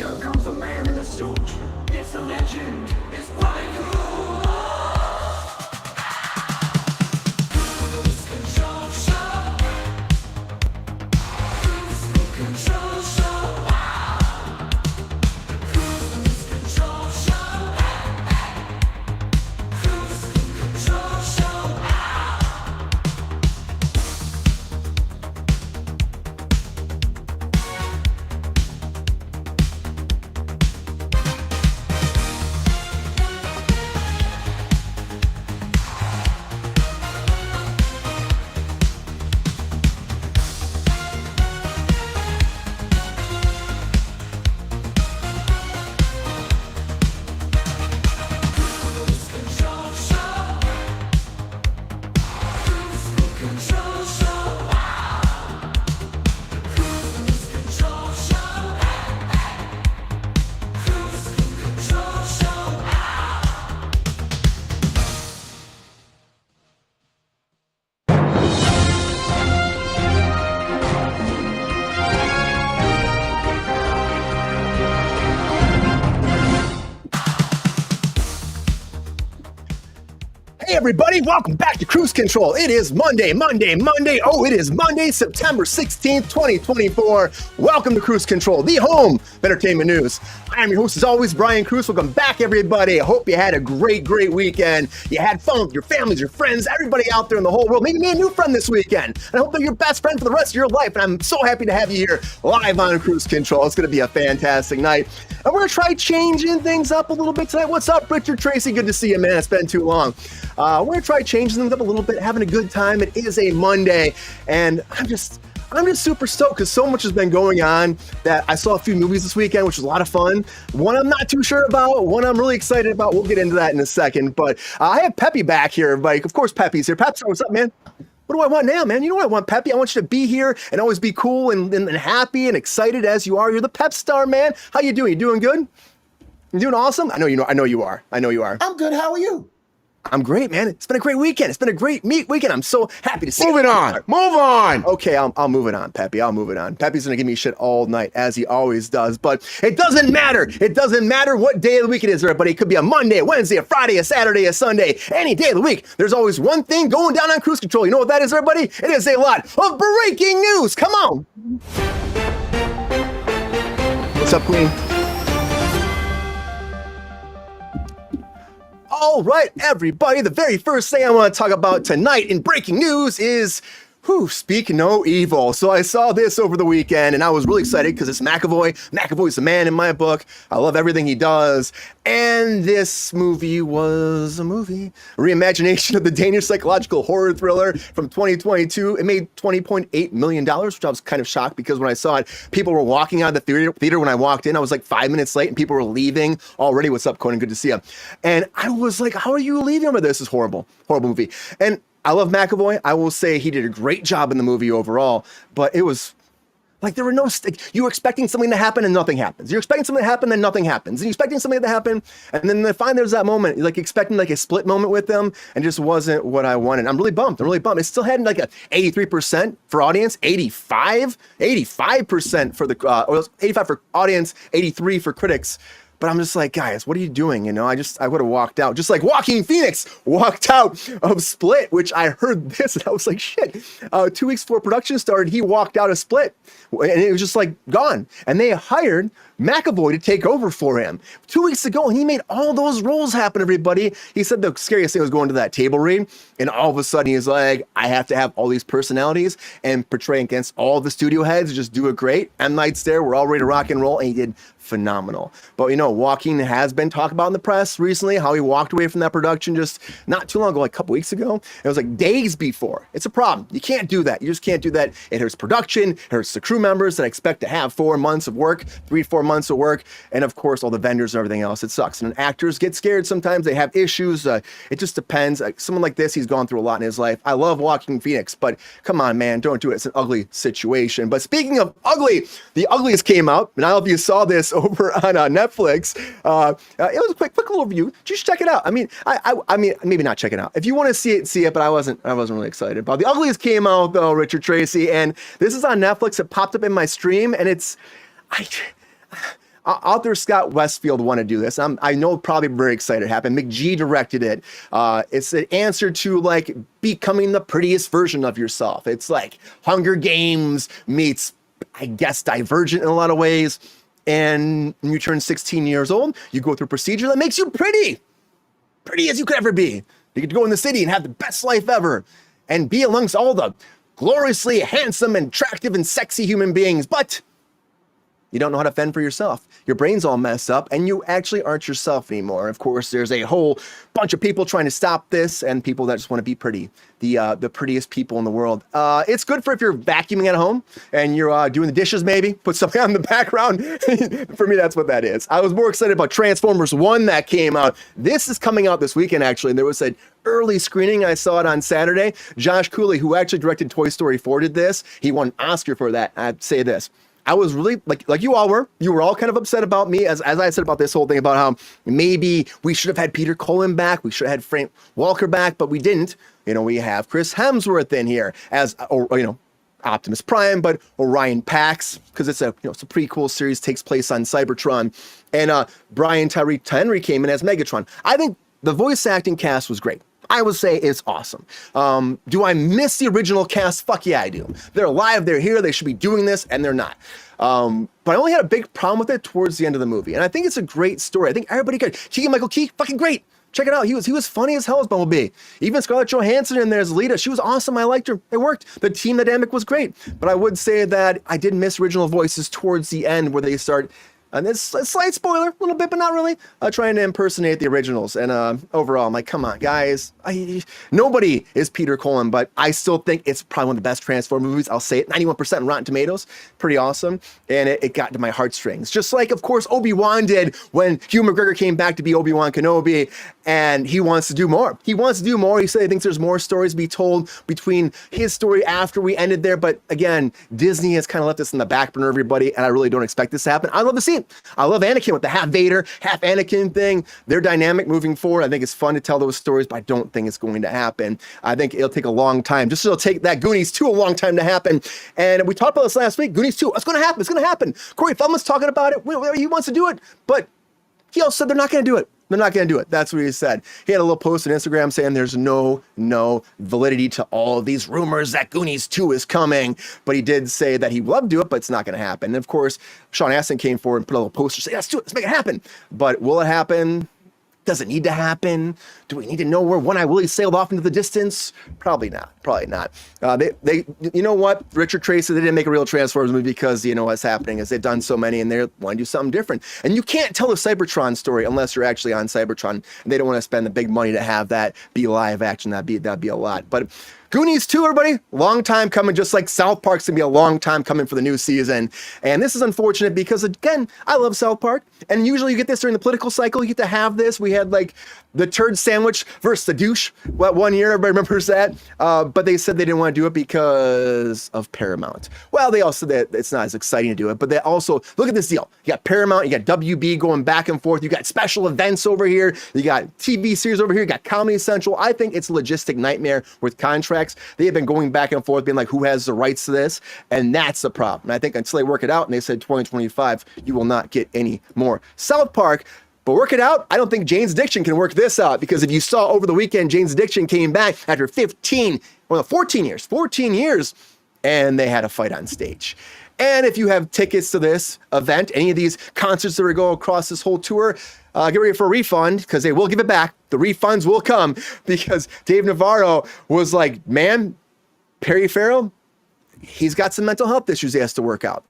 Here comes a man in a suit. It's a legend. It's running through. Kruse Control Show. Kruse Control Show. Wow. Kruse Control Show. Kruse Control Show. Hey everybody, welcome back to Kruse Control. It is Monday. Oh, it is Monday, September 16th, 2024. Welcome to Kruse Control, the home of entertainment news. I am your host as always, Brian Kruse. Welcome back everybody. I hope you had a great weekend. You had fun with your families, your friends, everybody out there in the whole world. Maybe me a new friend this weekend. And I hope they're your best friend for the rest of your life. And I'm so happy to have you here live on Kruse Control. It's going to be a fantastic night. And we're going to try changing things up a little bit tonight. What's up, Richard Tracy? Good to see you, man. It's been too long. We're going to try changing things up a little bit, having a good time. It is a Monday, and I'm just super stoked because so much has been going on that I saw a few movies this weekend, which was a lot of fun. One I'm not too sure about, one I'm really excited about. We'll get into that in a second, but I have Peppy back here, Mike. Of course, Peppy's here. Peppy, what's up, man? What do I want now, man? You know what I want, Peppy? I want you to be here and always be cool and happy and excited as you are. You're the pep star, man. How you doing? You doing good? You doing awesome? I know you are. I'm good. How are you? I'm great, man. It's been a great weekend. It's been a great weekend. I'm so happy to see you. Move on. Okay, I'll move it on, Peppy. I'll move it on. Peppy's gonna give me shit all night, as he always does. But it doesn't matter. It doesn't matter what day of the week it is, everybody. It could be a Monday, a Wednesday, a Friday, a Saturday, a Sunday, any day of the week. There's always one thing going down on Kruse Control. You know what that is, everybody? It is a lot of breaking news. Come on. What's up, Queen? All right, everybody, the very first thing I want to talk about tonight in breaking news is, speak no evil. So I saw this over the weekend, and I was really excited because it's McAvoy. McAvoy's the man in my book. I love everything he does. And this movie was a reimagination of the Danish psychological horror thriller from 2022. It made $20.8 million, which I was kind of shocked because when I saw it, people were walking out of the theater when I walked in. I was like 5 minutes late and people were leaving already. What's up, Conan? Good to see you. And I was like, how are you leaving over this? Is horrible movie. And I love McAvoy. I will say he did a great job in the movie overall, but it was like there were no you were expecting something to happen and nothing happens. You're expecting something to happen and nothing happens. And you're expecting something to happen, and then finally there's that moment, like expecting like a split moment with them, and just wasn't what I wanted. I'm really bummed. It still had like a 83% for audience, 85% for the 85 for audience, 83 for critics. But I'm just like, guys, what are you doing? You know, I would have walked out, just like Joaquin Phoenix walked out of Split, which I heard this and I was like, shit. 2 weeks before production started, he walked out of Split and it was just like gone. And they hired McAvoy to take over for him 2 weeks ago, and he made all those roles happen, everybody. He said the scariest thing was going to that table read, and all of a sudden he's like, I have to have all these personalities and portray against all the studio heads, just do it great. M. Night's there, we're all ready to rock and roll, and he did phenomenal. But you know, Joaquin has been talked about in the press recently, how he walked away from that production just not too long ago, like a couple weeks ago. It was like days before. It's a problem. You can't do that. You just can't do that. It hurts production, it hurts the crew members that expect to have 4 months of work, 3 to 4 months of work, and of course all the vendors and everything else. It sucks. And actors get scared sometimes. They have issues. It just depends. Like someone like this, he's gone through a lot in his life. I love Joaquin Phoenix, but come on, man, don't do it. It's an ugly situation. But speaking of ugly, the Uglies came out, and I don't know if you saw this over on Netflix. It was a quick little review. Just check it out. I mean, I mean, maybe not check it out. If you want to see it. But I wasn't really excited about it. The Uglies came out though, Richard Tracy, and this is on Netflix. It popped up in my stream, and Author Scott Westfield wanted to do this. I know probably very excited it happened. McG directed it. It's an answer to like becoming the prettiest version of yourself. It's like Hunger Games meets, I guess, Divergent in a lot of ways. And when you turn 16 years old, you go through a procedure that makes you pretty as you could ever be. You get to go in the city and have the best life ever and be amongst all the gloriously handsome and attractive and sexy human beings. But you don't know how to fend for yourself. Your brain's all messed up and you actually aren't yourself anymore. Of course, there's a whole bunch of people trying to stop this and people that just want to be pretty. The prettiest people in the world. It's good for if you're vacuuming at home and you're doing the dishes maybe, put something on in the background. For me, that's what that is. I was more excited about Transformers 1 that came out. This is coming out this weekend actually. And there was an early screening. I saw it on Saturday. Josh Cooley, who actually directed Toy Story 4, did this. He won an Oscar for that. I'd say this. I was really, like you all were, you were all kind of upset about me, as I said about this whole thing about how maybe we should have had Peter Cullen back, we should have had Frank Walker back, but we didn't. You know, we have Chris Hemsworth in here as, Optimus Prime, but Orion Pax, because it's a pretty cool series, takes place on Cybertron. And Brian Tyree Henry came in as Megatron. I think the voice acting cast was great. I would say it's awesome. Do I miss the original cast? Fuck yeah, I do. They're alive, they're here, they should be doing this, and they're not. But I only had a big problem with it towards the end of the movie. And I think it's a great story. I think everybody got Keegan-Michael Key, fucking great. Check it out. He was funny as hell as Bumblebee. Even Scarlett Johansson in there as Lita. She was awesome. I liked her. It worked. The team dynamic was great. But I would say that I did miss original voices towards the end where they start. And it's a slight spoiler, a little bit, but not really, trying to impersonate the originals. And overall, I'm like, come on, guys. Nobody is Peter Cullen, but I still think it's probably one of the best Transformers movies. I'll say it, 91% on Rotten Tomatoes. Pretty awesome. And it got to my heartstrings. Just like, of course, Obi-Wan did when Hugh McGregor came back to be Obi-Wan Kenobi. And he wants to do more. He wants to do more. He said he thinks there's more stories to be told between his story after we ended there. But again, Disney has kind of left this in the back burner, everybody. And I really don't expect this to happen. I love to see it. I love Anakin with the half Vader, half Anakin thing. Their dynamic moving forward. I think it's fun to tell those stories, but I don't think it's going to happen. I think it'll take a long time. Just it'll take that Goonies 2 a long time to happen. And we talked about this last week. Goonies 2, it's going to happen. It's going to happen. Corey Feldman's talking about it. He wants to do it, but he also said they're not going to do it. They're not going to do it. That's what he said. He had a little post on Instagram saying there's no validity to all of these rumors that Goonies 2 is coming. But he did say that he would love to do it, but it's not going to happen. And of course, Sean Astin came forward and put a little poster saying, let's do it. Let's make it happen. But will it happen? Does it need to happen? Do we need to know where One Eye Willie sailed off into the distance? Probably not. Probably not. They you know what? Richard Tracy, they didn't make a real Transformers movie because you know what's happening is they've done so many and they want to do something different. And you can't tell a Cybertron story unless you're actually on Cybertron. And they don't want to spend the big money to have that be live action. That'd be a lot. But Goonies 2, everybody, long time coming, just like South Park's gonna be a long time coming for the new season. And this is unfortunate because, again, I love South Park. And usually you get this during the political cycle. You get to have this. We had like the turd sandwich versus the douche. One year, everybody remembers that. But they said they didn't want to do it because of Paramount. Well, they also said that it's not as exciting to do it. But they also, look at this deal. You got Paramount, you got WB going back and forth. You got special events over here. You got TV series over here. You got Comedy Central. I think it's a logistic nightmare with contracts. They have been going back and forth being like, who has the rights to this? And that's the problem. And I think until they work it out, and they said 2025, you will not get any more South Park. But work it out. I don't think Jane's Addiction can work this out, because if you saw over the weekend, Jane's Addiction came back after 14 years, and they had a fight on stage. And if you have tickets to this event, any of these concerts that are going across this whole tour, get ready for a refund, because they will give it back. The refunds will come, because Dave Navarro was like, man, Perry Farrell, he's got some mental health issues he has to work out.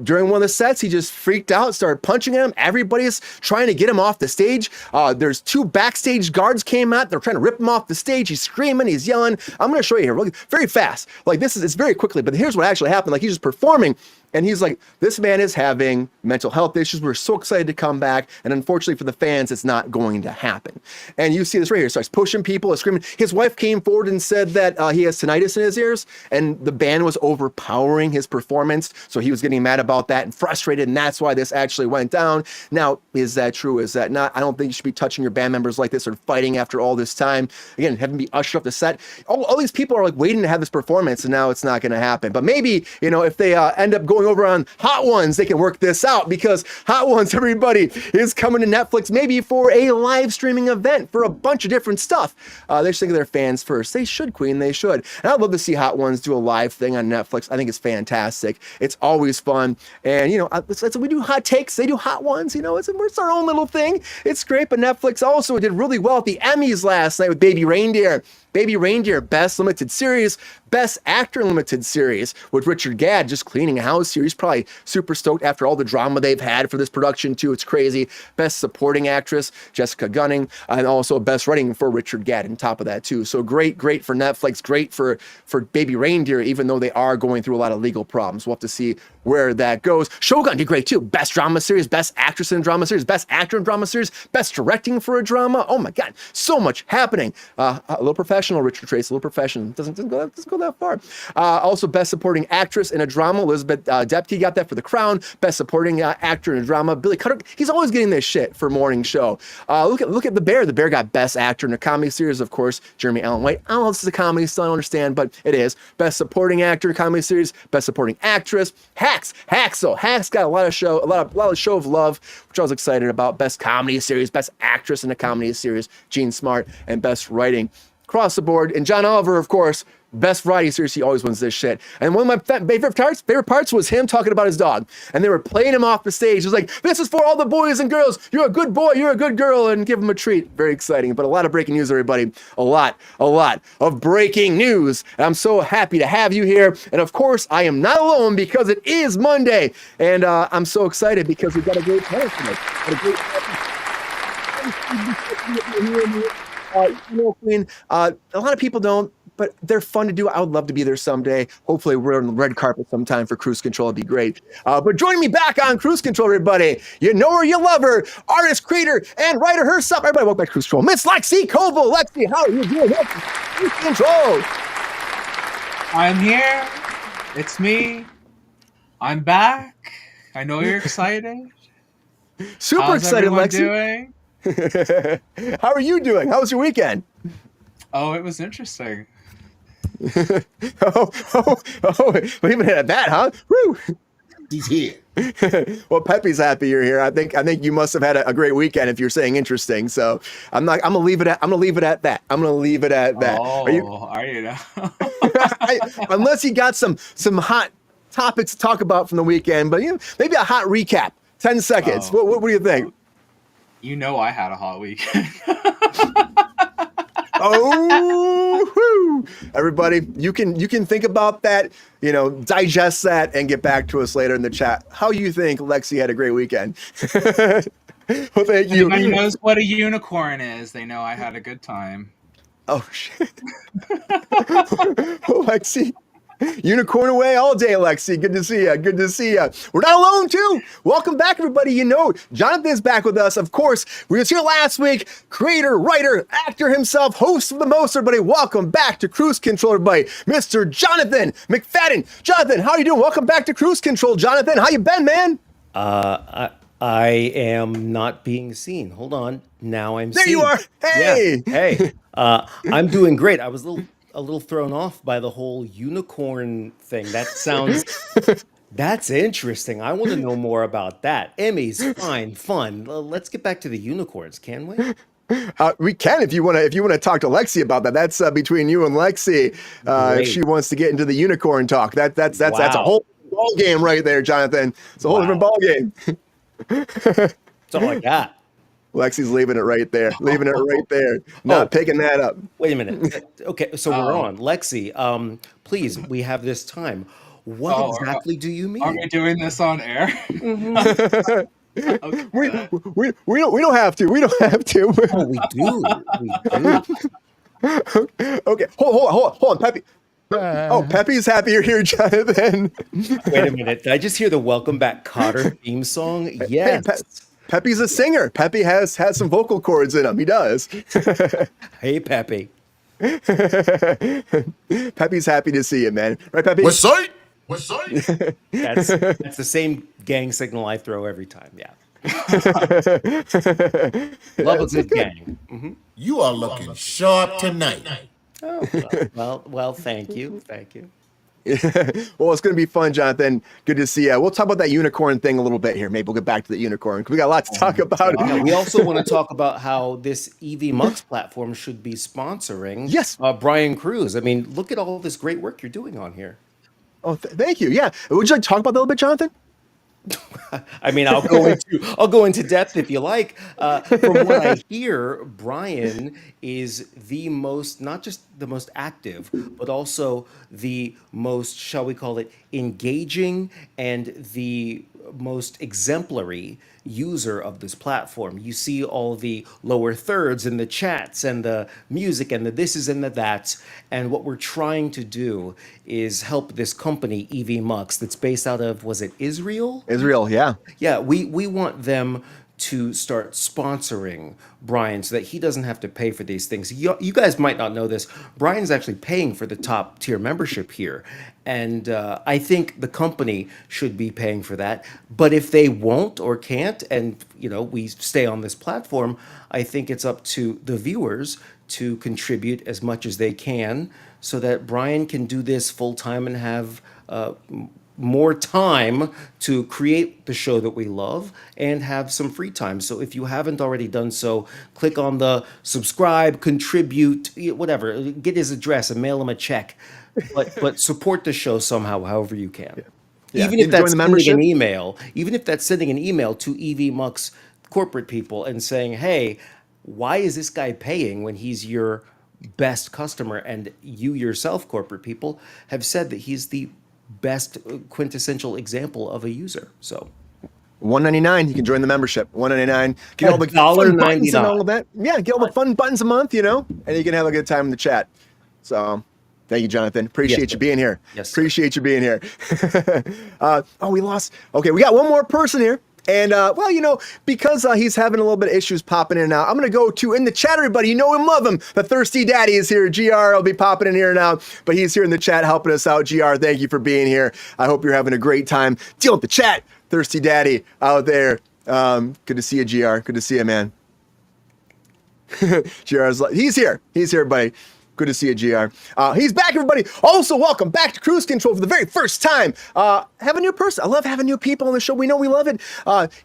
During one of the sets, he just freaked out, started punching at him. Everybody's trying to get him off the stage. There's 2 backstage guards came out. They're trying to rip him off the stage. He's screaming, he's yelling. I'm going to show you here very fast. Like it's very quickly, but here's what actually happened. Like he's just performing. And he's like, this man is having mental health issues. We're so excited to come back. And unfortunately for the fans, it's not going to happen. And you see this right here. Starts pushing people, screaming. His wife came forward and said that he has tinnitus in his ears. And the band was overpowering his performance. So he was getting mad about that and frustrated. And that's why this actually went down. Now, is that true? Is that not? I don't think you should be touching your band members like this or fighting after all this time. Again, having to be ushered off the set. All these people are like waiting to have this performance. And now it's not going to happen. But maybe, if they end up going going over on Hot Ones, they can work this out because Hot Ones, everybody, is coming to Netflix maybe for a live streaming event for a bunch of different stuff. They should think of their fans first. They should, Queen. They should. And I'd love to see Hot Ones do a live thing on Netflix. I think it's fantastic. It's always fun. And, you know, we do hot takes. They do Hot Ones. You know, it's our own little thing. It's great. But Netflix also did really well at the Emmys last night with Baby Reindeer. Baby Reindeer, Best Limited Series, Best Actor Limited Series, with Richard Gadd just cleaning house here. He's probably super stoked after all the drama they've had for this production, too. It's crazy. Best Supporting Actress, Jessica Gunning, and also Best Writing for Richard Gadd on top of that, too. So great for Netflix, great for Baby Reindeer, even though they are going through a lot of legal problems. We'll have to see where that goes. Shogun did great, too. Best Drama Series, Best Actress in a Drama Series, Best Actor in Drama Series, Best Directing for a Drama. Oh, my God. So much happening. A little professional, Richard Trace, a little professional. Doesn't go that far. Also, Best Supporting Actress in a Drama. Elizabeth Debicki got that for The Crown. Best Supporting Actor in a Drama. Billy Cutter, he's always getting this shit for morning show. Look at The Bear. The Bear got Best Actor in a Comedy Series, of course. Jeremy Allen White. I don't know if this is a comedy, still I don't understand, but it is. Best Supporting Actor in a Comedy Series. Best Supporting Actress. Hacks got a lot of show of love, which I was excited about. Best Comedy Series. Best Actress in a Comedy Series. Gene Smart. And Best Writing across the board. And John Oliver, of course, Best Variety Series. He always wins this shit. And one of my favorite parts was him talking about his dog. And they were playing him off the stage. It was like, this is for all the boys and girls. You're a good boy. You're a good girl. And give him a treat. Very exciting. But a lot of breaking news, everybody. A lot of breaking news. And I'm so happy to have you here. And of course, I am not alone because it is Monday. And I'm so excited because we've got a great panel tonight. You know, Queen, a lot of people don't, but they're fun to do. I would love to be there someday. Hopefully we're on the red carpet sometime for Kruse Control. It'd be great. But joining me back on Kruse Control, everybody. You know her, you love her. Artist, creator, and writer herself. Everybody, welcome back to Kruse Control. Miss Lexi Koval. Lexi, how are you doing? Welcome to Kruse Control. I'm here. It's me. I'm back. I know you're excited. Super How's excited, everyone Lexi. doing? How are you doing? How was your weekend? Oh, it was interesting. We even had that, huh? Woo! He's here. Well, Pepe's happy you're here. I think you must have had a great weekend if you're saying interesting. So I'm gonna leave it at that. Oh, are you now? Unless you got some hot topics to talk about from the weekend, but maybe a hot recap. 10 seconds. Oh. What do you think? You know I had a hot weekend. Oh, everybody, you can think about that, digest that and get back to us later in the chat. How you think Lexi had a great weekend? Well, thank you. Anybody knows what a unicorn is, they know I had a good time. Oh, shit. Lexi. Unicorn away all day, Lexi. Good to see you. Good to see you. We're not alone, too. Welcome back, everybody. Jonathan's back with us. Of course, we was here last week. Creator, writer, actor himself, host of the most. Everybody, welcome back to Kruse Control, everybody. Mr. Jonathan McFadden. Jonathan, how are you doing? Welcome back to Kruse Control, Jonathan. How you been, man? I am not being seen. Hold on. Now I'm there seen. You are. Hey. Yeah. Hey. I'm doing great. I was a little thrown off by the whole unicorn thing. That sounds that's interesting. I want to know more about that. Emmys, fun. Let's get back to the unicorns, can we? We can if you want to talk to Lexi about that. That's between you and Lexi. If she wants to get into the unicorn talk, that's a whole ball game right there, Jonathan. It's a whole different ball game. That's all I got. Lexi's leaving it right there. Not picking that up. Wait a minute. Okay, so we're on. Lexi, please, we have this time. What exactly do you mean? Are we doing this on air? Mm-hmm. Okay. We don't have to. Oh, we do. Okay, hold on, Pepe. Oh, Pepe's happy you're here, Jonathan. Wait a minute. Did I just hear the Welcome Back Cotter theme song? Yes. Hey, Pepe's a singer. Pepe has some vocal cords in him. He does. Hey, Pepe. Pepe's happy to see you, man. Right, Pepe? What's up? That's the same gang signal I throw every time. Yeah. Love a good gang. Mm-hmm. You are looking sharp tonight. Oh, well, thank you. Well, it's going to be fun, Jonathan. Good to see you. We'll talk about that unicorn thing a little bit here. Maybe we'll get back to the unicorn because we got a lot to talk about. Yeah, we also want to talk about how this EV Mux platform should be sponsoring Yes. Brian Cruz. I mean, look at all this great work you're doing on here. Oh, thank you. Yeah. Would you like to talk about that a little bit, Jonathan? I mean, I'll go into depth if you like. From what I hear, Brian is the most, not just the most active, but also the most, shall we call it, engaging and the most exemplary user of this platform. You see all the lower thirds and the chats and the music and the thises and the that's. And what we're trying to do is help this company, EV Mux, that's based out of, was it Israel? Israel, yeah. Yeah, we want them to start sponsoring Brian so that he doesn't have to pay for these things. You guys might not know this. Brian's actually paying for the top tier membership here. And I think the company should be paying for that. But if they won't or can't, and we stay on this platform, I think it's up to the viewers to contribute as much as they can so that Brian can do this full time and have more time to create the show that we love and have some free time. So if you haven't already done so, click on the subscribe, contribute, whatever, get his address and mail him a check, but support the show somehow, however you can. Yeah. Even if that's sending an email to EV Mux corporate people and saying, hey, why is this guy paying when he's your best customer? And you yourself, corporate people, have said that he's the best quintessential example of a user. So $1.99, you can join the membership. $1.99, get all the fun buttons and all of that. Yeah, get all the fun buttons a month, and you can have a good time in the chat. So thank you, Jonathan. Appreciate you being here. Yes, appreciate you being here. We lost. Okay, we got one more person here. And, because he's having a little bit of issues popping in and out, I'm going to go to in the chat, everybody. You know him, love him. The Thirsty Daddy is here. GR will be popping in here now, but he's here in the chat helping us out. GR, thank you for being here. I hope you're having a great time. Deal with the chat. Thirsty Daddy out there. Good to see you, GR. Good to see you, man. GR's like, he's here. He's here, buddy. Good to see you, GR. He's back, everybody. Also, welcome back to Kruse Control for the very first time. Have a new person. I love having new people on the show. We know we love it.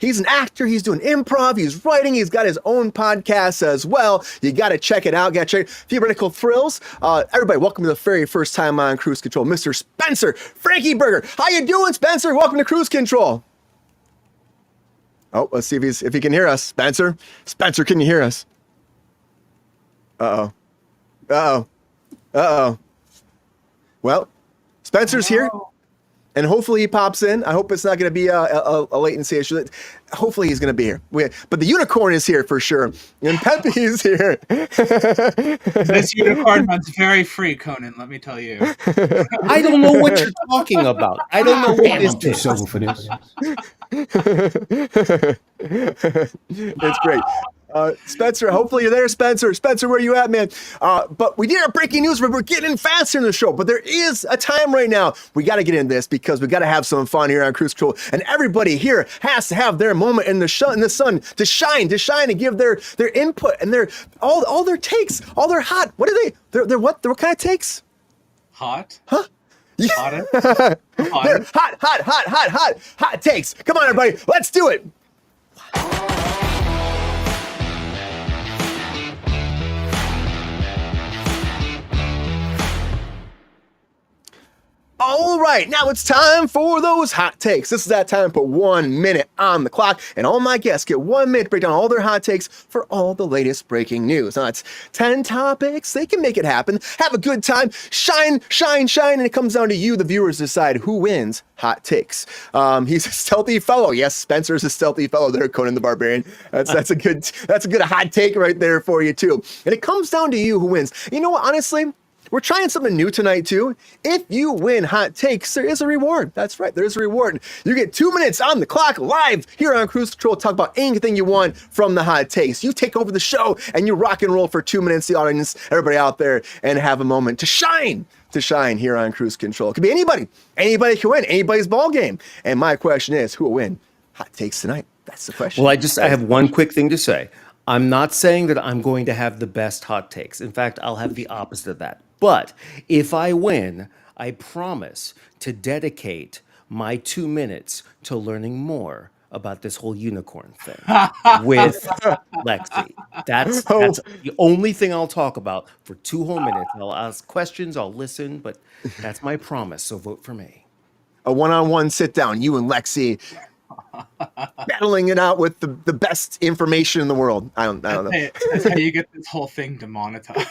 He's an actor. He's doing improv. He's writing. He's got his own podcast as well. You got to check it out. Got to check Theoretical Thrills. Everybody, welcome to the very first time on Kruse Control. Mr. Spencer Frankie Burger. How you doing, Spencer? Welcome to Kruse Control. Oh, let's see if he can hear us. Spencer? Spencer, can you hear us? Uh-oh. Well, Spencer's here, and hopefully he pops in. I hope it's not going to be a latency issue. Hopefully he's going to be here. But the unicorn is here for sure, and Pepe is here. This unicorn runs very free, Conan, let me tell you. I don't know what you're talking about. I don't know what I'm too sober for this. It's great. Spencer, hopefully you're there, Spencer. Spencer, where you at, man? But we did our breaking news, but we're getting faster in the show. But there is a time right now. We got to get in this because we got to have some fun here on Kruse Control. And everybody here has to have their moment in the sun to shine and give their input and their all their takes, all their hot. What are they? They're what? They're what kind of takes? Hot? Huh? Yeah. Hotter? They're hot takes. Come on, everybody. Let's do it. All right, now it's time for those hot takes. This is that time to put 1 minute on the clock, and all my guests get 1 minute to break down all their hot takes for all the latest breaking news. Now, it's 10 topics. They can make it happen. Have a good time. Shine, and it comes down to you, the viewers, decide who wins hot takes. He's a stealthy fellow. Yes, Spencer's a stealthy fellow there, Conan the Barbarian. That's a good hot take right there for you, too. And it comes down to you who wins. You know what, honestly? We're trying something new tonight, too. If you win hot takes, there is a reward. That's right, there's a reward. You get 2 minutes on the clock live here on Kruse Control. Talk about anything you want from the hot takes. You take over the show and you rock and roll for 2 minutes, the audience, everybody out there, and have a moment to shine here on Kruse Control. It could be anybody. Anybody can win. Anybody's ball game. And my question is, who will win hot takes tonight? That's the question. Well, I have one quick thing to say. I'm not saying that I'm going to have the best hot takes. In fact, I'll have the opposite of that. But if I win, I promise to dedicate my 2 minutes to learning more about this whole unicorn thing with Lexi. That's Oh. the only thing I'll talk about for 2 whole minutes. I'll ask questions, I'll listen, but that's my promise. So vote for me. A one-on-one sit down, you and Lexi battling it out with the best information in the world. I don't know. That's how you get this whole thing demonetized.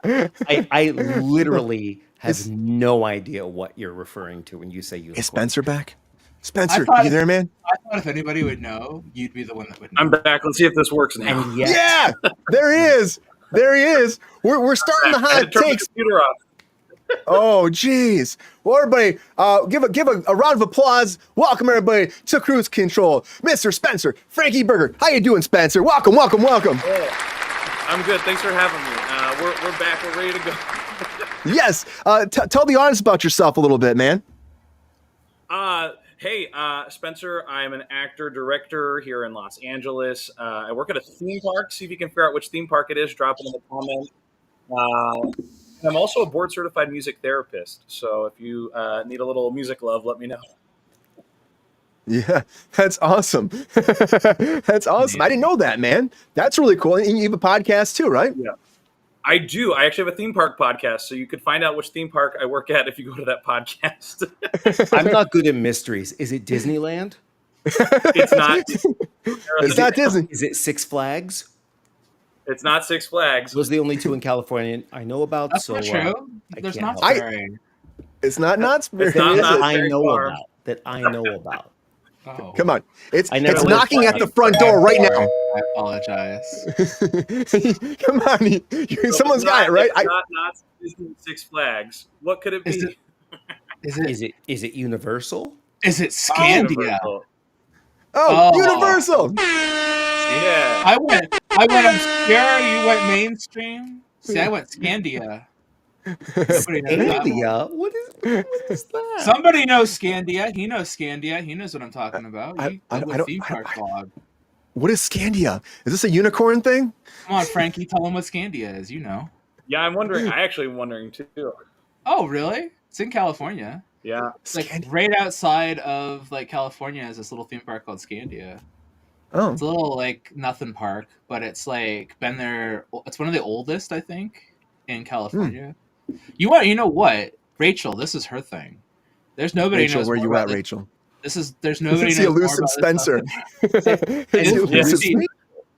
I literally have no idea what you're referring to when you say unicorn. Is Spencer back? Spencer, thought- you there, man? I thought if anybody would know, you'd be the one that would know. I'm back. Let's see if this works now. And yet, Yeah, there he is. There he is. We're starting the I had to hot turn the takes. computer off. Oh, geez. Well, everybody, give a round of applause. Welcome, everybody, to Kruse Control. Mr. Spencer, Frankie Berger. How you doing, Spencer? Welcome. I'm good. Thanks for having me. We're back. We're ready to go. Yes. Tell the audience about yourself a little bit, man. Hey, Spencer, I'm an actor, director here in Los Angeles. I work at a theme park. See if you can figure out which theme park it is. Drop it in the comments. I'm also a board-certified music therapist. So if you need a little music love, let me know. Yeah, that's awesome. That's awesome. I didn't know that, man. That's really cool. And you have a podcast too, right? Yeah, I do. I actually have a theme park podcast, so you could find out which theme park I work at if you go to that podcast. I'm not good at mysteries. Is it Disneyland? It's not. It's not Disney. Is it Six Flags? It's not Six Flags. Those are the only 2 in California I know about. That's so not true. I There's can't not help it. very. It's not Knott's Berry. It's not is it? Knott's I Berry know Farm. about that. I know about. Oh, Come on. It's I never lived knocking by at the it. front door right now. I apologize. Come on. Someone's got it, right? It's not Disney Six Flags. What could it be? Is it Is it Universal? is it Scandia? Universal. Oh, Oh. Universal. Yeah. I went obscure. You went mainstream. See, I went Scandia. Nobody knows that one. Scandia? What is that? Somebody knows Scandia. He knows Scandia. He knows what I'm talking about. I He don't- went theme park blog. What is Scandia? Is this a unicorn thing? Come on, Frankie, tell him what Scandia is. You know. Yeah, I'm wondering. I actually am wondering too. Oh, really? It's in California. Yeah. It's like right outside of like California is this little theme park called Scandia. Oh, It's a little like nothing park, but it's like been there. It's one of the oldest, I think, in California. You know what? Rachel, this is her thing. There's nobody Rachel, knows where more you about at, this. Rachel? There's nobody This is the knows more elusive about Spencer. this stuff. It's the elusive See,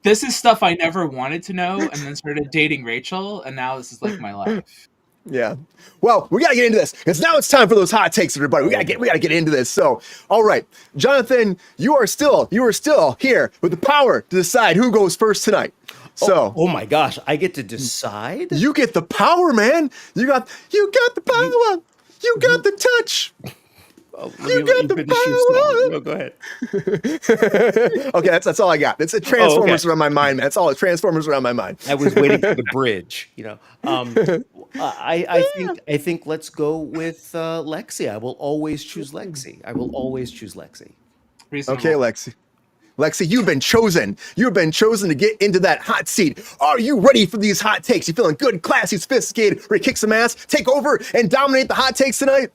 this is stuff I never wanted to know, and then started dating Rachel, and now this is like my life. Yeah. Well, we gotta get into this because now it's time for those hot takes, everybody. We gotta get into this. So, all right, Jonathan, you are still here with the power to decide who goes first tonight. So, Oh my gosh, I get to decide? you get the power, man. You got the power. You got the touch. Oh, You got the power. No, go ahead. Okay, that's all I got. It's a Transformers around my mind, man. That's all. Transformers around my mind. I was waiting for the bridge, I think let's go with Lexi. I will always choose Lexi. Reasonable. Okay, Lexi. Lexi, you've been chosen. You've been chosen to get into that hot seat. Are you ready for these hot takes? You feeling good, classy, sophisticated, ready to kick some ass, take over, and dominate the hot takes tonight?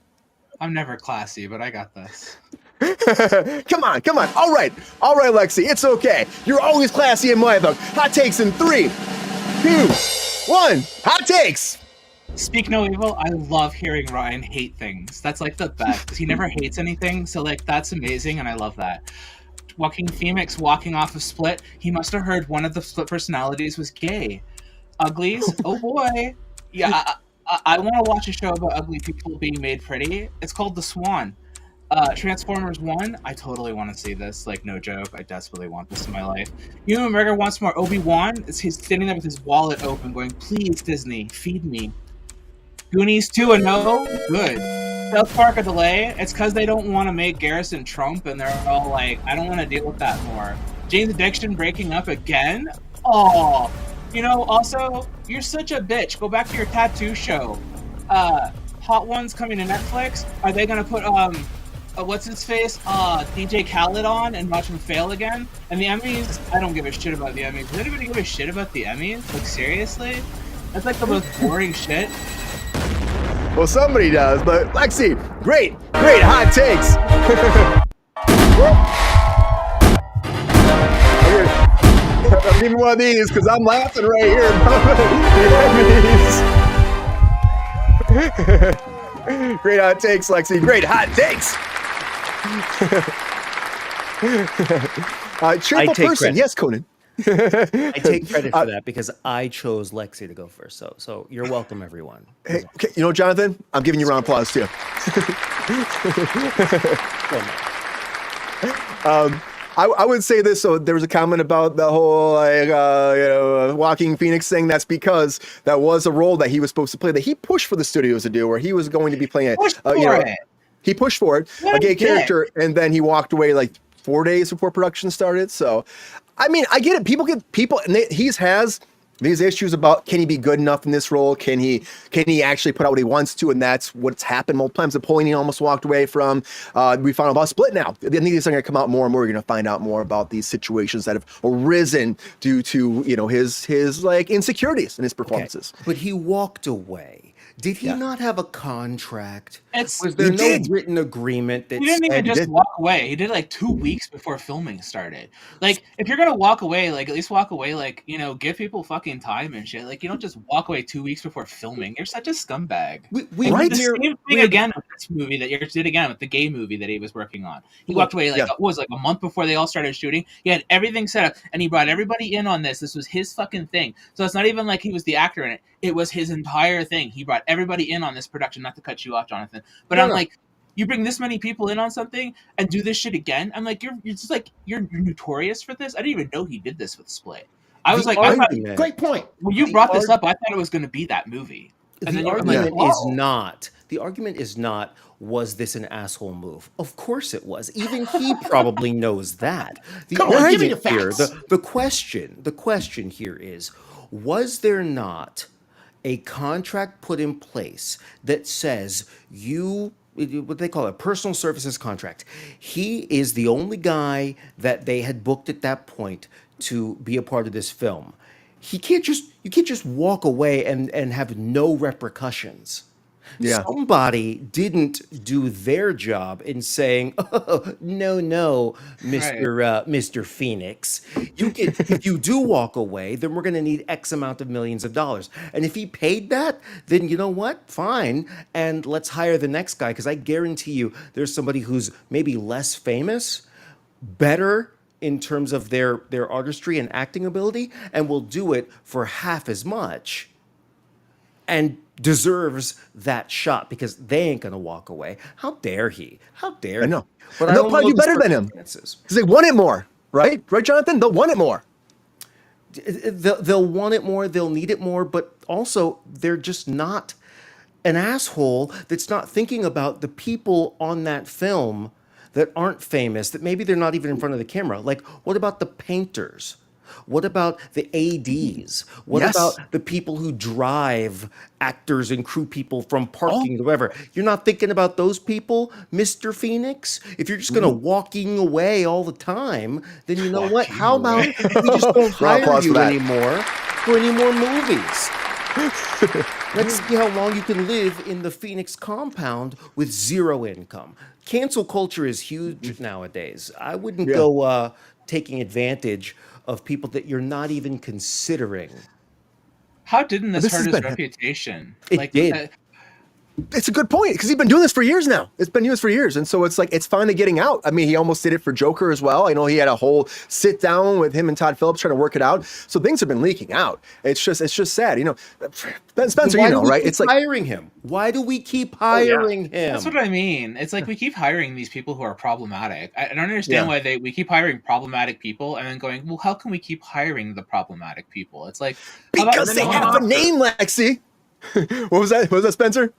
I'm never classy, but I got this. Come on. All right, Lexi, it's okay. You're always classy in my book. Hot takes in 3, 2, 1. Hot takes. Speak no evil. I love hearing Ryan hate things. That's like the best because he never hates anything. So like that's amazing, and I love that. Joaquin Phoenix walking off of Split. He must have heard one of the Split personalities was gay. Uglies. Oh boy. Yeah. I want to watch a show about ugly people being made pretty. It's called The Swan. Transformers 1, I totally want to see this. Like, no joke. I desperately want this in my life. Ewan McGregor wants more Obi-Wan. He's standing there with his wallet open going, please, Disney, feed me. Goonies 2 a no? Good. South Park a delay? It's because they don't want to make Garrison Trump, and they're all like, I don't want to deal with that more. Jane's Addiction breaking up again? Oh, also, you're such a bitch. Go back to your tattoo show. Hot Ones coming to Netflix. Are they gonna put what's his face? DJ Khaled on and watch him fail again? And the Emmys, I don't give a shit about the Emmys. Does anybody give a shit about the Emmys? Like seriously? That's like the most boring shit. Well, somebody does, but Lexi, great hot takes. I'm giving one of these because I'm laughing right here. Great hot takes, Lexi. Great hot takes. Cheerful person. credit. Yes, Conan. I take credit for that because I chose Lexi to go first. So you're welcome, everyone. Hey, okay, you know, Jonathan, I'm giving you a round of applause too. I would say this. So there was a comment about the whole Walking Phoenix thing. That's because that was a role that he was supposed to play that he pushed for the studios to do, where he was going to be playing he pushed for it, a gay character, and then he walked away like 4 days before production started. So, I mean, I get it. People, and he has these issues about, can he be good enough in this role? Can he actually put out what he wants to? And that's what's happened multiple times. Napoleon almost walked away from. We found out about Split now. I think these are going to come out more and more. You're going to find out more about these situations that have arisen due to his like insecurities in his performances. Okay. But he walked away. Did he not have a contract? Was He there no did. written agreement that He didn't even said just walk away. He did like 2 weeks before filming started. Like, if you're gonna walk away, like at least walk away, like, give people fucking time and shit. Like, you don't just walk away 2 weeks before filming. You're such a scumbag. we Right? The same thing again with this movie that you did again with the gay movie that he was working on. He walked away like what was it, like a month before they all started shooting. He had everything set up, and he brought everybody in on this. This was his fucking thing. So it's not even like he was the actor in it. It was his entire thing. He brought everybody in on this production. Not to cut you off, Jonathan, but I'm like, you bring this many people in on something and do this shit again. I'm like, you're just like you're notorious for this. I didn't even know he did this with Split. I was like, Great point. when you brought this up, I thought it was going to be that movie. And the argument is not, was this an asshole move? Of course it was. Even he probably knows that. The Come on, give me the argument here, facts. the question here is, was there not a contract put in place that says what they call a personal services contract? He is the only guy that they had booked at that point to be a part of this film. You can't just walk away and have no repercussions. Yeah. Somebody didn't do their job in saying, "Oh, no, Mr. Phoenix. If you do walk away, then we're going to need X amount of millions of dollars." And if he paid that, then you know what? Fine. And let's hire the next guy, because I guarantee you there's somebody who's maybe less famous, better in terms of their artistry and acting ability, and will do it for half as much and deserves that shot, because they ain't gonna walk away. How dare he? How dare I know. he? But And they'll probably do know the better than him. circumstances. Because they want it more, right? Right, Jonathan? They'll want it more. They'll want it more, they'll need it more, but also they're just not an asshole that's not thinking about the people on that film that aren't famous, that maybe they're not even in front of the camera. Like, what about the painters? What about the ADs? What Yes. about the people who drive actors and crew people from parking to whatever? You're not thinking about those people, Mr. Phoenix? If you're just going to walking away all the time, then you know what? How about we just don't hire applause you for that. anymore for any more movies? Let's see how long you can live in the Phoenix compound with zero income. Cancel culture is huge nowadays. I wouldn't go taking advantage of people that you're not even considering. How didn't this This hurt has his been- reputation? It did. It's a good point, because he's been doing this for years now. It's been doing this for years. And so it's like, it's finally getting out. I mean, he almost did it for Joker as well. I know he had a whole sit down with him and Todd Phillips trying to work it out. So things have been leaking out. It's just sad. Spencer, Why do we right? keep It's like, hiring him. Why do we keep hiring him? That's what I mean. It's like we keep hiring these people who are problematic. I don't understand why we keep hiring problematic people and then going, well, how can we keep hiring the problematic people? It's like, how about because they have a name, Lexi. What was that, Spencer?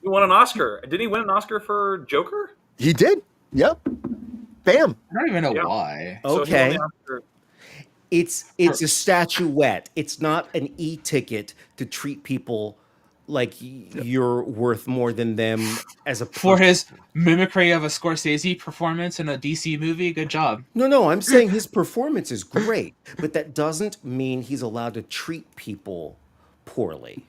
He won an Oscar. Didn't he win an Oscar for Joker? He did. Yep. Bam. I don't even know Yeah. why. So he won Okay. the Oscar. It's a statuette. It's not an e-ticket to treat people like you're worth more than them as a For person. his mimicry of a Scorsese performance in a DC movie, good job. No, I'm saying his performance is great, but that doesn't mean he's allowed to treat people poorly.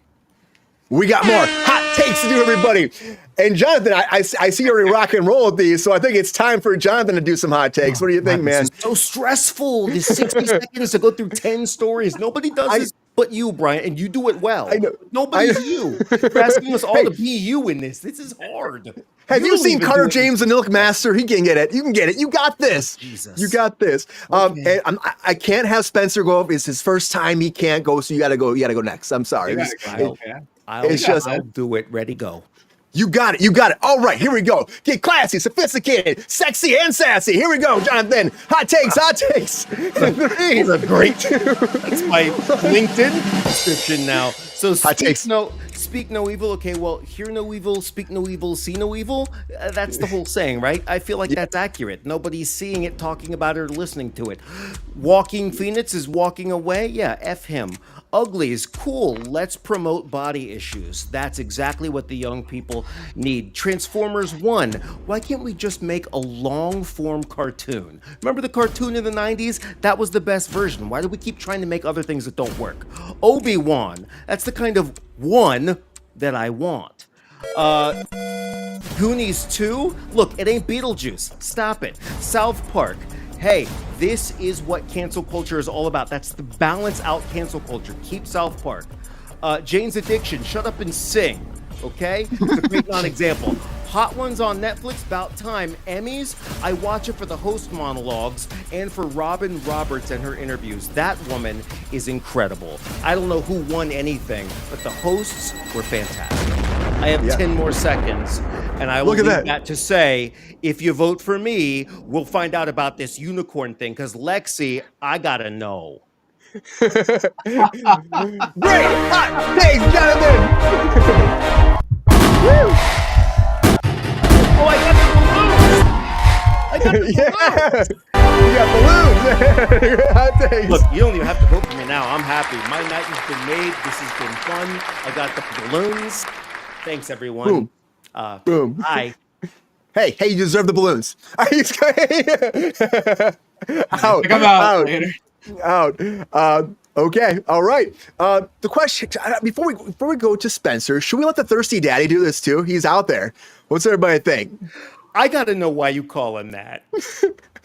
We got more hot takes to do, everybody. And Jonathan, I see you're in rock and roll with these, so I think it's time for Jonathan to do some hot takes. What do you think, man? This is so stressful. This 60 seconds to go through 10 stories. Nobody does this but you, Brian, and you do it well. I know. Nobody's you. You're asking us all to be you in this. This is hard. Have you don't seen even Carter do it. James, the Milk Master? He can get it. You can get it. You got this. Jesus. You got this. Okay. And I can't have Spencer go up. It's his first time. He can't go, so you gotta go. You gotta go next. I'm sorry. I'll do it. Ready, go. You got it. You got it. All right, here we go. Get classy, sophisticated, sexy, and sassy. Here we go, Jonathan. Hot takes, hot takes. Three. That's great. That's my LinkedIn description now. So speak no evil. Okay, well, hear no evil, speak no evil, see no evil. That's the whole saying, right? I feel like that's accurate. Nobody's seeing it, talking about it, or listening to it. Walking Phoenix is walking away. Yeah, F him. Uglies, cool. Let's promote body issues. That's exactly what the young people need. Transformers 1. Why can't we just make a long-form cartoon? Remember the cartoon in the 90s? That was the best version. Why do we keep trying to make other things that don't work? Obi-Wan. That's the kind of one that I want. Goonies 2. Look, it ain't Beetlejuice. Stop it. South Park. Hey, this is what cancel culture is all about. That's the balance out cancel culture. Keep South Park. Jane's Addiction, shut up and sing, okay? It's a great non-example. Hot Ones on Netflix, about time. Emmys, I watch it for the host monologues and for Robin Roberts and her interviews. That woman is incredible. I don't know who won anything, but the hosts were fantastic. I have 10 more seconds, and I will leave that to say, if you vote for me, we'll find out about this unicorn thing, because Lexi, I gotta know. Great hot takes, Jonathan. Woo. Oh, I got the balloons! You got balloons. Hot takes. Look, you don't even have to vote for me now. I'm happy. My night has been made. This has been fun. I got the balloons. Thanks, everyone. Boom. Boom. Bye. Hey, you deserve the balloons. Out. Okay. All right. The question before we go to Spencer, should we let the thirsty daddy do this too? He's out there. What's everybody think? I got to know why you call him that.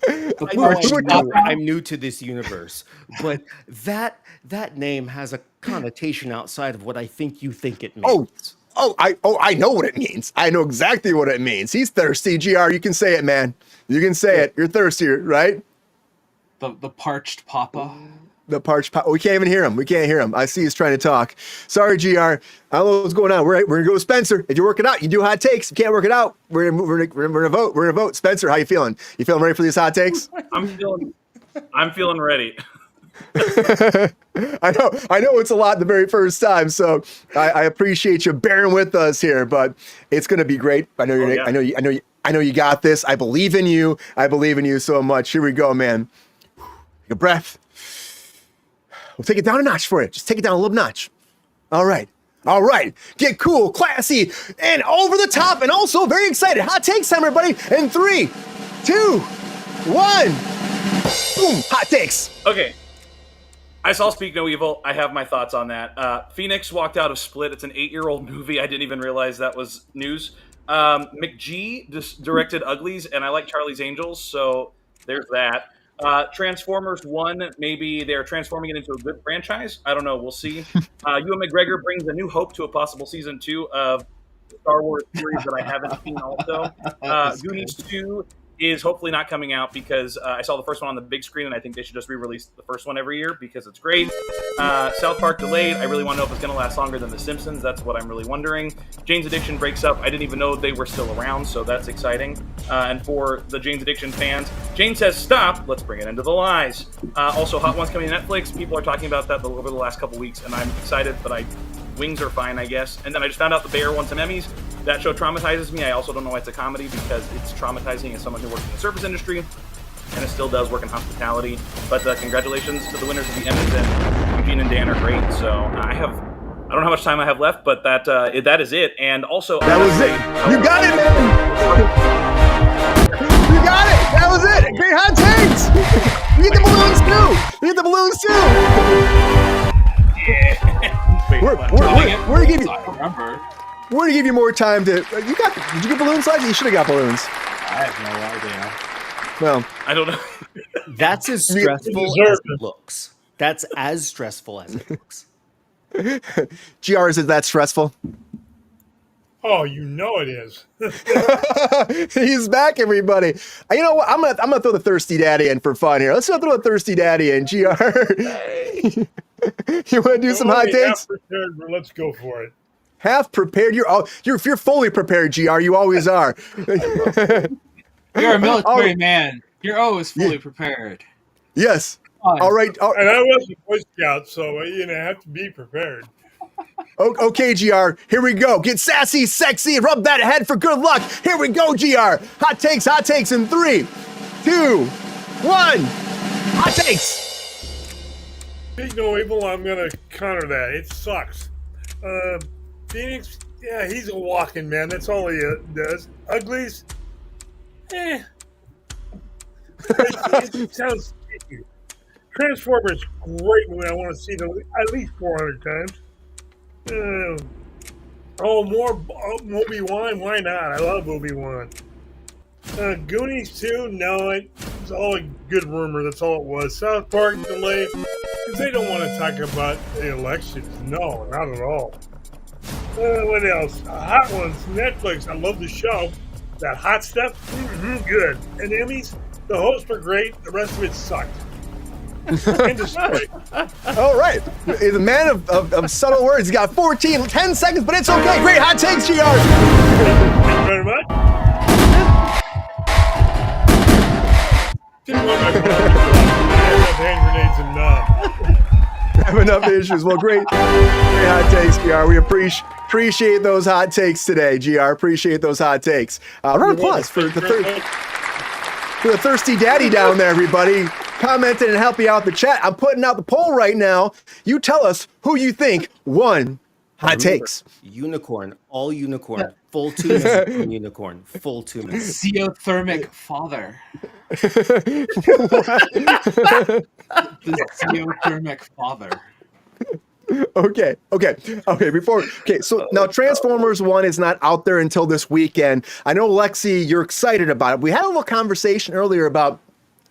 I'm new to this universe, but that name has a connotation outside of what I think you think it means. I know what it means. I know exactly what it means. He's thirsty. GR, you can say it, man. You can say it. You're thirsty, right? The parched papa. The parched papa. We can't even hear him. We can't hear him. I see he's trying to talk. Sorry, GR. I don't know what's going on. We're gonna go with Spencer. If you work it out, you do hot takes. If you can't work it out, we're gonna vote. We're gonna vote. Spencer, how you feeling? You feeling ready for these hot takes? I'm feeling ready. I know it's a lot the very first time, so I appreciate you bearing with us here, but it's gonna be great. I know you got this. I believe in you. I believe in you so much. Here we go, man. Take a breath. We'll take it down a notch for you. Just take it down a little notch. All right. Get cool, classy, and over the top, and also very excited. Hot takes time, everybody. In 3, 2, 1. Boom. Hot takes. Okay. I saw Speak No Evil. I have my thoughts on that. Phoenix walked out of Split. It's an 8-year-old movie. I didn't even realize that was news. McG just directed Uglies, and I like Charlie's Angels, so there's that. Transformers 1, maybe they're transforming it into a good franchise. I don't know. We'll see. Ewan McGregor brings a new hope to a possible season 2 of the Star Wars series that I haven't seen also. Goonies 2 is hopefully not coming out because I saw the first one on the big screen, and I think they should just re-release the first one every year because it's great. South Park delayed. I really want to know if it's going to last longer than The Simpsons. That's what I'm really wondering. Jane's Addiction breaks up. I didn't even know they were still around, so that's exciting. And for the Jane's Addiction fans, Jane says stop. Let's bring it into the lies. Also, Hot Ones coming to Netflix. People are talking about that over the last couple weeks, and I'm excited, but wings are fine, I guess. And then I just found out the Bear won some Emmys. That show traumatizes me. I also don't know why it's a comedy because it's traumatizing as someone who works in the service industry, and it still does work in hospitality. But congratulations to the winners of the Emmys, and Eugene and Dan are great. So I don't know how much time I have left, but that is it. And also that was it. You got it, man. You got it. That was it. Great hot takes. You get the balloons too. Yeah. Wait, we're gonna give you. I remember. We're gonna give you more time to. Did you get balloons, Lex? You should have got balloons. I have no idea. Well, I don't know. That's as stressful as it looks. That's as stressful as it looks. GR, is it that stressful? Oh, you know it is. He's back, everybody. You know what? I'm gonna throw the thirsty daddy in for fun here. Let's throw the thirsty daddy in. GR, you want to do some hot takes? Prepared, but let's go for it. Half prepared. You're fully prepared. GR, you always are. You're a military man. You're always fully prepared. Yes. Fine. All right. And I was a Boy Scout, so I have to be prepared. Okay, GR. Here we go. Get sassy, sexy, and rub that head for good luck. Here we go, GR. Hot takes in 3, 2, 1. Hot takes. Big no evil. I'm gonna counter that. It sucks. Phoenix. Yeah, he's a walking man. That's all he does. Uglies. It sounds sticky. Transformers, great movie. I want to see them at least 400 times. More Obi-Wan? Why not? I love Obi-Wan. Goonies too? No, it's all a good rumor. That's all it was. South Park delay because they don't want to talk about the elections. No, not at all. What else? Hot Ones, Netflix. I love the show. That hot stuff, good. And Emmys, the hosts are great. The rest of it sucked. All right. He's a man of subtle words. He's got 10 seconds, but it's okay. Great hot takes, GR. Thank you very much. Didn't want my hand grenades and Have enough issues. Well, great hot takes, GR. We appreciate those hot takes today, GR. Appreciate those hot takes. Round of applause for the thirsty daddy down there, everybody. Commenting and helping out the chat. I'm putting out the poll right now. You tell us who you think won hot takes. Unicorn, all unicorn, full 2 minutes on unicorn, full 2 minutes. Zeothermic father. The zeothermic father. Okay. So now Transformers 1 is not out there until this weekend. I know, Lexi, you're excited about it. We had a little conversation earlier about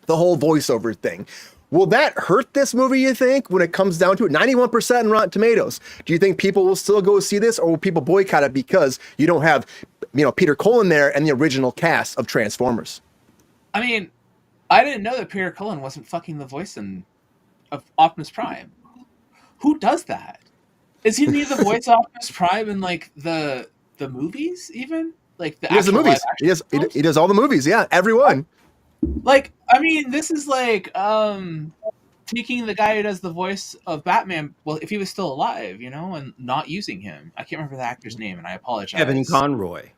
the whole voiceover thing. Will that hurt this movie, you think, when it comes down to it? 91% in Rotten Tomatoes. Do you think people will still go see this, or will people boycott it because you don't have, Peter Cullen there and the original cast of Transformers? I mean, I didn't know that Peter Cullen wasn't fucking the voice of Optimus Prime. Who does that? Is he the voice of Optimus Prime in like the movies even? Like the he does the movies. He does all the movies. Yeah, everyone. Like, I mean, this is like taking the guy who does the voice of Batman. Well, if he was still alive, and not using him. I can't remember the actor's name, and I apologize. Kevin Conroy,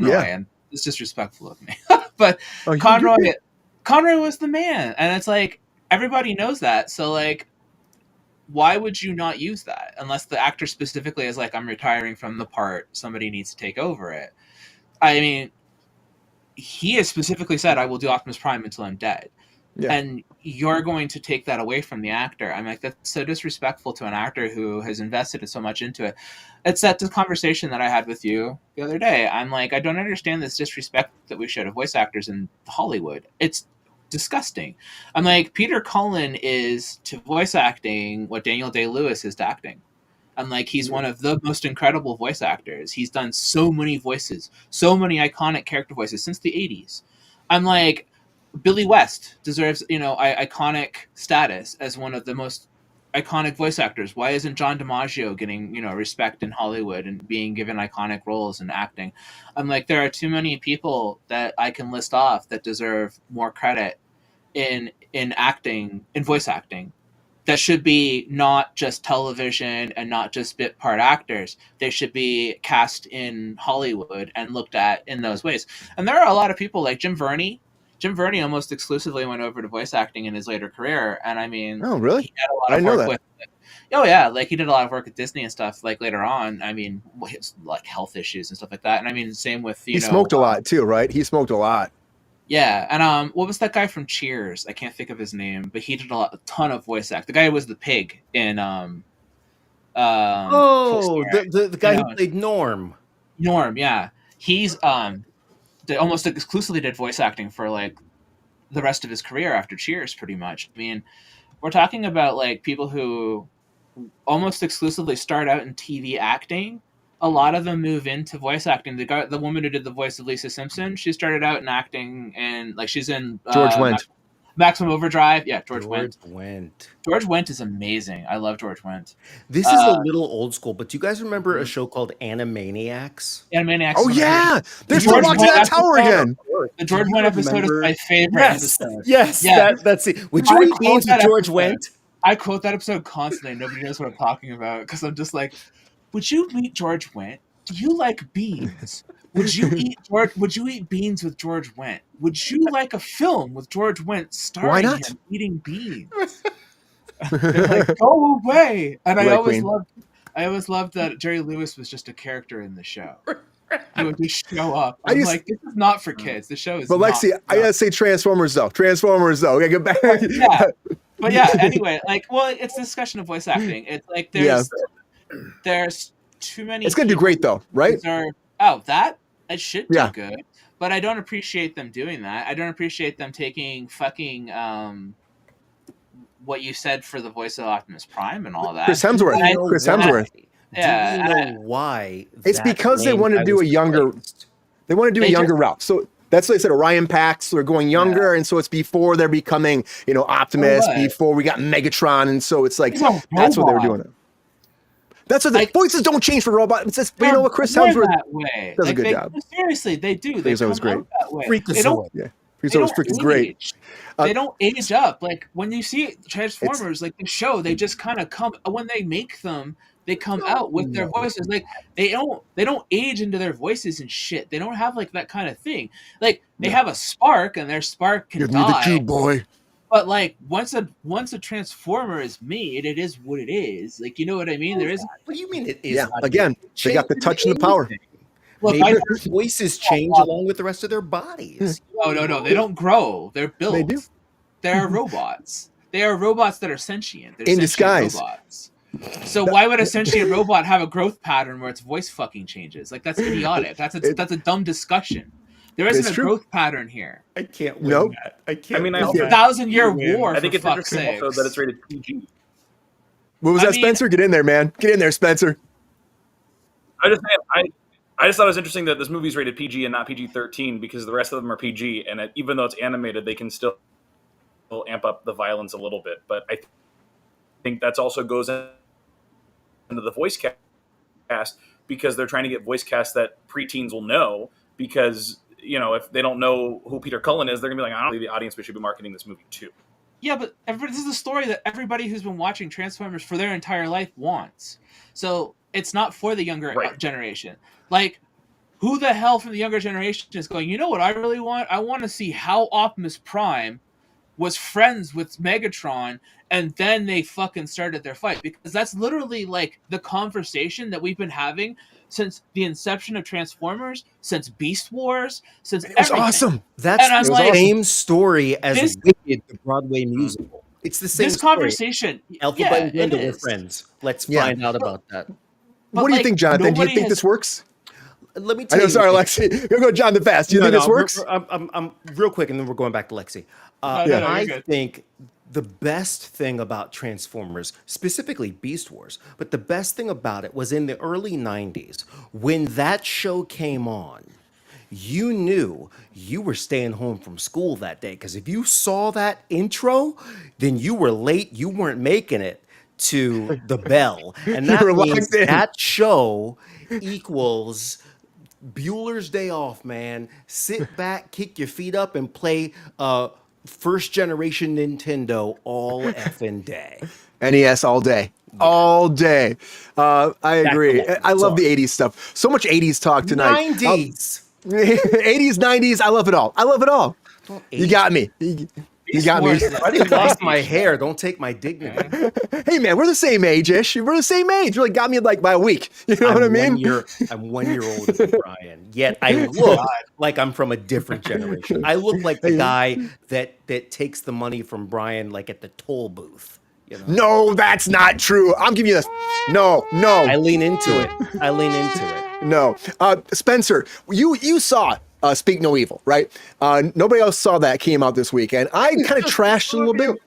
yeah. And it's disrespectful of me, but Conroy was the man, and it's like everybody knows that. So like, why would you not use that unless the actor specifically is like, I'm retiring from the part, somebody needs to take over it? I mean, he has specifically said, I will do Optimus Prime until I'm dead. Yeah. And you're going to take that away from the actor. I'm like, that's so disrespectful to an actor who has invested so much into it. It's that conversation that I had with you the other day. I'm like, I don't understand this disrespect that we show to voice actors in Hollywood. It's disgusting. I'm like, Peter Cullen is to voice acting what Daniel Day-Lewis is to acting. I'm like, he's one of the most incredible voice actors. He's done so many voices, so many iconic character voices since the 80s. I'm like, Billy West deserves, iconic status as one of the most iconic voice actors. Why isn't John DiMaggio getting, respect in Hollywood and being given iconic roles and acting? I'm like, there are too many people that I can list off that deserve more credit in acting, in voice acting. That should be not just television and not just bit part actors. They should be cast in Hollywood and looked at in those ways. And there are a lot of people like Jim Verney. Jim Verney almost exclusively went over to voice acting in his later career. And I mean, oh, really? He had a lot of work with. Oh yeah, like he did a lot of work with Disney and stuff. Like later on, I mean, his like health issues and stuff like that. And I mean, same with he smoked a lot too, right? He smoked a lot. Yeah, and what was that guy from Cheers? I can't think of his name, but he did a ton of voice act. The guy who was the pig in Oh, the guy You who know, played Norm. Norm, yeah. He's they almost exclusively did voice acting for like the rest of his career after Cheers, pretty much. I mean, we're talking about like people who almost exclusively start out in TV acting. A lot of them move into voice acting. The woman who did the voice of Lisa Simpson, she started out in acting, and like she's in George Wendt. Maximum Overdrive. Yeah, George Wendt. Wendt. George Wendt is amazing. I love George Wendt. This is a little old school, but do you guys remember a show called Animaniacs? Animaniacs. Oh yeah, they're still George watching Wendt that tower episode- again. The George Do you Wendt episode is remember- my favorite Yes, episode. yes, Yeah. that's it. Would I you eat quote beans with that George episode. Wendt? I quote that episode constantly. Nobody knows what I'm talking about because I'm just like, would you meet George Wendt? Do you like beans? Would you eat beans with George Wendt? Would you like a film with George Wendt starring not? him eating beans? They're like, go away. And I Right, always Queen. loved that Jerry Lewis was just a character in the show. He would just show up. I I'm just- like, this is not for kids. The show is. But Lexi, I gotta say Transformers though. Okay, get back. Yeah. But yeah, anyway, like, well, it's a discussion of voice acting. It's like there's too many. It's gonna do people great though, right? who are- that it should do Yeah. good, but I don't appreciate them doing that. I don't appreciate them taking fucking what you said for the voice of Optimus Prime and all that. Chris Hemsworth. I- Chris Hemsworth. Yeah, Do and you I- know why? It's that because they name want to do was a younger. placed? They want to do a They younger just- route. So that's what they said. Orion Pax. They're going younger, and so it's before they're becoming, Optimus. Right. Before we got Megatron, and so it's like He's a that's what they were robot. doing. That's what the Like- voices don't change for robots. It's just, but you know what, Chris They're Hemsworth that way. does a good they, job. Seriously, they do. They Freakazoid come was great. out that way. They don't. Yeah, They Freakazoid was don't freaking great. age. They don't age up. Like when you see Transformers, like the show, they just kind of come when they make them. They come out with their voices. Like they don't age into their voices and shit. They don't have like that kind of thing. Like they have a spark, and their spark can Give me the die. cube, boy. But like once a Transformer is made, it is what it is. Like you know what I mean? There is. What do you mean it is? Yeah, not again, they got the touch and the power. Look, Maybe I, their voices change along with the rest of their bodies. no. They don't grow. They're built. They do. They're robots. They are robots that are sentient. They're In sentient disguise. Robots. So why would a sentient robot have a growth pattern where its voice fucking changes? Like that's idiotic. That's a dumb discussion. There isn't It's a true. growth pattern here. I can't win Nope. that. I can't. I mean, I win also- that. 1,000-year Yeah. war. I think for it's fuck's interesting also sakes. that it's rated PG. What was I that, mean- Spencer? Get in there, man. Get in there, Spencer. I just thought it was interesting that this movie's rated PG and not PG-13 because the rest of them are PG, and even though it's animated, they can still amp up the violence a little bit. But I think that's also goes into the voice cast because they're trying to get voice casts that preteens will know because if they don't know who Peter Cullen is, they're gonna be like, I don't know, the audience we should be marketing this movie to. Yeah, but this is a story that everybody who's been watching Transformers for their entire life wants. So it's not for the younger Right. generation. Like, who the hell from the younger generation is going, you know what I really want? I want to see how Optimus Prime was friends with Megatron and then they fucking started their fight. Because that's literally like the conversation that we've been having since the inception of Transformers, since Beast Wars, since It was everything. awesome. That's And I'm the like- same story as This- Wicked, the Broadway musical. It's the same This story. conversation, Alpha yeah, and Glenda it were is. friends. Let's Yeah. find out about that. But, What do you like, think, Jonathan? Do you nobody think has- this works? Let me I tell know. you. Sorry, Lexi. Go, Jonathan, fast. Do you think this works? I'm real quick, and then we're going back to Lexi. No, no, I you're good. think the best thing about Transformers, specifically Beast Wars, but the best thing about it was in the early 90s when that show came on. You knew you were staying home from school that day because if you saw that intro, then you were late. You weren't making it to the bell, and that were locked means in. that show equals Bueller's Day Off, man. Sit back, kick your feet up, and play first generation Nintendo all effing day. NES all day. All day. I agree. Back to I love sorry. the 80s stuff. So much 80s talk tonight. 90s. 80s, 90s. I love it all. I love it all. You got me. You got me. Wars is I just lost my hair. Don't take my dignity. Hey, man, we're the same age-ish. We're the same age. You really got me like by a week. You know what I mean? I'm 1 year older than Brian. Yet I look like I'm from a different generation. I look like the guy that takes the money from Brian like at the toll booth. You know? No, that's not true. I'm giving you this. No. I lean into it. No. Spencer, you saw Speak No Evil, right? Nobody else saw that. Came out this week, and I kind of trashed it a little bit.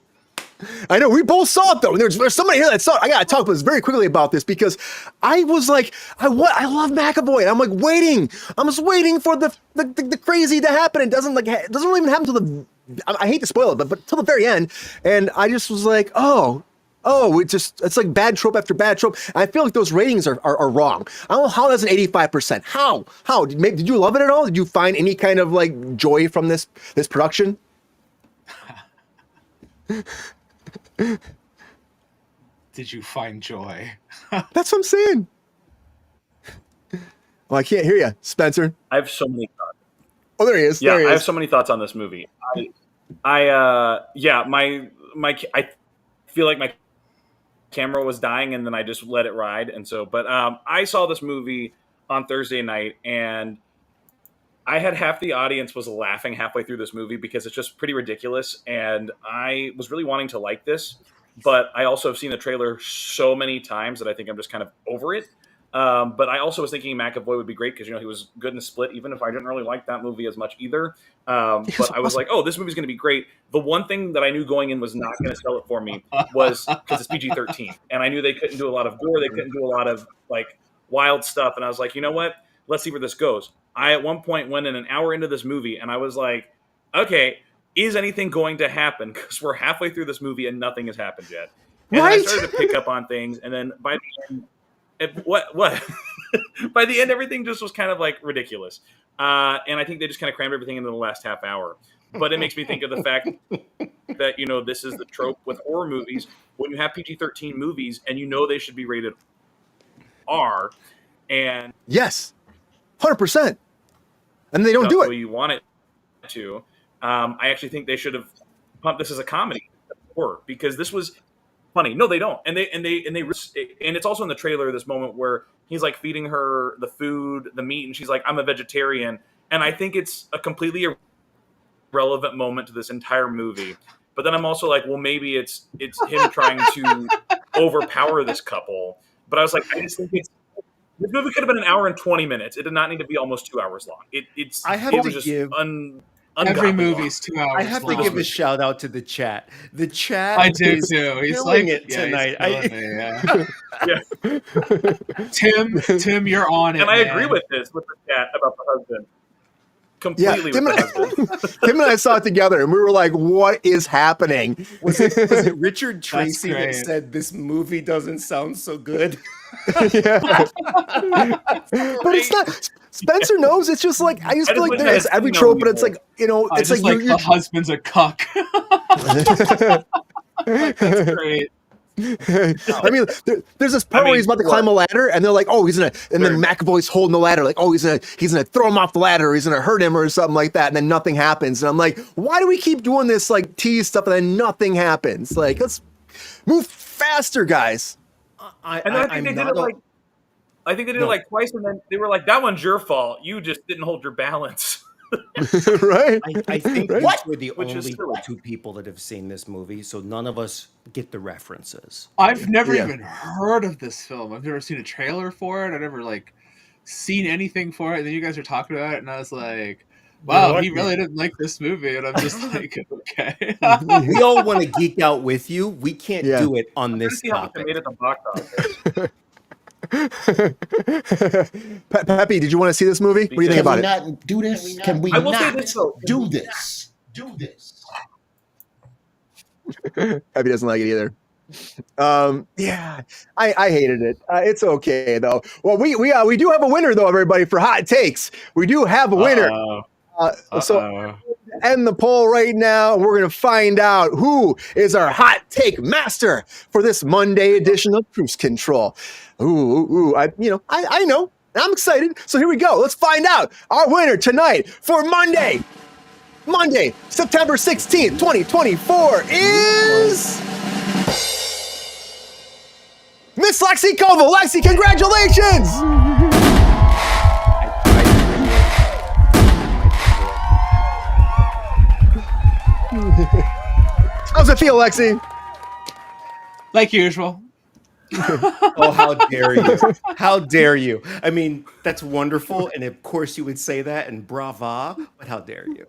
I know we both saw it though. And there's somebody here that saw it. I gotta talk about this very quickly about this because I was like, I love McAvoy. And I'm like waiting. I'm just waiting for the crazy to happen. It doesn't really even happen till the. I hate to spoil it, but till the very end. And I just was like, oh, it's like bad trope after bad trope. And I feel like those ratings are wrong. I don't know how that's an 85%. How did you love it at all? Did you find any kind of like joy from this production? Did you find joy? That's what I'm saying. Well, I can't hear you, Spencer. I have so many thoughts. Oh, there he is. Yeah, There he I have is. so many thoughts on this movie. I feel like my camera was dying and then I just let it ride. And so, but I saw this movie on Thursday night and I had half the audience was laughing halfway through this movie because it's just pretty ridiculous. And I was really wanting to like this, but I also have seen the trailer so many times that I think I'm just kind of over it. But I also was thinking McAvoy would be great because, he was good in the Split, even if I didn't really like that movie as much either. But I was like, oh, this movie's going to be great. The one thing that I knew going in was not going to sell it for me was because it's PG-13. And I knew they couldn't do a lot of gore. They couldn't do a lot of like wild stuff. And I was like, you know what? Let's see where this goes. I, at one point, went in an hour into this movie and I was like, okay, is anything going to happen? Because we're halfway through this movie and nothing has happened yet. And Right? I started to pick up on things. And then by the end, what? By the end, everything just was kind of like ridiculous. And I think they just kind of crammed everything into the last half hour. But it makes me think of the fact that, this is the trope with horror movies. When you have PG-13 movies and they should be rated R. And Yes, 100%. And they don't do the way it. you want it to. I actually think they should have pumped this as a comedy horror because this was funny. No, they don't. And it's also in the trailer, this moment where he's like feeding her the food, the meat, and she's like, I'm a vegetarian. And I think it's a completely irrelevant moment to this entire movie. But then I'm also like, well, maybe it's him trying to overpower this couple. But I was like, I just think this movie could have been an hour and 20 minutes. It did not need to be almost 2 hours long. It was just Every movie's 2 hours. I have to long. give a shout out to the chat. The chat I do is too. He's killing like it tonight. Tim, you're on it. And I man. agree with the chat about the husband. Completely Tim with the husband. and I saw it together, and we were like, "What is happening?" Was it Richard Tracy that great. said this movie doesn't sound so good? Yeah. But it's not. Spencer knows. It's just like I just feel like there's every trope, but it's like I it's just like the husband's a cuck. That's great. I mean, there's this part where he's about to climb a ladder, and they're like, "Oh, he's gonna," and then McAvoy's holding the ladder, like, "Oh, he's gonna throw him off the ladder, or he's gonna hurt him, or something like that," and then nothing happens, and I'm like, "Why do we keep doing this like tease stuff and then nothing happens? Like, let's move faster, guys." I think they did it like twice, and then they were like, "That one's your fault. You just didn't hold your balance." Right? I think Right? we're the Which is only true. two people that have seen this movie, so none of us get the references. I've never Yeah. even heard of this film. I've never seen a trailer for it. I've never seen anything for it. And then you guys are talking about it, and I was like, "Wow, You're he lucky. really didn't like this movie." And I'm just like, "Okay." We all want to geek out with you. We can't Yeah. do it on Let's this see how much they topic. made at the box office. Peppy, did you want to see this movie? What do you think Can about we it? not do this? Can we I will say not this, though. do this? Do this. Peppy doesn't like it either. Yeah, I hated it. It's okay though. Well, we do have a winner though, everybody, for hot takes. We do have a winner. So end the poll right now. We're gonna find out who is our hot take master for this Monday edition of Kruse Control. Ooh, I know. I'm excited. So here we go. Let's find out our winner tonight for Monday, September 16th, 2024 is Miss Lexi Koval. Lexi, congratulations! How's it feel, Lexi? Like usual. Oh, how dare you! How dare you! I mean, that's wonderful, and of course you would say that, and brava, but how dare you?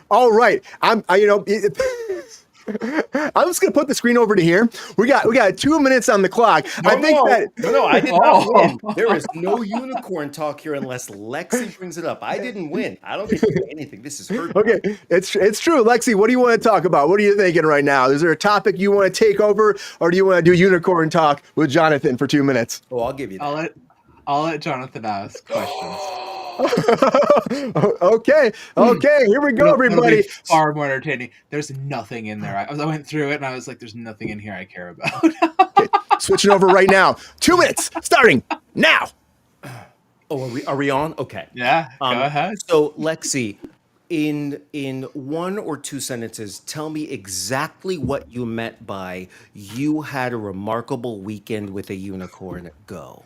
All right. I'm just gonna put the screen over to here. We got 2 minutes on the clock. I think that no, I did not Oh. win. There is no unicorn talk here unless Lexi brings it up. I didn't win. I don't get to do anything. This is her. okay. It's true. Lexi, what do you want to talk about? What are you thinking right now? Is there a topic you want to take over, or do you want to do unicorn talk with Jonathan for 2 minutes? Oh, I'll give you that. I'll let Jonathan ask questions. Okay, here we go, It'll be everybody. far more entertaining. There's nothing in there. I went through it and I was like, "There's nothing in here I care about." Okay, switching over right now. 2 minutes starting now. Oh, are we on? Okay. Yeah, go ahead. So, Lexi, in 1 or 2 sentences, tell me exactly what you meant by "you had a remarkable weekend with a unicorn." Go.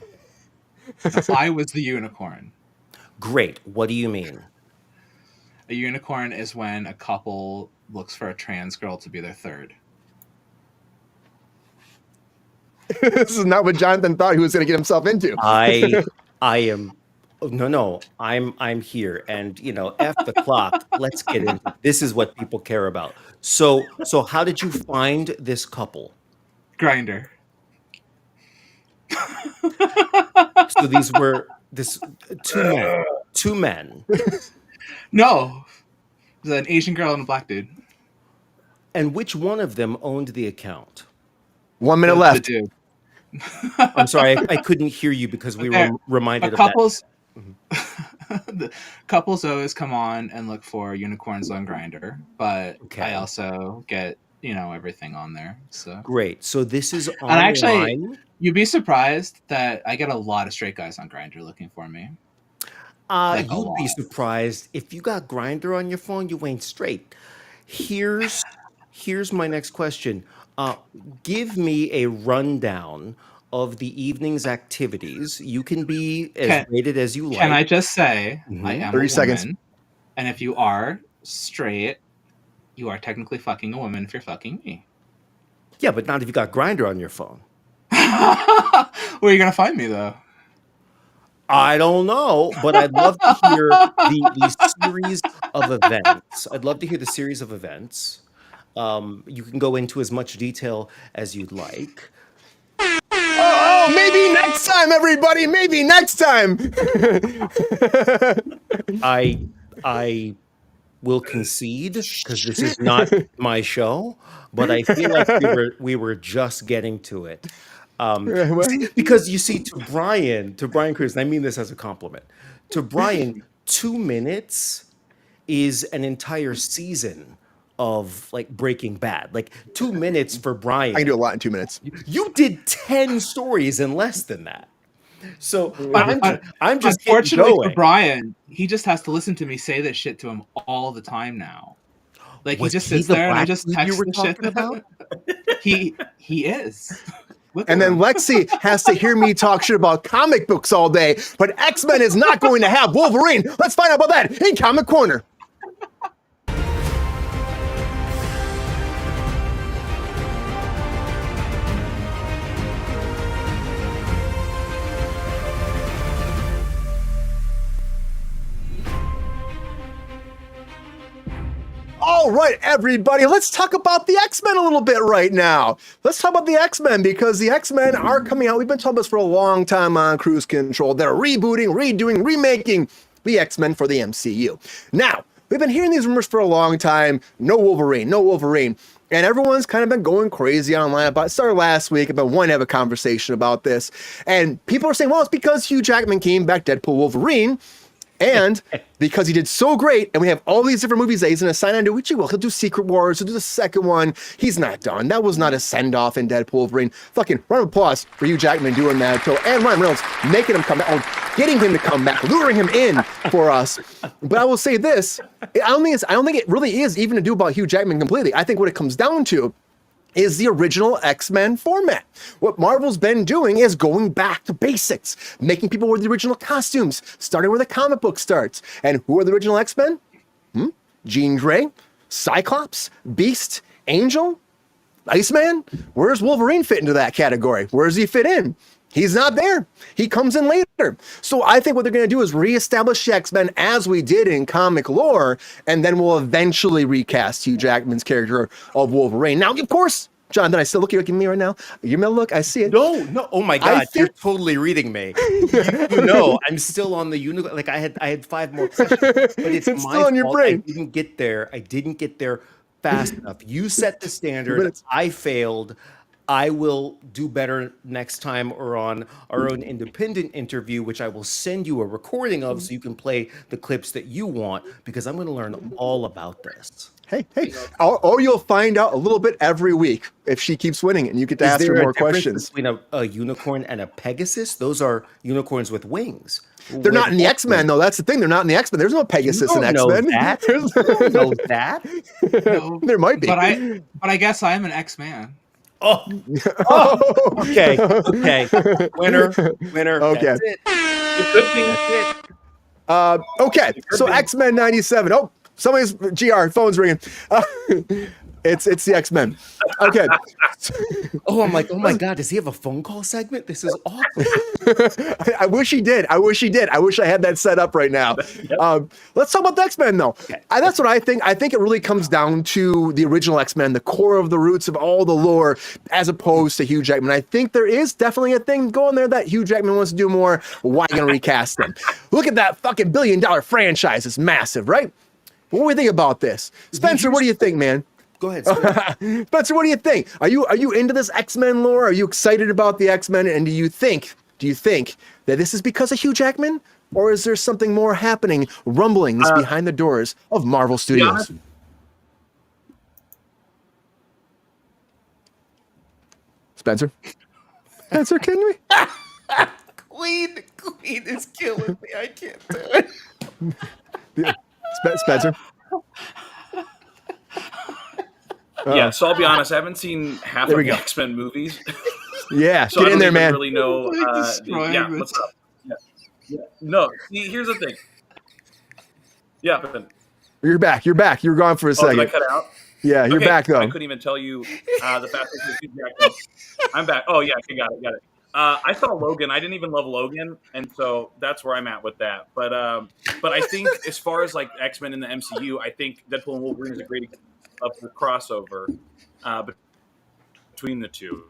I was the unicorn. Great. What do you mean? A unicorn is when a couple looks for a trans girl to be their third. This is not what Jonathan thought he was going to get himself into. I am. No. I'm here, and f the clock. Let's get into it. This is what people care about. So how did you find this couple? Grinder. So these were two men, No, it was an Asian girl and a black dude. and which one of them owned the account? 1 minute The left. dude. I'm sorry, I couldn't hear you because we were reminded of Couples. The couples always come on and look for unicorns on Grinder, but Okay. I also get everything on there. So that. Great. So this is online. and actually, you'd be surprised that I get a lot of straight guys on Grinder looking for me. like a You'd be lot. surprised if you got Grinder on your phone, you ain't straight. Here's my next question. Give me a rundown of the evening's activities. You can be as Can- rated as you like. Can I just say Mhm. I am 30 a seconds. woman, and if you are straight, you are technically fucking a woman if you're fucking me. Yeah, but not if you got Grinder on your phone. Where are you gonna find me though? I don't know, but I'd love to hear the series of events. I'd love to hear the series of events. You can go into as much detail as you'd like. Oh, maybe next time, everybody. Maybe next time. I will concede because this is not my show, but I feel like we were just getting to it. Because you see, to Brian Kruse, and I mean this as a compliment, to Brian, 2 minutes is an entire season of like Breaking Bad. Like 2 minutes for Brian. I can do a lot in 2 minutes. You did 10 stories in less than that. So I'm just Unfortunately going. for Brian, he just has to listen to me say this shit to him all the time now. Like Was he just he sits the there and I black just dude text you were the shit talking about? He is. Look And at then him. Lexi has to hear me talk shit about comic books all day, but X-Men is not going to have Wolverine. Let's find out about that in Comic Corner. All right, everybody, let's talk about the X-Men a little bit right now. Let's talk about the X-Men because the X-Men are coming out. We've been talking about this for a long time on Kruse Control. They're rebooting, redoing, remaking the X-Men for the MCU. Now, we've been hearing these rumors for a long time. No Wolverine, no Wolverine. And everyone's kind of been going crazy online about it. Started last week. I've been wanting to have a conversation about this. And people are saying, well, it's because Hugh Jackman came back Deadpool Wolverine. And because he did so great, and we have all these different movies that he's going to sign on to, which he will. He'll do Secret Wars. He'll do the second one. He's not done. That was not a send-off in Deadpool Wolverine. Fucking round of applause for Hugh Jackman doing that. And Ryan Reynolds making him come back, or getting him to come back, luring him in for us. But I will say this. I don't think it really is even to do about Hugh Jackman completely. I think what it comes down to is the original X-Men format. What Marvel's been doing is going back to basics, making people wear the original costumes, starting where the comic book starts. And who are the original X-Men? Jean Grey, Cyclops, Beast, Angel. Iceman? Where's Wolverine fit into that category? Where does he fit in? He's not there. He comes in later. So I think what they're going to do is reestablish the X-Men as we did in comic lore, and then we'll eventually recast Hugh Jackman's character of Wolverine. Now, of course, Jonathan, I still look at me right now. You may look, I see it. No. Oh my God, you're totally reading me. You know, I'm still on the unicorn. Like I had 5 more questions, but it's my still in your fault. brain. I didn't get there fast enough. You set the standard. I failed. I will do better next time, or on our own independent interview, which I will send you a recording of so you can play the clips that you want, because I'm going to learn all about this. Hey, or you'll find out a little bit every week if she keeps winning, and you get to ask her more questions. Between a unicorn and a Pegasus? Those are unicorns with wings. They're not in the X-Men, though. That's the thing. They're not in the X-Men. There's no Pegasus in X-Men. You don't know that? No, There might be. but I guess I'm an X-Man. Oh, okay. Winner. Okay. That's it. That's it. Okay, so X-Men 97. Oh, somebody's GR phone's ringing. It's the X-Men. Okay. Oh, I'm like, oh my God, does he have a phone call segment? This is awesome. I wish he did. I wish I had that set up right now. Let's talk about the X-Men, though. Okay. That's what I think. I think it really comes down to the original X-Men, the core of the roots of all the lore, as opposed to Hugh Jackman. I think there is definitely a thing going there that Hugh Jackman wants to do more. Why are you going to recast him? Look at that fucking $1 billion franchise. It's massive, right? What do we think about this? Spencer, what do you think, man? Go ahead. Spencer, what do you think? Are you into this X-Men lore? Are you excited about the X-Men? And do you think that this is because of Hugh Jackman? Or is there something more happening, rumblings behind the doors of Marvel Studios? Spencer, can we? Queen is killing me. I can't do it. Spencer? Yeah, so I'll be honest, I haven't seen half There of we the go. X-Men movies. Yeah, So get I in don't there, even man. really know. What's up? Yeah. No, see, here's the thing. Yeah, but You're back. You were gone for a second. did I cut out? Yeah, you're Okay, back though. I couldn't even tell you the fastest Hugh Jackman. I'm back. Oh yeah, okay, got it. I saw Logan. I didn't even love Logan, and so that's where I'm at with that. But I think as far as like X-Men in the MCU, I think Deadpool and Wolverine is a great of the crossover between the two.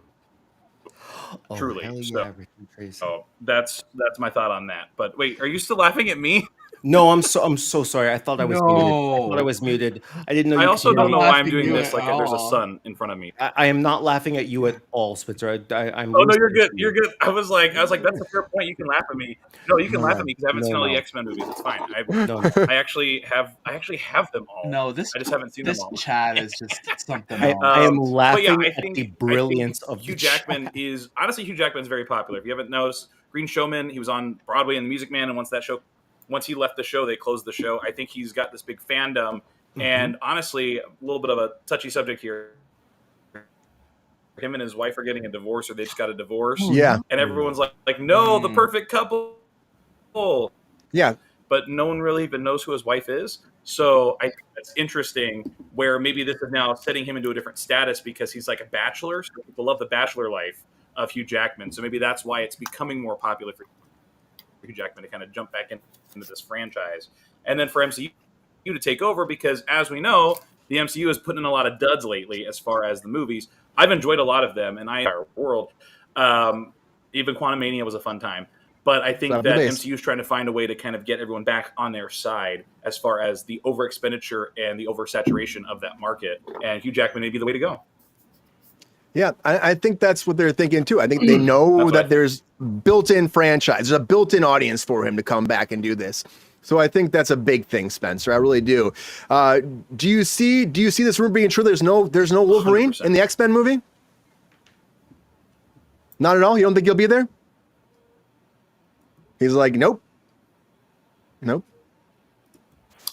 Truly. Hell So, yeah, Ricky Tracy. so that's my thought on that. But wait, are you still laughing at me? No, I'm so sorry. I thought I was muted. I didn't know. I you also could hear don't me. know why I'm laughing doing at this. you Like at there's a all. sun in front of me. I am not laughing at you at all, Spencer. I'm. Oh no, you're good. You're good. I was like, that's a fair point. You can laugh at me. No, you can No, laugh at me because I haven't seen all no. the X-Men movies. It's fine. No. I actually have them all. No, this I just haven't seen them this all. chat is just something I else. am But laughing yeah, at the brilliance of Hugh the Jackman is honestly Hugh Jackman's very popular. If you haven't noticed, Green Showman, he was on Broadway in The Music Man, and once he left the show, they closed the show. I think he's got this big fandom, and honestly, a little bit of a touchy subject here. Him and his wife are getting a divorce, or they just got a divorce. Yeah. And everyone's like, no, the perfect couple. Yeah. But no one really even knows who his wife is. So I think that's interesting, where maybe this is now setting him into a different status because he's like a bachelor. So people love the bachelor life of Hugh Jackman. So maybe that's why it's becoming more popular for Hugh Jackman to kind of jump back into this franchise. And then for MCU to take over, because as we know, the MCU is putting in a lot of duds lately as far as the movies. I've enjoyed a lot of them, and our world. Even Quantumania was a fun time. But I think that MCU is trying to find a way to kind of get everyone back on their side as far as the over expenditure and the oversaturation of that market. And Hugh Jackman may be the way to go. Yeah, I think that's what they're thinking too. I think they know that there's built-in franchise, there's a built-in audience for him to come back and do this. So I think that's a big thing, Spencer. I really do. Do you see this rumor being true? There's no Wolverine 100%. In the X-Men movie? Not at all? You don't think he'll be there? He's like, nope.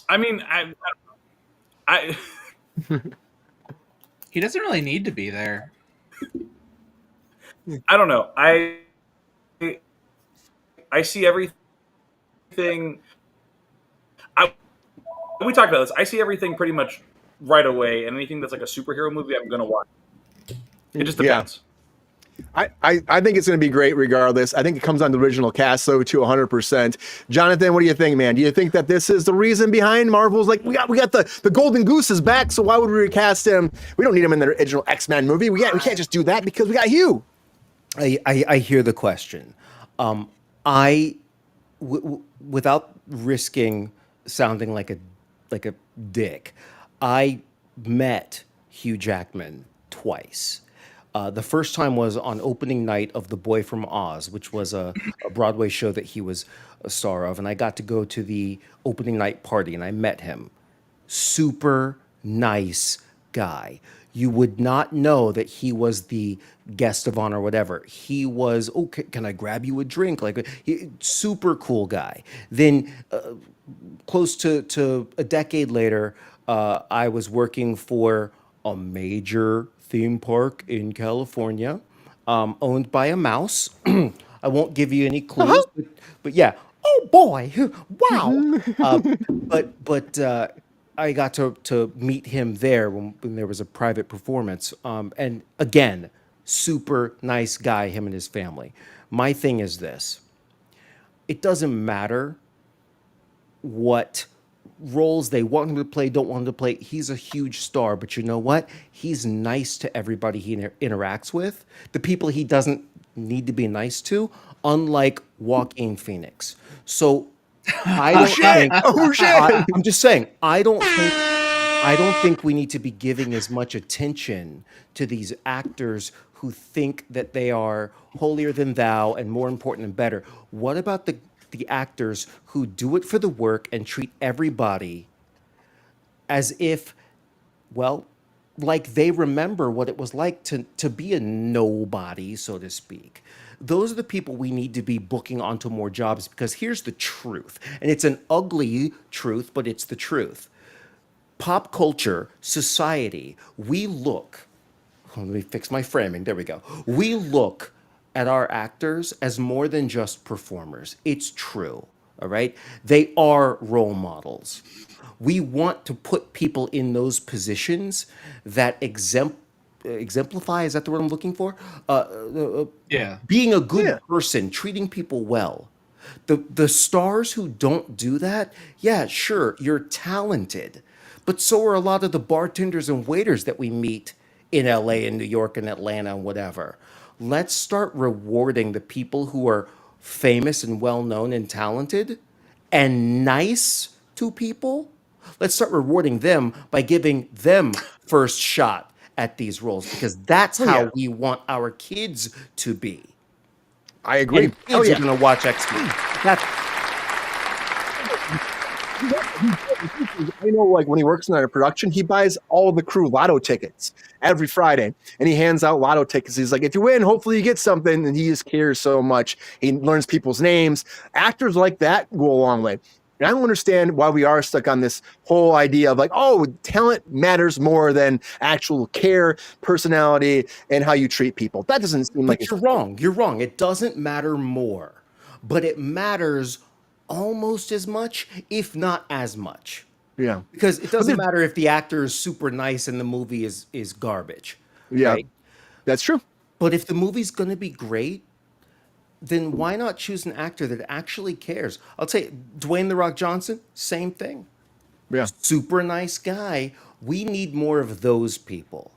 I mean, I He doesn't really need to be there. I don't know. I see everything. We talked about this. I see everything pretty much right away, and anything that's like a superhero movie, I'm going to watch. It just Yeah. depends. I think it's going to be great regardless. I think it comes on the original cast, though, to 100%. Jonathan, what do you think, man? Do you think that this is the reason behind Marvel's like, we got the Golden Goose is back, so why would we recast him? We don't need him in the original X-Men movie. We can't just do that because we got Hugh. I hear the question. Without risking sounding like a dick, I met Hugh Jackman twice. The first time was on opening night of The Boy from Oz, which was a Broadway show that he was a star of, and I got to go to the opening night party, and I met him. Super nice guy. You would not know that he was the guest of honor or whatever. He was, okay, can I grab you a drink? Super cool guy. Then close to a decade later, I was working for a major theme park in California, owned by a mouse. I won't give you any clues, but yeah. Oh boy! Wow. But I got to meet him there when there was a private performance. And again, super nice guy. Him and his family. My thing is this: it doesn't matter what roles they want him to play, don't want him to play. He's a huge star, but you know what? He's nice to everybody he interacts with. The people he doesn't need to be nice to, unlike Joaquin Phoenix. So I don't think. Oh shit! I'm just saying. I don't think we need to be giving as much attention to these actors who think that they are holier than thou and more important and better. What about the actors who do it for the work and treat everybody as if, well, like they remember what it was like to be a nobody, so to speak. Those are the people we need to be booking onto more jobs, because here's the truth. And it's an ugly truth, but it's the truth. Pop culture, society, we look, let me fix my framing. There we go. We look at our actors as more than just performers. It's true, all right? They are role models. We want to put people in those positions that exemplify, is that the word I'm looking for? Yeah. Being a good person, treating people well. The stars who don't do that, yeah, sure, you're talented, but so are a lot of the bartenders and waiters that we meet in LA and New York and Atlanta and whatever. Let's start rewarding the people who are famous and well-known and talented and nice to people. Let's start rewarding them by giving them first shot at these roles, because that's how we want our kids to be. I agree. And kids are going to watch X-Men. I know, like when he works in a production, he buys all the crew lotto tickets every Friday, and he hands out lotto tickets. He's like, if you win, hopefully you get something. And he just cares so much. He learns people's names. Actors like that go a long way. And I don't understand why we are stuck on this whole idea of like, oh, talent matters more than actual care, personality, and how you treat people. That doesn't seem like But you're wrong. You're wrong. It doesn't matter more, but it matters almost as much, if not as much. Yeah. Because it doesn't matter if the actor is super nice and the movie is garbage. Yeah. Right? That's true. But if the movie's going to be great, then why not choose an actor that actually cares? I'll tell you, Dwayne "The Rock" Johnson, same thing. Yeah. Super nice guy. We need more of those people.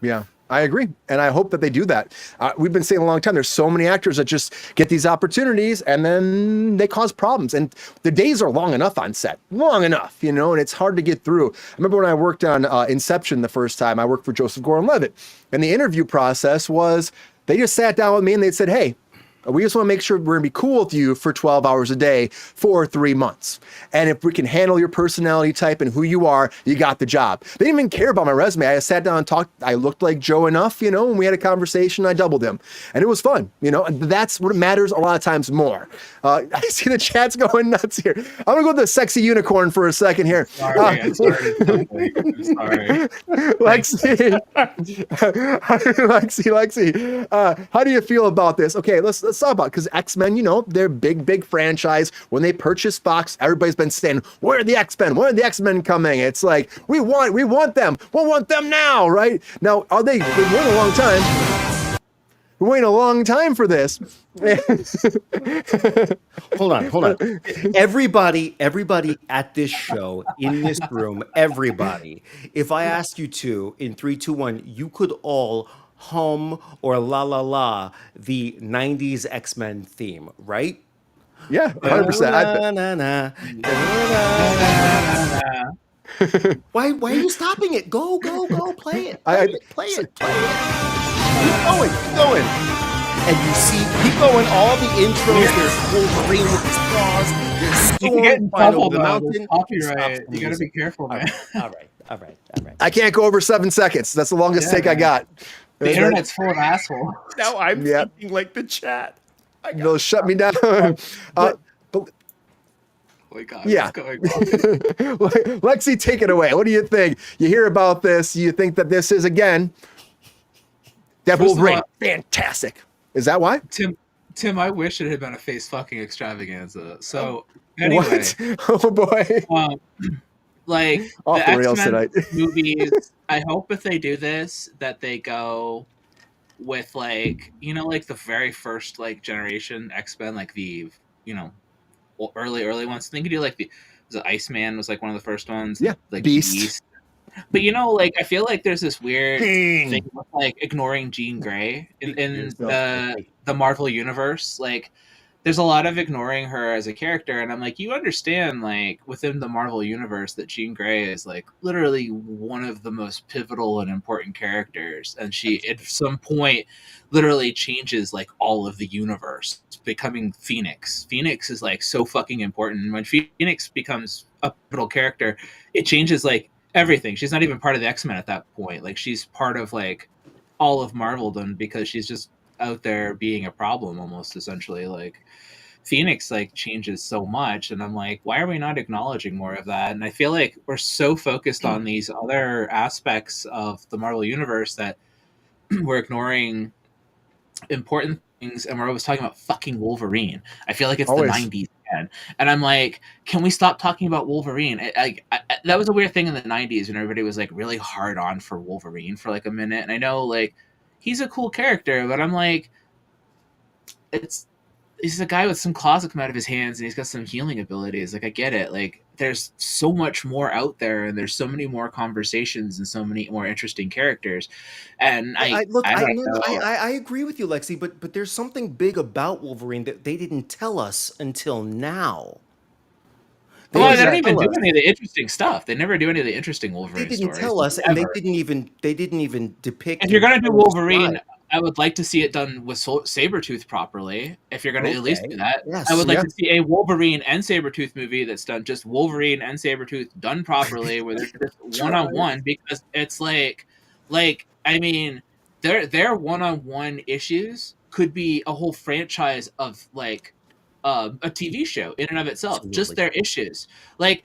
Yeah. I agree. And I hope that they do that. We've been saying a long time, there's so many actors that just get these opportunities and then they cause problems. And the days are long enough on set, long enough, and it's hard to get through. I remember when I worked on Inception the first time, I worked for Joseph Gordon-Levitt. And the interview process was, they just sat down with me and they said, hey, we just want to make sure we're going to be cool with you for 12 hours a day for 3 months. And if we can handle your personality type and who you are, you got the job. They didn't even care about my resume. I sat down and talked. I looked like Joe enough, and we had a conversation. I doubled him. And it was fun, and that's what matters a lot of times more. I see the chat's going nuts here. I'm going to go to the sexy unicorn for a second here. Sorry, I started something. I'm sorry. Lexi, how do you feel about this? Okay, let's let's talk about, because X-Men, you know, they're big franchise. When they purchased Fox, everybody's been saying, where are the X-Men? When are the X-Men coming? It's like, we want them. We want them now, right? Now, are they? They've waited a long time. We're waiting a long time for this. Hold on. Everybody at this show, in this room, everybody, if I ask you to, in 3, 2, 1, you could all hum or la la la the 90s X-Men theme, right? Yeah, 100%. Why are you stopping it? Go, play it. Play it. Keep going. And you see, keep going, all the intros, there's Wolverine with his claws, there's You can get in Storm flying trouble over the though. mountain. There's copyright. Stop the You gotta music. be careful, man. All right. I can't go over 7 seconds. That's the longest take I got. The internet's full of assholes. Now I'm Yeah. thinking like the chat. They'll shut me down. But Oh my God, yeah. what's going on? Lexi, take it away. What do you think? You hear about this. You think that this is, again, Death First of Wolverine. all- Fantastic. Is that why? Tim, I wish it had been a face fucking extravaganza. So anyway, What? Oh, boy. like Off the rails X-Men tonight. movies, I hope if they do this that they go with like, you know, like the very first like generation X-Men, like the, you know, early ones. I think you do like the Iceman was like one of the first ones. Yeah, like Beast. But you know, like I feel like there's this weird Pain. thing with like ignoring Jean Grey in There's no- the Marvel universe. Like there's a lot of ignoring her as a character, and I'm like, you understand, like within the Marvel universe, that Jean Grey is like literally one of the most pivotal and important characters, and she at some point literally changes like all of the universe, becoming Phoenix. Phoenix is like so fucking important. And when Phoenix becomes a pivotal character, it changes like everything. She's not even part of the X-Men at that point. Like she's part of like all of Marveldom because she's just out there being a problem almost, essentially. Like Phoenix like changes so much, and I'm like, why are we not acknowledging more of that? And I feel like we're so focused on these other aspects of the Marvel universe that we're ignoring important things, and we're always talking about fucking Wolverine. I feel like it's Always. the 90s again, and I'm like, can we stop talking about Wolverine? I that was a weird thing in the 90s when everybody was like really hard on for Wolverine for like a minute, and I know like he's a cool character, but I'm like, he's a guy with some claws that come out of his hands, and he's got some healing abilities. Like I get it. Like there's so much more out there, and there's so many more conversations and so many more interesting characters. And I don't know. I agree with you, Lexi, but there's something big about Wolverine that they didn't tell us until now. Well, they didn't don't even tell do us. any of the interesting stuff. They never do any of the interesting Wolverine They didn't stories. tell us, and ever. they didn't even depict. If you're gonna do and Wolverine, describe. I would like to see it done with Sabretooth properly. If you're gonna at least Okay. do that, Yes. I would like Yeah. to see a Wolverine and Sabretooth movie that's done just Wolverine and Sabretooth done properly, where they're just one-on-one, because it's like I mean, their one-on-one issues could be a whole franchise of like a TV show in and of itself. Just Absolutely. their issues. Like,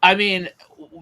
I mean,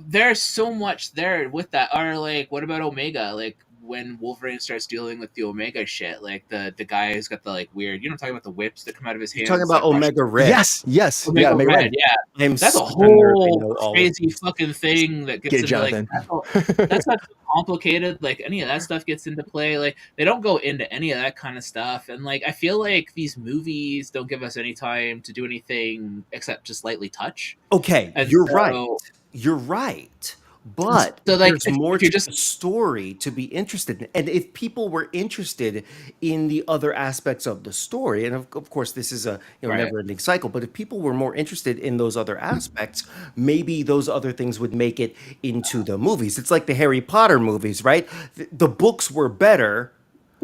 there's so much there with that. Or like, what about Omega? Like when Wolverine starts dealing with the Omega shit, like the guy who's got the like weird, you know, I'm talking about the whips that come out of his hands. You're talking about like, Omega Red. Yes. Omega Yeah, Omega Red, Red. yeah. I'm That's a such a nerd. I know whole all of crazy this. fucking thing that gets Get it, into like Jonathan. that's not complicated. Like any of that stuff gets into play. Like they don't go into any of that kind of stuff. And like I feel like these movies don't give us any time to do anything except just lightly touch. Okay, And you're so- right. You're right. But So, like, there's if more you're to just- the story to be interested in. And if people were interested in the other aspects of the story, and of course this is a Right. never-ending cycle, but if people were more interested in those other aspects, maybe those other things would make it into the movies. It's like the Harry Potter movies, right? The books were better.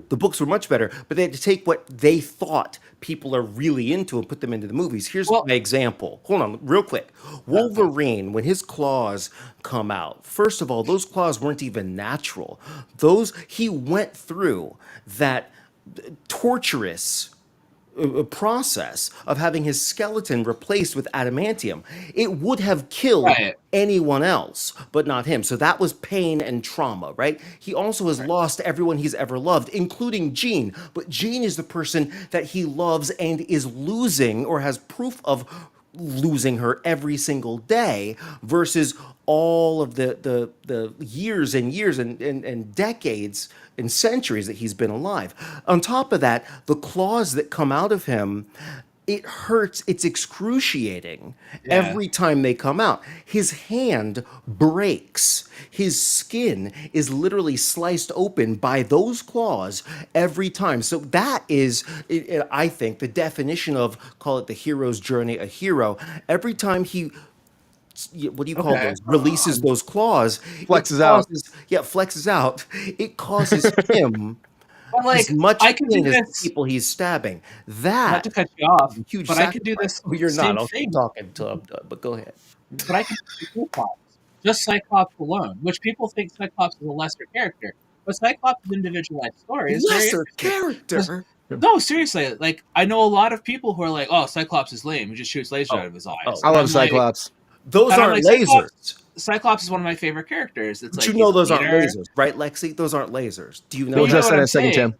The books were much better, but they had to take what they thought people are really into and put them into the movies. Here's Well- my example. Hold on, real quick. Wolverine, when his claws come out, first of all, those claws weren't even natural. He went through that torturous process of having his skeleton replaced with adamantium. It would have killed Right. anyone else, but not him. So that was pain and trauma, right? He also has lost everyone he's ever loved, including Jean. But Jean is the person that he loves and is losing, or has proof of losing her every single day, versus all of the years and years and decades and centuries that he's been alive. On top of that, the claws that come out of him, it hurts. It's excruciating every time they come out. His hand breaks. His skin is literally sliced open by those claws every time. So that is, I think, the definition of, call it the hero's journey, a hero. Every time he, what do you call those? Releases those claws. Flexes out. Yeah, flexes out. It causes him But like, as much I could do pain as the this. people he's stabbing. Not That to cut you off, huge but I could do sacrifice. this. Oh, you're same not. I'll thing. keep talking until I'm done, but go ahead. But I can do Cyclops, just Cyclops alone, which people think Cyclops is a lesser character. But Cyclops' individualized story is very Lesser interesting. character. No, seriously. Like, I know a lot of people who are like, "Oh, Cyclops is lame. He just shoots lasers out of his eyes." Oh. I And love I'm like- Cyclops. Those and I'm aren't like, lasers. Cyclops is one of my favorite characters. It's But like, you know he's a those aren't leader. lasers, right, Lexi? Those aren't lasers. Do you know We'll you that? know address what that in I'm a second, saying? Tim.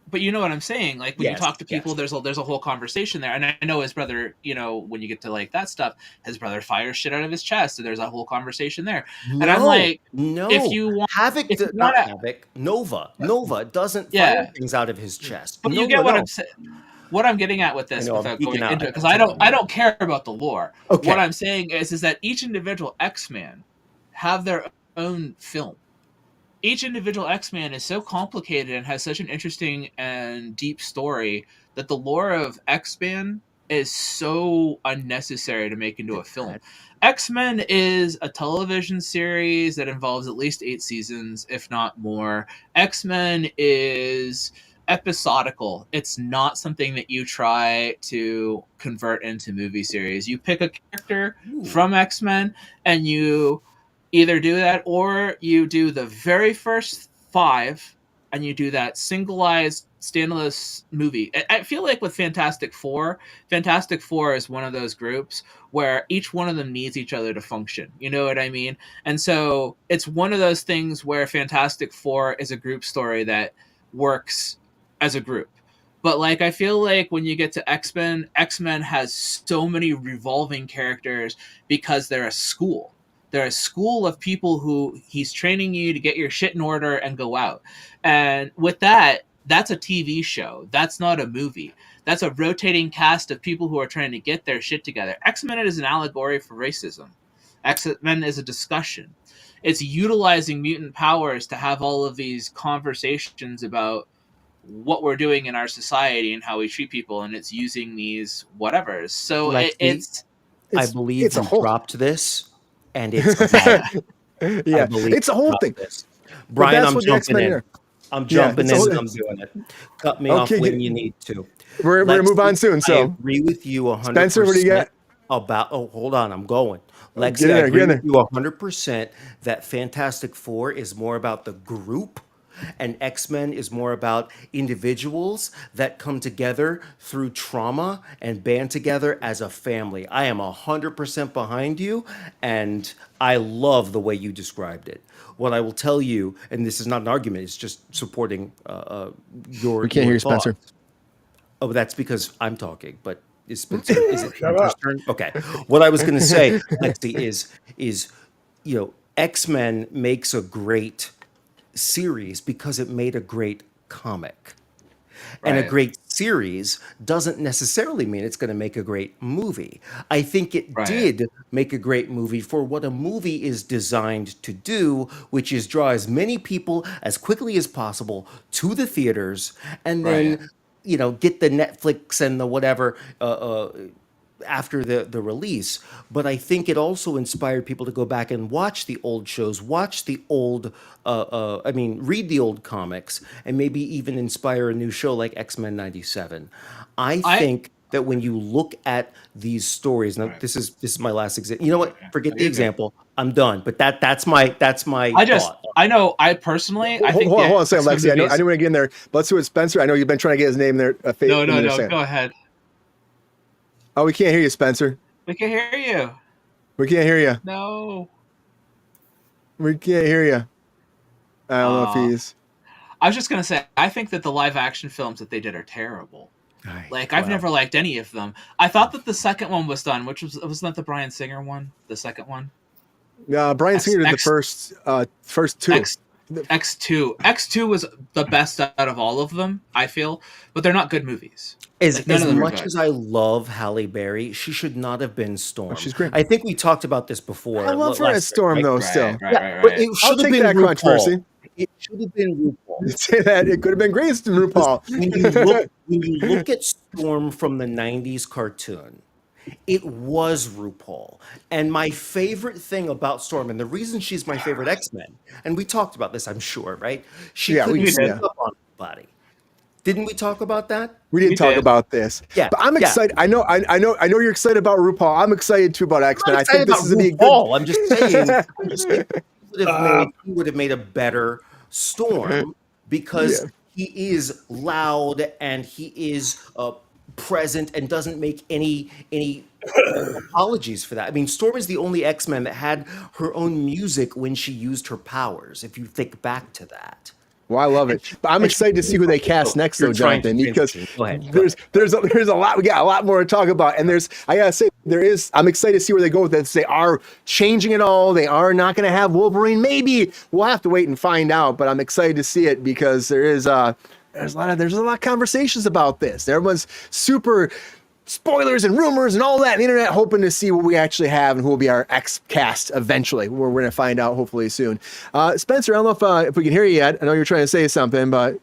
But you know what I'm saying? Like, when Yes, you talk to people, yes. there's a whole conversation there. And I know his brother, when you get to like that stuff, his brother fires shit out of his chest, and there's a whole conversation there. And I'm like, no. if you want, Havoc, if you not wanna- Havoc, Nova doesn't Yeah. fire things out of his chest. but you Nova get what I'm don't. saying. What I'm getting at with this, I know, I'm without geeking going out. into it, because I don't care about the lore. Okay. What I'm saying is that each individual X-Man have their own film. Each individual X-Man is so complicated and has such an interesting and deep story that the lore of X-Men is so unnecessary to make into a film. X-Men is a television series that involves at least 8 seasons, if not more. X-Men is episodical. It's not something that you try to convert into movie series. You pick a character from X-Men and you either do that, or you do the very first 5 and you do that singleized standalone movie. I feel like with Fantastic Four is one of those groups where each one of them needs each other to function. You know what I mean? And so it's one of those things where Fantastic Four is a group story that works as a group. But like, I feel like when you get to X-Men has so many revolving characters because they're a school. They're a school of people who he's training you to get your shit in order and go out. And with that, that's a TV show. That's not a movie. That's a rotating cast of people who are trying to get their shit together. X-Men is an allegory for racism. X-Men is a discussion. It's utilizing mutant powers to have all of these conversations about what we're doing in our society and how we treat people, and it's using these whatevers. So Lexi, I believe it's a you whole- dropped this, and it's yeah, believe it's a whole you thing. dropped this. But Brian, that's I'm what the jumping X-Men in. are. I'm jumping it's a in. whole- And I'm doing it. Cut me off Okay, when you need to. We're gonna move Lexi, on soon. I So agree with you 100%. Spencer, what do you got? About hold on, I'm going. Lexi, get in I there, agree get in with you 100% that Fantastic Four is more about the group, and X-Men is more about individuals that come together through trauma and band together as a family. I am 100% behind you, and I love the way you described it. What I will tell you, and this is not an argument, it's just supporting your. We can't hear you, Spencer. thoughts. Oh, that's because I'm talking, but is Spencer, is it Spencer's turn? Okay. What I was going to say, Lexi, is X-Men makes a great series because it made a great comic. And a Right. great series doesn't necessarily mean it's going to make a great movie. I think it Right. did make a great movie for what a movie is designed to do, which is draw as many people as quickly as possible to the theaters, and then get the Netflix and the whatever after the release. But I think it also inspired people to go back and watch the old shows, watch the old, read the old comics, and maybe even inspire a new show like X-Men 97. I think that when you look at these stories, now this is my last example. You know what? Forget the you're good. example. I'm done. But that's my thought. I know, I personally, I think. hold on a second, X-Men Lexi. I movies- know want to get in there. But let's do it, Spencer. I know you've been trying to get his name there. No, go ahead. Oh, we can't hear you, Spencer. We can hear you. We can't hear you. No. We can't hear you. I don't know if Aw. he's. I was just gonna say, I think that the live action films that they did are terrible. Like, I've never liked any of them. I thought that the second one was done, which wasn't that the Bryan Singer one? The second one? Bryan Singer did the first two. X2. X2 was the best out of all of them, I feel, but they're not good movies. As None of them are much good. as I love Halle Berry, she should not have been Storm. Oh, she's great. I think we talked about this before. I love her last as Storm, week, though. right? Still, Right. But it I'll should have take been that RuPaul. controversy. It should have been RuPaul. Say that it could have been Grace and RuPaul. When you look at Storm from the '90s cartoon, it was RuPaul. And my favorite thing about Storm, and the reason she's my favorite X-Men, and we talked about this, I'm sure, right? She Yeah, we couldn't did. sneak up on anybody. Didn't we talk about that? We didn't talk about this. Yeah, but I'm yeah. excited. I know you're excited about RuPaul. I'm excited too about X-Men. I'm I think this is gonna be good. RuPaul. I'm just saying he would have made a better Storm because he is loud and he is present and doesn't make any apologies for that. I mean, Storm is the only X-Men that had her own music when she used her powers, if you think back to that. Well, I love it. But I'm excited to see who they cast next, though, Jonathan, because Go ahead. there's a lot. We got a lot more to talk about, and I gotta say I'm excited to see where they go with this. They are changing it all. They are not going to have Wolverine. Maybe we'll have to wait and find out. But I'm excited to see it because there's a lot of conversations about this. Everyone's super spoilers and rumors and all that on the internet, hoping to see what we actually have and who will be our X cast eventually. We're going to find out hopefully soon. Spencer, I don't know if we can hear you yet. I know you're trying to say something, but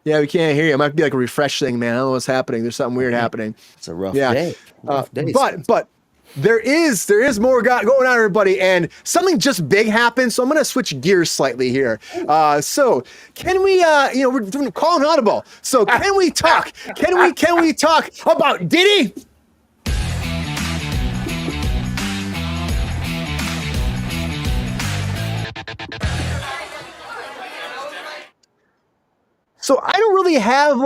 yeah, we can't hear you. It might be like a refresh thing, man. I don't know what's happening. There's something weird happening. It's a rough day. But there is more going on, everybody, and something just big happened. So I'm going to switch gears slightly here. So can we, we're doing Call an Audible. So can we talk? Can we talk about Diddy? So I don't really have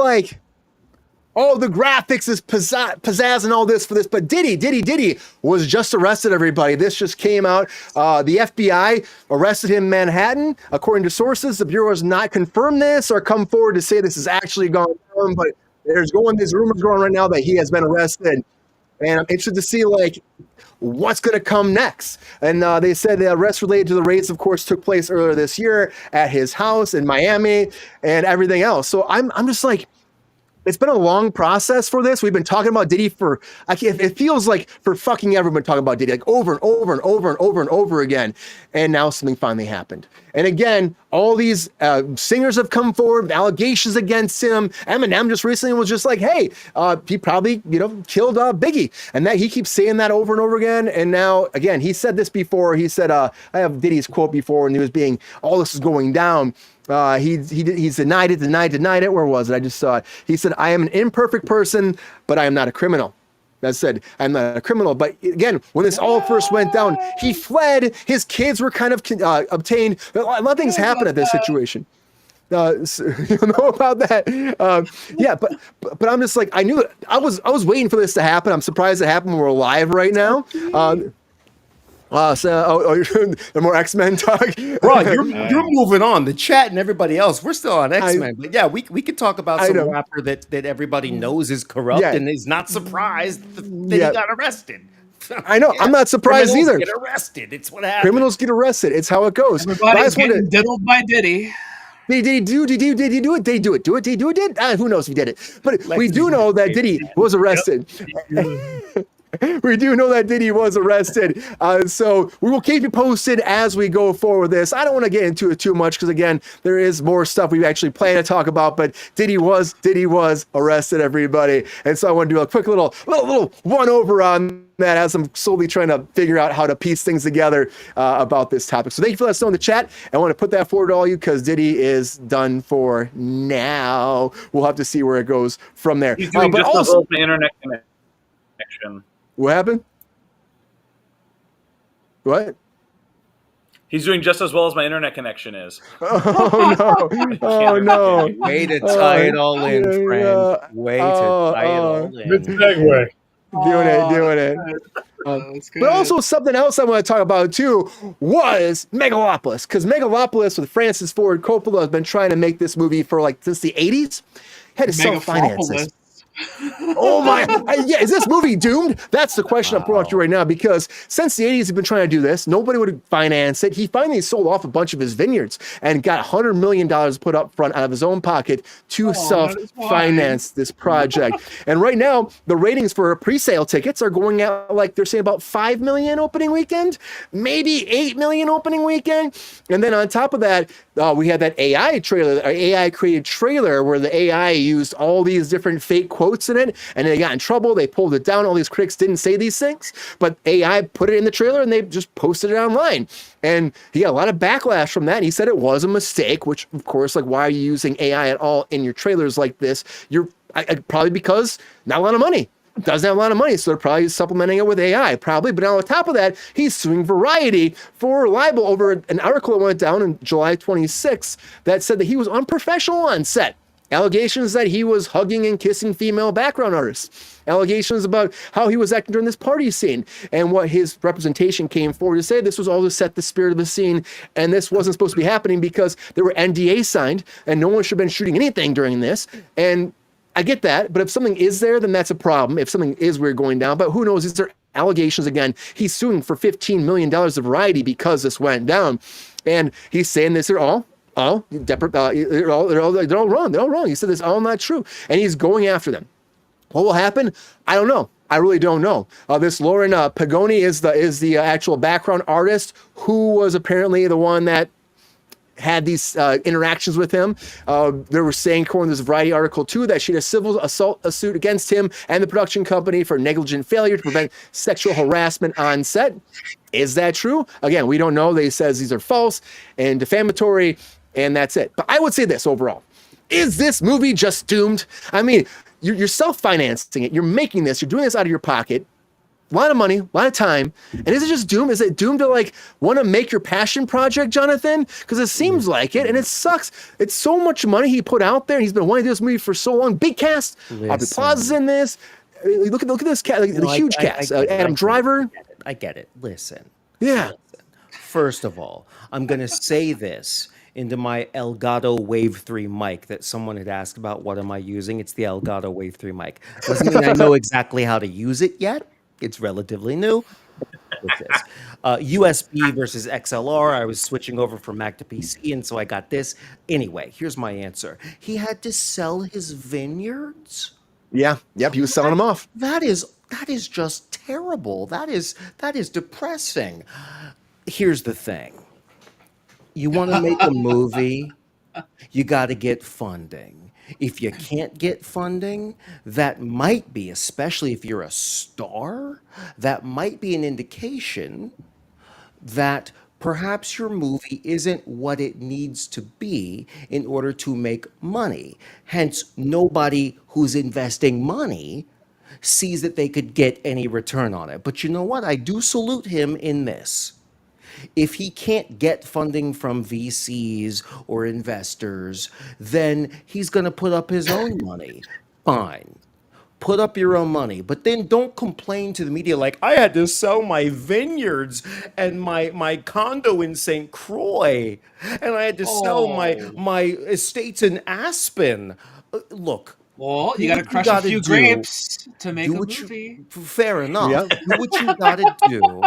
the graphics is pizzazz and all this for this, but Diddy was just arrested, everybody. This just came out. The FBI arrested him in Manhattan. According to sources, the Bureau has not confirmed this or come forward to say this has actually gone on, but there's rumors going right now that he has been arrested. And I'm interested to see what's going to come next. And they said the arrest related to the raids, of course, took place earlier this year at his house in Miami and everything else. So I'm just it's been a long process for this. We've been talking about Diddy it feels like for fucking ever, we've been talking about Diddy over and over and over and over and over again. And now something finally happened. And again, all these singers have come forward with allegations against him. Eminem just recently was just like, hey, he probably, killed Biggie. And that he keeps saying that over and over again. And now, again, he said this before. He said, I have Diddy's quote before when all this is going down. He's denied it. Where was it? I just saw it. He said, I am an imperfect person, but I am not a criminal. That said, I'm not a criminal. But again, when this all first went down, he fled. His kids were kind of obtained. A lot of things happened at this situation. So, you know about that? But I'm just I knew it. I was waiting for this to happen. I'm surprised it happened when we're live right now. The more X-Men talk. Bro, you're moving on. The chat and everybody else, we're still on X-Men. But yeah, we could talk about some rapper that everybody knows is corrupt and is not surprised that he got arrested. I know. I'm not surprised either. Get arrested. It's what happens. Criminals get arrested. It's how it goes. Everybody's getting diddled by Diddy. Did he do it? Did he do it? Who knows if he did it? But we do know that Diddy was arrested. We do know that Diddy was arrested. So we will keep you posted as we go forward with this. I don't want to get into it too much because, again, there is more stuff we actually plan to talk about. But Diddy was arrested, everybody. And so I want to do a quick little one over on that as I'm slowly trying to figure out how to piece things together about this topic. So thank you for letting us know in the chat. I want to put that forward to all you because Diddy is done for now. We'll have to see where it goes from there. He's doing but just also, the internet connection. What happened? What? He's doing just as well as my internet connection is. Oh no! Oh no! Way to tie it all in, friend. Way to tie it all in. Good segue. doing it. That's good. But also something else I want to talk about too was Megalopolis, because Megalopolis with Francis Ford Coppola has been trying to make this movie for like since the 80s. Had to self-finance this. Oh my! Yeah, is this movie doomed? That's the question I'm putting out to you right now, because since the 80s, he's been trying to do this. Nobody would finance it. He finally sold off a bunch of his vineyards and got $100 million put up front out of his own pocket to self-finance this project. And right now, the ratings for pre-sale tickets are going out like they're saying about 5 million opening weekend, maybe 8 million opening weekend. And then on top of that, we had that AI trailer, AI created trailer where the AI used all these different fake quotes in it, and they got in trouble. They pulled it down. All these critics didn't say these things, but AI put it in the trailer and they just posted it online. And he got a lot of backlash from that. And he said it was a mistake, which of course, like, why are you using AI at all in your trailers like this? You're probably because not a lot of money. Doesn't have a lot of money, so they're probably supplementing it with AI, probably. But now on top of that, he's suing Variety for libel over an article that went down on July 26th that said that he was unprofessional on set. Allegations that he was hugging and kissing female background artists. Allegations about how he was acting during this party scene, and what his representation came forward to say this was all to set the spirit of the scene, and this wasn't supposed to be happening because there were NDAs signed, and no one should have been shooting anything during this. And I get that, but if something is there, then that's a problem. If something is weird going down, but who knows? These are allegations again. He's suing for $15 million of Variety because this went down, and he's saying this are all wrong. They're all wrong. He said this all not true, and he's going after them. What will happen? I don't know. I really don't know. This Lauren Pagoni is the actual background artist who was apparently the one that had these interactions with him. They were saying, according to this Variety article too, that she had a civil assault suit against him and the production company for negligent failure to prevent sexual harassment on set. Is that true? Again, we don't know. They says these are false and defamatory, and that's it. But I would say this overall. Is this movie just doomed? I mean, you're self-financing it. You're making this. You're doing this out of your pocket. A lot of money, a lot of time. And is it just doomed? Is it doomed to like want to make your passion project, Jonathan? Because it seems like it, and it sucks. It's so much money he put out there, and he's been wanting to do this movie for so long. Big cast. Aubrey Plaza's in this. Look at this cast, like, the huge cast. Adam Driver. I get it. Listen. Yeah. First of all, I'm going to say this into my Elgato Wave 3 mic that someone had asked about. What am I using? It's the Elgato Wave 3 mic. Doesn't mean I know exactly how to use it yet. It's relatively new. USB versus XLR. I was switching over from Mac to PC, and so I got this. Anyway, here's my answer. He had to sell his vineyards? Yeah. Yep. He was selling them off. That is just terrible. That is depressing. Here's the thing. You want to make a movie, you got to get funding. If you can't get funding, that might be, especially if you're a star, that might be an indication that perhaps your movie isn't what it needs to be in order to make money. Hence, nobody who's investing money sees that they could get any return on it. But you know what? I do salute him in this. If he can't get funding from VCs or investors, then he's going to put up his own money. Fine. Put up your own money. But then don't complain to the media like, I had to sell my vineyards and my condo in St. Croix, and I had to sell my estates in Aspen. Look. Well, you got to crush a few grapes to make a movie. Fair enough. Yep. Do what you got to do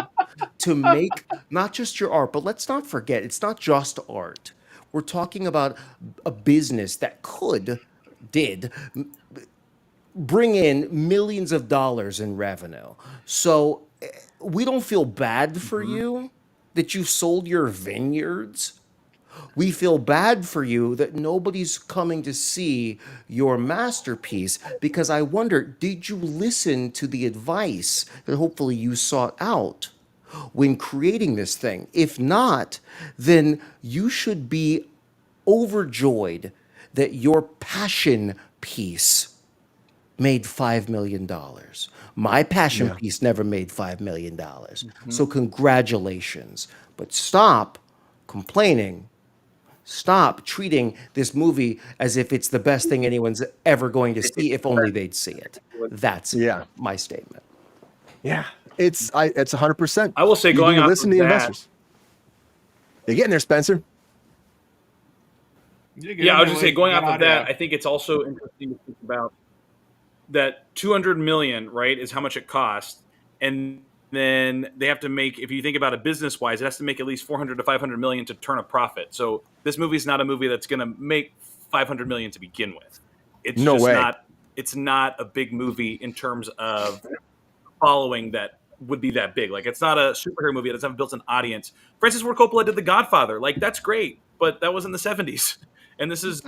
to make not just your art, but let's not forget, it's not just art. We're talking about a business that did bring in millions of dollars in revenue. So we don't feel bad for you that you sold your vineyards. We feel bad for you that nobody's coming to see your masterpiece, because I wonder, did you listen to the advice that hopefully you sought out when creating this thing? If not, then you should be overjoyed that your passion piece made $5 million. My passion piece never made $5 million. So congratulations. But stop complaining. Stop treating this movie as if it's the best thing anyone's ever going to see, if only they'd see it. That's my statement. Yeah. Well, Yeah. let's not forget, it's not just art. We're talking about a business that did bring in millions of dollars in revenue. So we don't feel bad for you that nobody's coming to see your masterpiece, because I wonder, did you listen to the advice that hopefully you sought out when creating this thing? If not, then you should be overjoyed that your passion piece made $5 million. My passion piece never made $5 million. So congratulations. But stop complaining. Stop treating this movie as if it's the best thing anyone's ever going to see, if only they'd see it. That's my statement. Yeah, it's 100%. I will say, You going need to off listen of to the that, investors. You're getting there, Spencer. yeah, I was just saying, going off of that, I think it's also interesting to think about that 200 million, right, is how much it costs, and then they have to make. If you think about it business wise, it has to make at least 400 to 500 million to turn a profit. So this movie is not a movie that's going to make 500 million to begin with. It's No just way. not. It's not a big movie in terms of following that would be that big. Like, it's not a superhero movie. It doesn't have a built-in audience. Francis Ford Coppola did The Godfather. Like, that's great, but that was in the 70s, and this is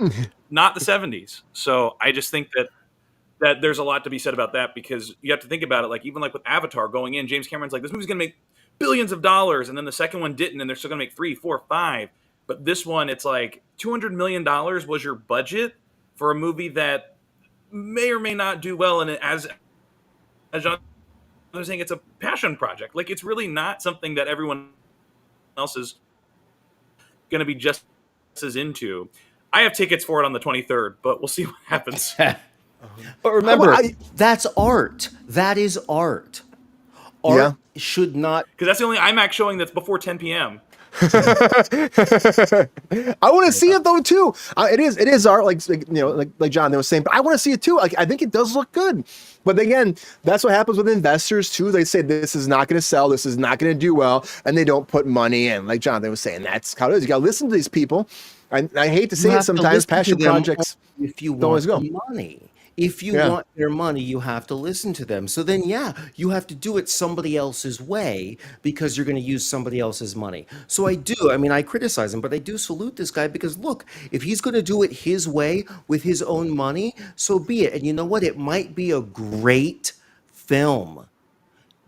not the 70s. So I just think that there's a lot to be said about that, because you have to think about it. Like, even like with Avatar going in, James Cameron's like, this movie's going to make billions of dollars, and then the second one didn't, and they're still going to make 3, 4, 5. But this one, it's like $200 million was your budget for a movie that may or may not do well. And as John was saying, it's a passion project. Like, it's really not something that everyone else is going to be just as into. I have tickets for it on the 23rd, but we'll see what happens. But remember, Well, that's art. That is art. Art should not. Because that's the only IMAX showing that's before 10 p.m. I want to see it though too. It is art, like John was saying, but I want to see it too. Like, I think it does look good. But again, that's what happens with investors too. They say this is not going to sell, this is not going to do well, and they don't put money in. Like Jonathan was saying, that's how it is. You got to listen to these people. I hate to say it sometimes. Passion projects if you don't always go. want money. If you want their money, you have to listen to them. So then, you have to do it somebody else's way because you're going to use somebody else's money. So I criticize him, but I do salute this guy because look, if he's going to do it his way with his own money, so be it. And you know what? It might be a great film.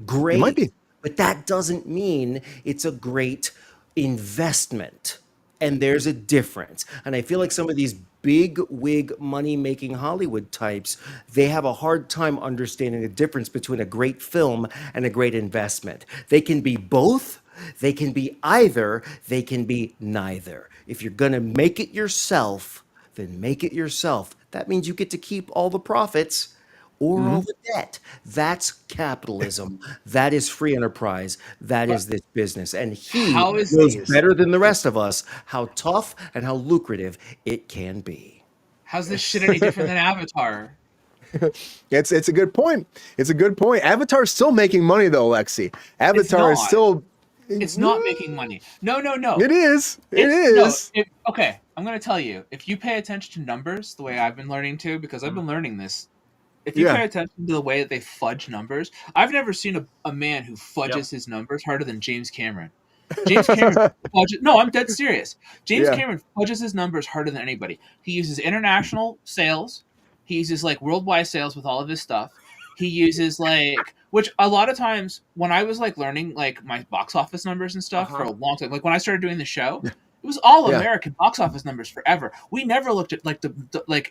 Great. It might be. But that doesn't mean it's a great investment. And there's a difference. And I feel like some of these big wig money making Hollywood types, they have a hard time understanding the difference between a great film and a great investment. They can be both, they can be either, they can be neither. If you're going to make it yourself, then make it yourself. That means you get to keep all the profits or all the debt. That's capitalism. That is free enterprise. That is this business. And he knows better than the rest of us how tough and how lucrative it can be. How's this shit any different than Avatar? It's a good point. It's a good point. Avatar is still making money though, Lexi. Avatar is still. It's not making money. No. It is. It is. Okay, I'm going to tell you. If you pay attention to numbers the way I've been learning to, because I've been learning this. If you pay attention to the way that they fudge numbers, I've never seen a man who fudges his numbers harder than James Cameron. James Cameron fudges. No, I'm dead serious. James Cameron fudges his numbers harder than anybody. He uses international sales. He uses like worldwide sales with all of his stuff. He uses which a lot of times when I was like learning like my box office numbers and stuff for a long time, like when I started doing the show. It was all American box office numbers forever. We never looked at like the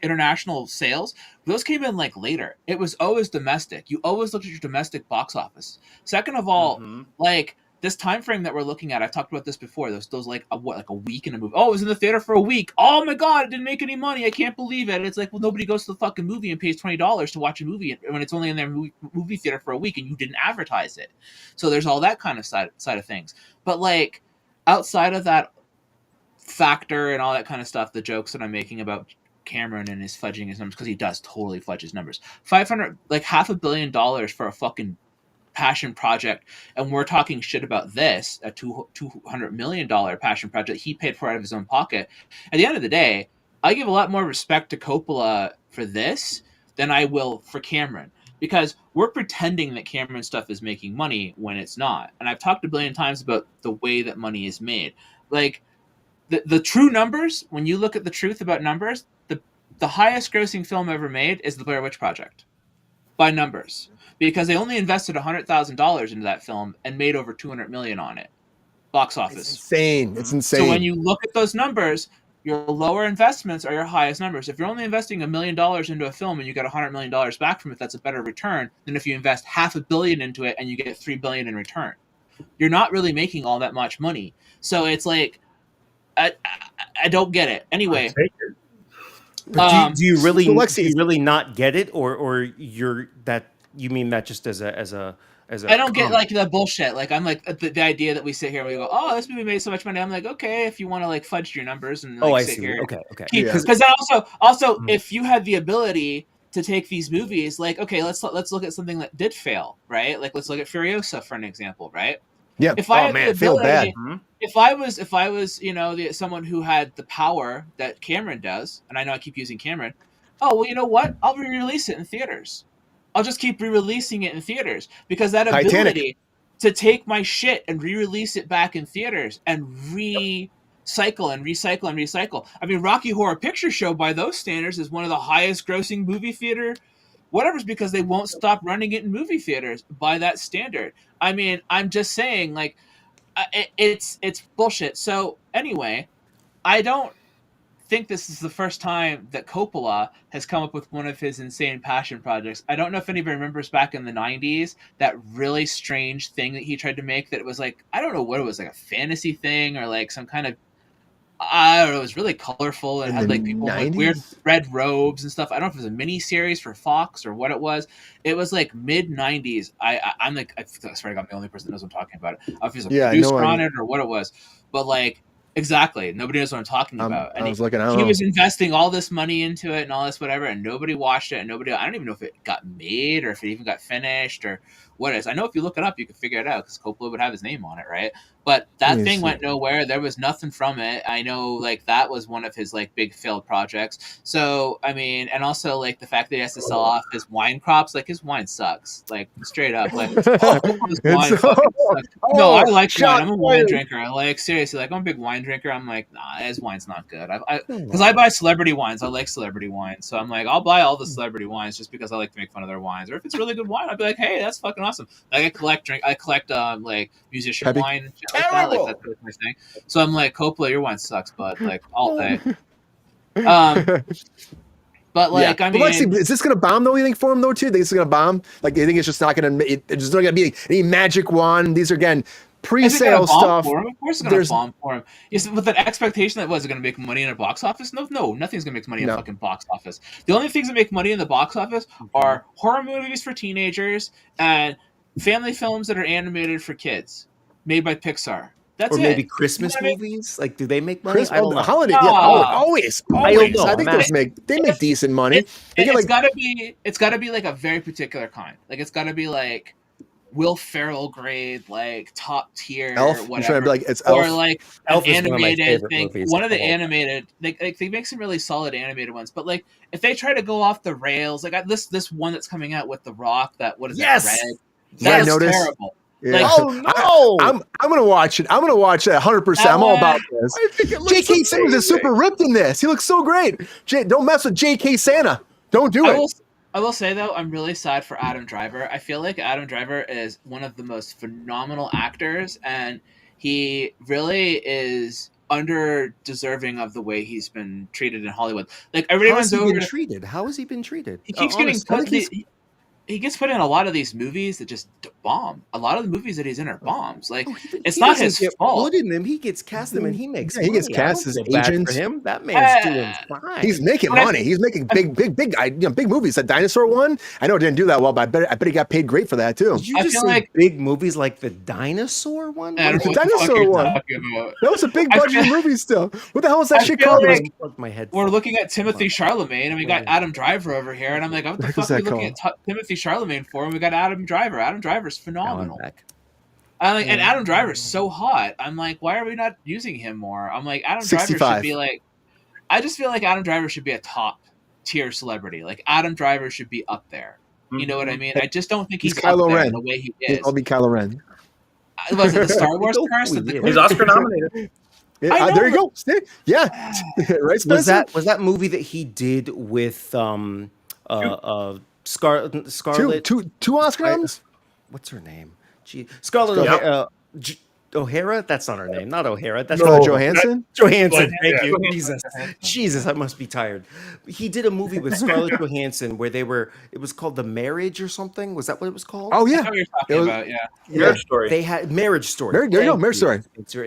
international sales. Those came in like later. It was always domestic. You always looked at your domestic box office. Second of all, like this time frame that we're looking at, I've talked about this before. Those like a week in a movie. Oh, it was in the theater for a week. Oh my god, it didn't make any money. I can't believe it. It's like, well, nobody goes to the fucking movie and pays $20 to watch a movie when it's only in their movie theater for a week and you didn't advertise it. So there's all that kind of side of things. But like outside of that factor and all that kind of stuff, the jokes that I'm making about Cameron and his fudging his numbers, because he does totally fudge his numbers. $500 million for a fucking passion project, and we're talking shit about this, a $200 million passion project he paid for out of his own pocket. At the end of the day, I give a lot more respect to Coppola for this than I will for Cameron, because we're pretending that Cameron stuff is making money when it's not. And I've talked a billion times about the way that money is made. Like the true numbers, when you look at the truth about numbers, the highest grossing film ever made is The Blair Witch Project by numbers, because they only invested $100,000 into that film and made over $200 million on it. Box office. It's insane. It's insane. So when you look at those numbers, your lower investments are your highest numbers. If you're only investing $1 million into a film and you get $100 million back from it, that's a better return than if you invest $500 million into it and you get $3 billion in return. You're not really making all that much money. So it's like, I don't get it. Anyway, do you really not get it, or you mean that just as a I don't get like the bullshit. Like I'm like the idea that we sit here and we go, oh, this movie made so much money. I'm like, okay, if you want to like fudge your numbers and like I sit see. here, Okay. Because then also if you had the ability to take these movies, like okay, let's look at something that did fail, right? Like let's look at Furiosa for an example, right? Yeah. If I had man, the it failed bad. ability, if I was someone who had the power that Cameron does, and I know I keep using Cameron. Oh well, you know what? I'll re-release it in theaters. I'll just keep re-releasing it in theaters because that ability Titanic. to take my shit and re-release it back in theaters and recycle and recycle and recycle. I mean, Rocky Horror Picture Show by those standards is one of the highest grossing movie theater whatever's because they won't stop running it in movie theaters by that standard. I mean, I'm just saying like it's bullshit. So anyway, I don't think this is the first time that Coppola has come up with one of his insane passion projects. I don't know if anybody remembers back in the 90s that really strange thing that he tried to make that it was like, I don't know what it was, like a fantasy thing or like some kind of, I don't know, it was really colorful and had like people with weird red robes and stuff. I don't know if it was a mini series for Fox or what it was. It was like mid 90s. I'm like, I swear to God, I'm the only person that knows what I'm talking about. I don't know if he was a producer on it or what it was, but like, exactly. Nobody knows what I'm talking about. And he was investing all this money into it and all this whatever, and nobody watched it. And I don't even know if it got made or if it even got finished or what it is. I know if you look it up, you can figure it out because Coppola would have his name on it, right? But that thing went nowhere. There was nothing from it. I know, like, that was one of his, like, big failed projects. So, I mean, and also, like, the fact that he has to sell off his wine crops, like, his wine sucks. Like, straight up. Like, his wine fucking sucks. No, I like wine. I'm a wine drinker. Like, seriously, like, I'm a big wine drinker. I'm like, nah, his wine's not good. Because I buy celebrity wines. I like celebrity wines. So I'm like, I'll buy all the celebrity wines just because I like to make fun of their wines. Or if it's really good wine, I'll be like, hey, that's fucking awesome. Like, I collect like, musician wine and shit like that. Like, that's really my thing. So I'm like, Coppola, your wine sucks, but like, all day. But like, I mean, but is this gonna bomb though? You think for him though too? Think it's gonna bomb? Like, you think it's just not gonna? It's just not gonna be any magic wand. These are again pre-sale stuff. Of course, it's gonna bomb for him. Yes, with an expectation that was it gonna make money in a box office? No, nothing's gonna make money in a fucking box office. The only things that make money in the box office are horror movies for teenagers and family films that are animated for kids, made by Pixar. That's or maybe Christmas movies. Like, do they make money? I don't know. Holiday, yeah, always. I think they make decent money. It's gotta be like a very particular kind. Like, it's gotta be like Will Ferrell grade, like top tier, Elf? whatever. Trying to be like it's Elf. Or like Elf an animated thing. One of the all animated, like they make some really solid animated ones. But like, if they try to go off the rails, like this one that's coming out with The Rock, that what is it? Red? That is terrible. Yeah. Like, oh no! I'm gonna watch it. I'm gonna watch it 100%. I'm all about this. J.K. Simmons is super ripped in this. He looks so great. Don't mess with J.K. Santa. Don't do it. I will say though, I'm really sad for Adam Driver. I feel like Adam Driver is one of the most phenomenal actors, and he really is under deserving of the way he's been treated in Hollywood. Like everyone's treated. How has he been treated? He keeps getting put. He gets put in a lot of these movies that just bomb. A lot of the movies that he's in are bombs. Like it's not his fault. Put in them. He gets cast them, and he makes. He gets cast as agent. For him, that man's doing fine. He's making money. He's making big movies. That dinosaur one, I know it didn't do that well, but I bet he got paid great for that too. Did you just say like big movies like the dinosaur one? The dinosaur one. That was a big budget movie. Still, what the hell was that shit called? Like we're looking at Timothy Chalamet, and we got Adam Driver over here, and I'm like, what the fuck are we looking at Timothy Chalamet for? And we got Adam Driver. Adam Driver's phenomenal. I'm like, and Adam Driver's so hot. I'm like, why are we not using him more? I'm like, Adam 65. Driver should be like. I just feel like Adam Driver should be a top tier celebrity. Like Adam Driver should be up there. You know what I mean? I just don't think he's Kylo Ren. The way he is. I'll be Kylo Ren. Was it the Star Wars curse? He's Oscar nominated. Yeah, there you go. Yeah, right. Spencer? Was that movie that he did with Scarlett? Two Oscar noms? What's her name? Scarlett O'Hara? That's not her name. Not O'Hara. That's Johansson? Johansson. Thank you. Jesus, I must be tired. He did a movie with Scarlett Johansson where it was called The Marriage or something. Was that what it was called? Oh, yeah. That's what you're talking about, Marriage Story. They had Marriage Story. There you go, Marriage Story.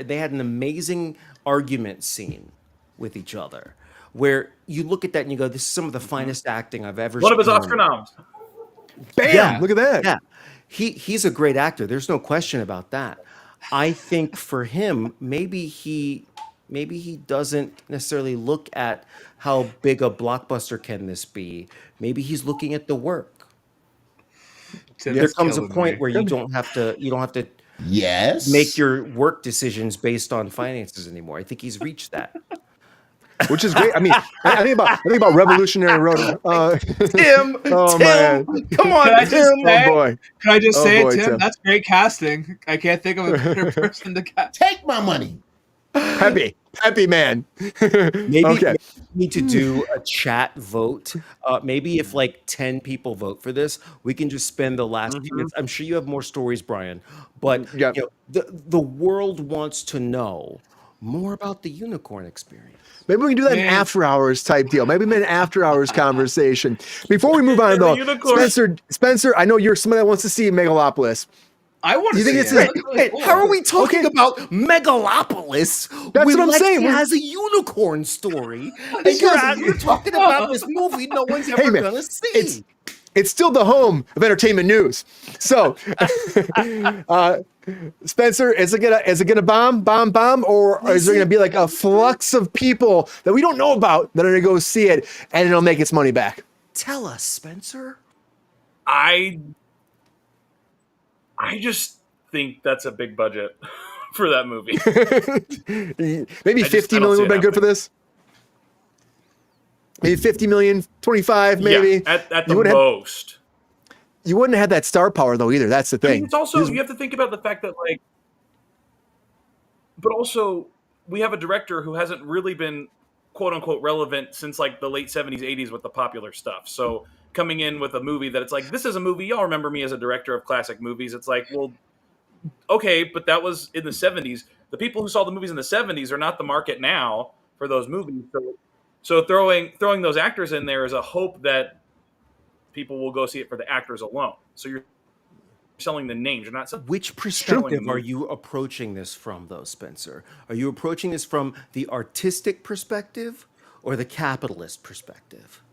They had an amazing argument scene with each other where you look at that and you go, this is some of the finest acting I've ever seen. One of his Oscar noms. Bam! Look at that. Yeah. he's a great actor. There's no question about that. I think for him, maybe he doesn't necessarily look at how big a blockbuster can this be. Maybe he's looking at the work. There comes a point where you don't have to Yes. make your work decisions based on finances anymore. I think he's reached that. Which is great. I mean, I think about Revolutionary Road. Tim, Oh, Tim, man. come on, Can I just Tim. say- Oh boy. Can I just Oh, say boy, it, Tim? Tim. That's great casting. I can't think of a better person to cast. Take my money. Happy man. Maybe Okay. we need to do a chat vote. Maybe if like 10 people vote for this, we can just spend the last few minutes. I'm sure you have more stories, Brian, but Yeah. you know, the world wants to know more about the unicorn experience. Maybe we can do that in Man. after hours type deal. Maybe an after hours conversation. Before we move on though, unicorn. Spencer, I know you're somebody that wants to see Megalopolis. I want Do to you think see it's it. a- That's really Hey, cool. how are we talking about Megalopolis? That's when what I'm Lexi saying. has a unicorn story. And you're talking about this movie no one's ever man, gonna see. It's still the home of entertainment news. So, Spencer, is it gonna bomb, or is there gonna be like a flux of people that we don't know about that are gonna go see it and it'll make its money back? Tell us, Spencer. I just think that's a big budget for that movie. Maybe I 50 don't million see would have been it good for happening. this. Maybe 50 million, 25 maybe. Yeah, at You the wouldn't have- most. You wouldn't have had that star power though either. That's the I mean, thing. it's also you have to think about the fact that but also we have a director who hasn't really been quote unquote relevant since like the late 70s, 80s with the popular stuff. So coming in with a movie that it's like, this is a movie, y'all remember me as a director of classic movies. It's like, well, okay, but that was in the 70s. The people who saw the movies in the 70s are not the market now for those movies. So throwing those actors in there is a hope that people will go see it for the actors alone. So you're selling the names. You're not selling. Which perspective are you approaching this from, though, Spencer? Are you approaching this from the artistic perspective or the capitalist perspective?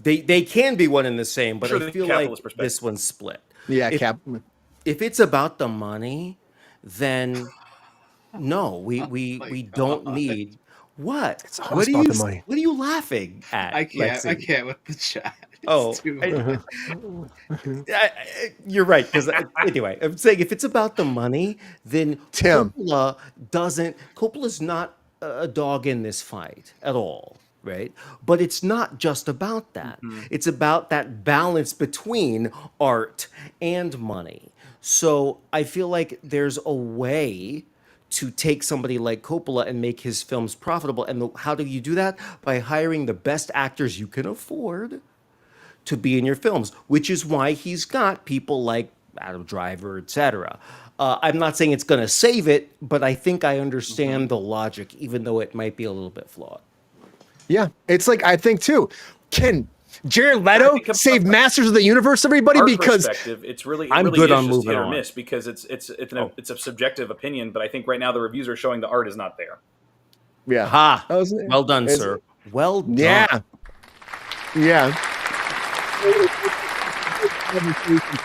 They can be one and the same, but Sure, I the feel like capitalist perspective. this one's split. Yeah, If- If it's about the money, then no, we don't need what? always about the money. What are you laughing at? I can't. I Lexi? can't with the chat. It's Oh, too I- much. You're right. Because anyway, I'm saying if it's about the money, then Tim. Coppola's not a dog in this fight at all, right? But it's not just about that. It's about that balance between art and money. So I feel like there's a way to take somebody like Coppola and make his films profitable. And how do you do that? By hiring the best actors you can afford to be in your films, which is why he's got people like Adam Driver, etc. I'm not saying it's going to save it, but I think I understand the logic, even though it might be a little bit flawed. Yeah, it's like I think too. Can Jared Leto think about save Masters of the Universe, everybody? Art Because perspective, it's really I'm really good is on just moving hit or on. miss because it's a subjective opinion. But I think right now the reviews are showing the art is not there. yeah, Ha! That was- Well done, it's- sir. Well done. yeah, yeah.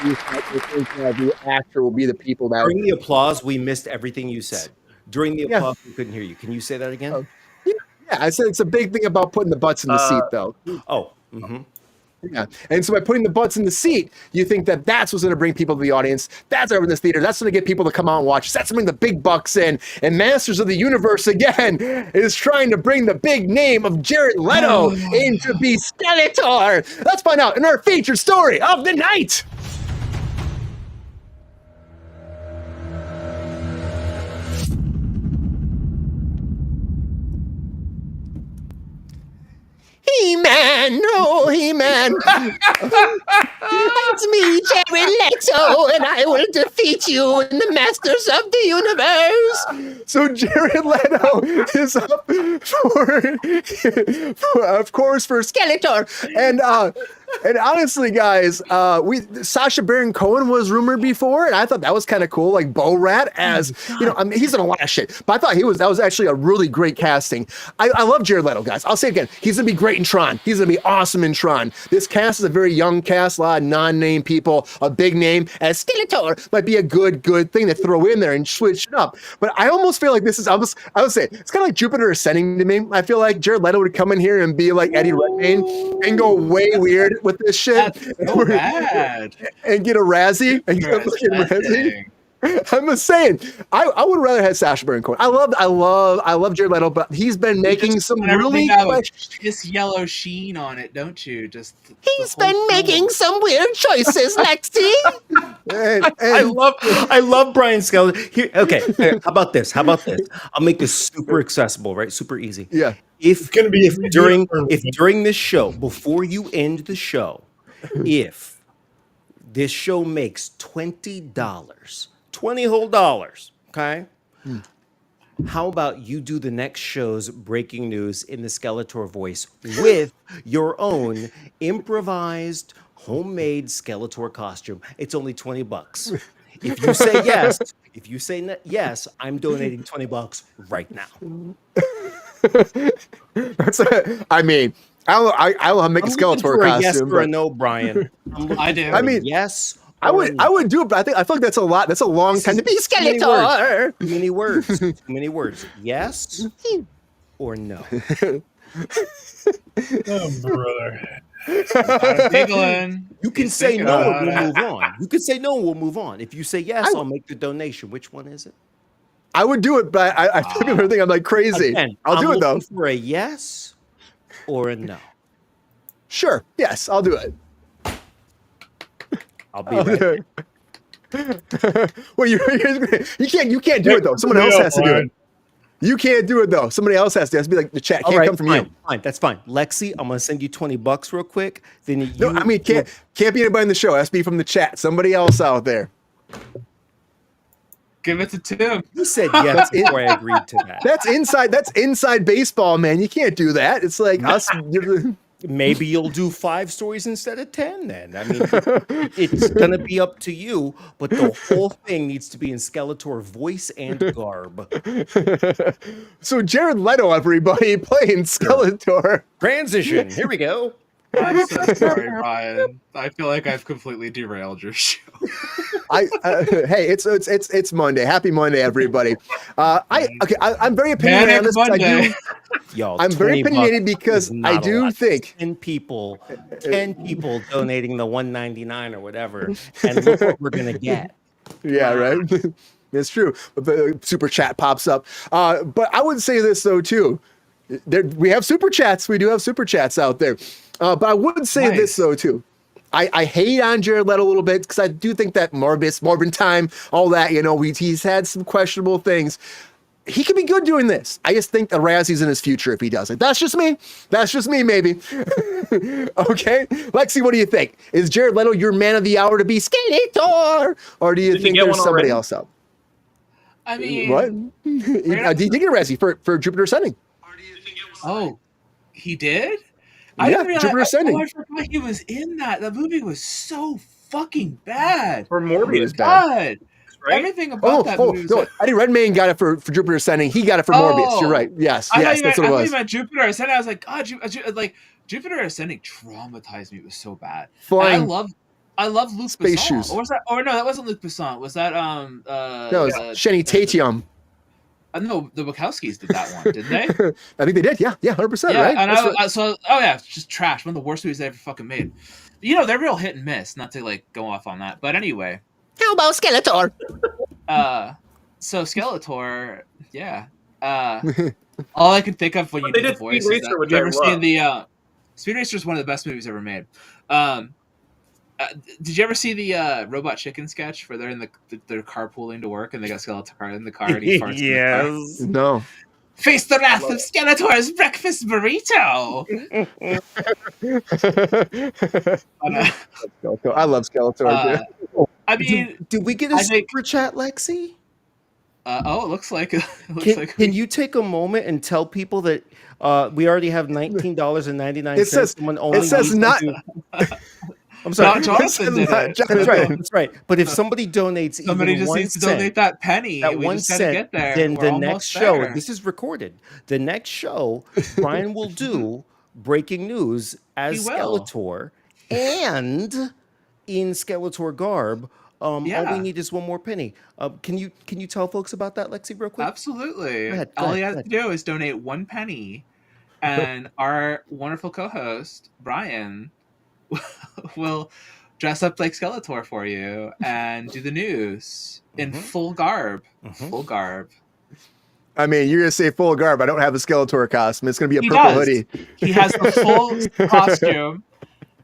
The actor will be the people that. During the applause, we missed everything you said. During the Yeah. applause, we couldn't hear you. Can you say that again? Oh. Yeah, I said it's a big thing about putting the butts in the seat, though. Oh, mhm. Yeah, and so by putting the butts in the seat, you think that that's what's going to bring people to the audience. That's over this theater. That's going to get people to come out and watch. That's going to bring the big bucks in. And Masters of the Universe again is trying to bring the big name of Jared Leto in to be Skeletor. Let's find out in our featured story of the night. He-Man, oh He-Man. It's me, Jared Leto, and I will defeat you in the Masters of the Universe. So Jared Leto is up for of course, for Skeletor. And And honestly, guys, Sacha Baron Cohen was rumored before, and I thought that was kind of cool, like Bo Rat as I mean, he's in a lot of shit, but I thought that was actually a really great casting. I love Jared Leto, guys. I'll say it again, he's gonna be great in Tron. He's gonna be awesome in Tron. This cast is a very young cast, a lot of non-name people. A big name as Skeletor might be a good thing to throw in there and switch it up. But I almost feel like this is I would say it's kind of like Jupiter Ascending to me. I feel like Jared Leto would come in here and be like Eddie Redmayne and go way weird with this shit. That's so bad. And get a Razzie and get a fucking Razzie. I'm just saying, I would rather have Sacha Baron Cohen. I love Jared Leto, but he's been making some really this yellow sheen on it, don't you? Just he's been making some weird choices, Lexi. I love Brian Skeletor. Here, okay, how about this? I'll make this super accessible, right? Super easy. Yeah. If during this show, before you end the show, if this show makes $20, 20 whole dollars, okay? How about you do the next show's breaking news in the Skeletor voice with your own improvised, homemade Skeletor costume? It's only $20. If you say yes, I'm donating $20 right now. I mean, I'll make a Skeletor costume. Yes or a no, Brian? I do. I mean, yes. I would do it, but I feel like that's a lot. That's a long time to be Skeletor. Too many words. Too many words. Yes or no? Oh, brother. Giggling. You can say no and we'll move on. You can say no and we'll move on. If you say yes, I'll make the donation. Which one is it? I would do it, but I feel like everything I'm like crazy. Again, I'll do it though. For a yes or a no. Sure. Yes, I'll do it. I'll be right back. Well, you can't do it though. Someone else has to do it. You can't do it though. Somebody else has to. It has to be like the chat. Can't come from you. Fine, that's fine. Lexi, I'm gonna send you $20 real quick. Then can't be anybody in the show. It has to be from the chat. Somebody else out there. Give it to Tim. You said yes before I agreed to that. That's inside baseball, man. You can't do that. It's like us. Maybe you'll do 5 stories instead of 10 then. I mean, it's going to be up to you, but the whole thing needs to be in Skeletor voice and garb. So Jared Leto, everybody, playing Skeletor. Transition. Here we go. I'm so sorry, Ryan. I feel like I've completely derailed your show. Hey, it's Monday. Happy Monday, everybody. I'm very opinionated on this. Monday. I'm very opinionated because I do think 10 people donating the $1.99 or whatever, and look what we're gonna get. Yeah, right. It's true. But the super chat pops up. But I would say this though too. We have super chats. We do have super chats out there. But I would say this though too. I hate on Jared Leto a little bit because I do think that Morbin time, all that, he's had some questionable things. He could be good doing this. I just think the Razzie's in his future if he does it. That's just me. Maybe. Okay. Lexi, what do you think? Is Jared Leto your man of the hour to be Skeletor? Or do you think there's somebody else out? I mean, what? Did you get a Razzie for Jupiter Ascending? Oh, he did? I didn't realize. Jupiter Ascending. I forgot he was in that. That movie was so fucking bad. For Morbius, bad. Right? Everything about that movie was no, Eddie Redmayne got it for Jupiter Ascending. He got it for Morbius. You're right. Yes, that's what it was. I thought you meant Jupiter Ascending. I was like, God, Jupiter Ascending traumatized me. It was so bad. I love Luc space Besson. shoes. Or was that? Or no, that wasn't Luc Besson. Was that no, it was Shenny Tatum. No, the Wachowskis did that one, didn't they? I think they did. Yeah, 100%. Yeah, right. And it's just trash. One of the worst movies they ever fucking made. They're real hit and miss. Not to go off on that, but anyway. How about Skeletor? So Skeletor, yeah. All I could think of when you did the voice is that you ever seen the Speed Racer is one of the best movies ever made. Did you ever see the Robot Chicken sketch where they're they're carpooling to work and they got Skeletor in the car and he farts in the car? No. Face the wrath of Skeletor's breakfast burrito. I love Skeletor. I mean, did we get a super chat, Lexi? It looks like Can you take a moment and tell people that we already have $19.99? It says Someone only it says needs to not. do- I'm sorry. Not Jonathan did it. That's right. That's right. But if somebody donates Somebody even just 1 needs to cent, donate that penny. that We 1 just gotta cent, get there. then We're the next almost show, there. this is recorded. The next show, Brian will do breaking news as He will. Skeletor, and in Skeletor garb. All we Yeah. need is 1 more penny. Can you tell folks about that, Lexi, real quick? Absolutely. Go All he ahead, has to do is donate 1 penny, and our wonderful co-host Brian will dress up like Skeletor for you and do the news in full garb. Full garb. I mean, you're gonna say full garb. I don't have a Skeletor costume. It's gonna be a He purple does. hoodie. He has the full costume,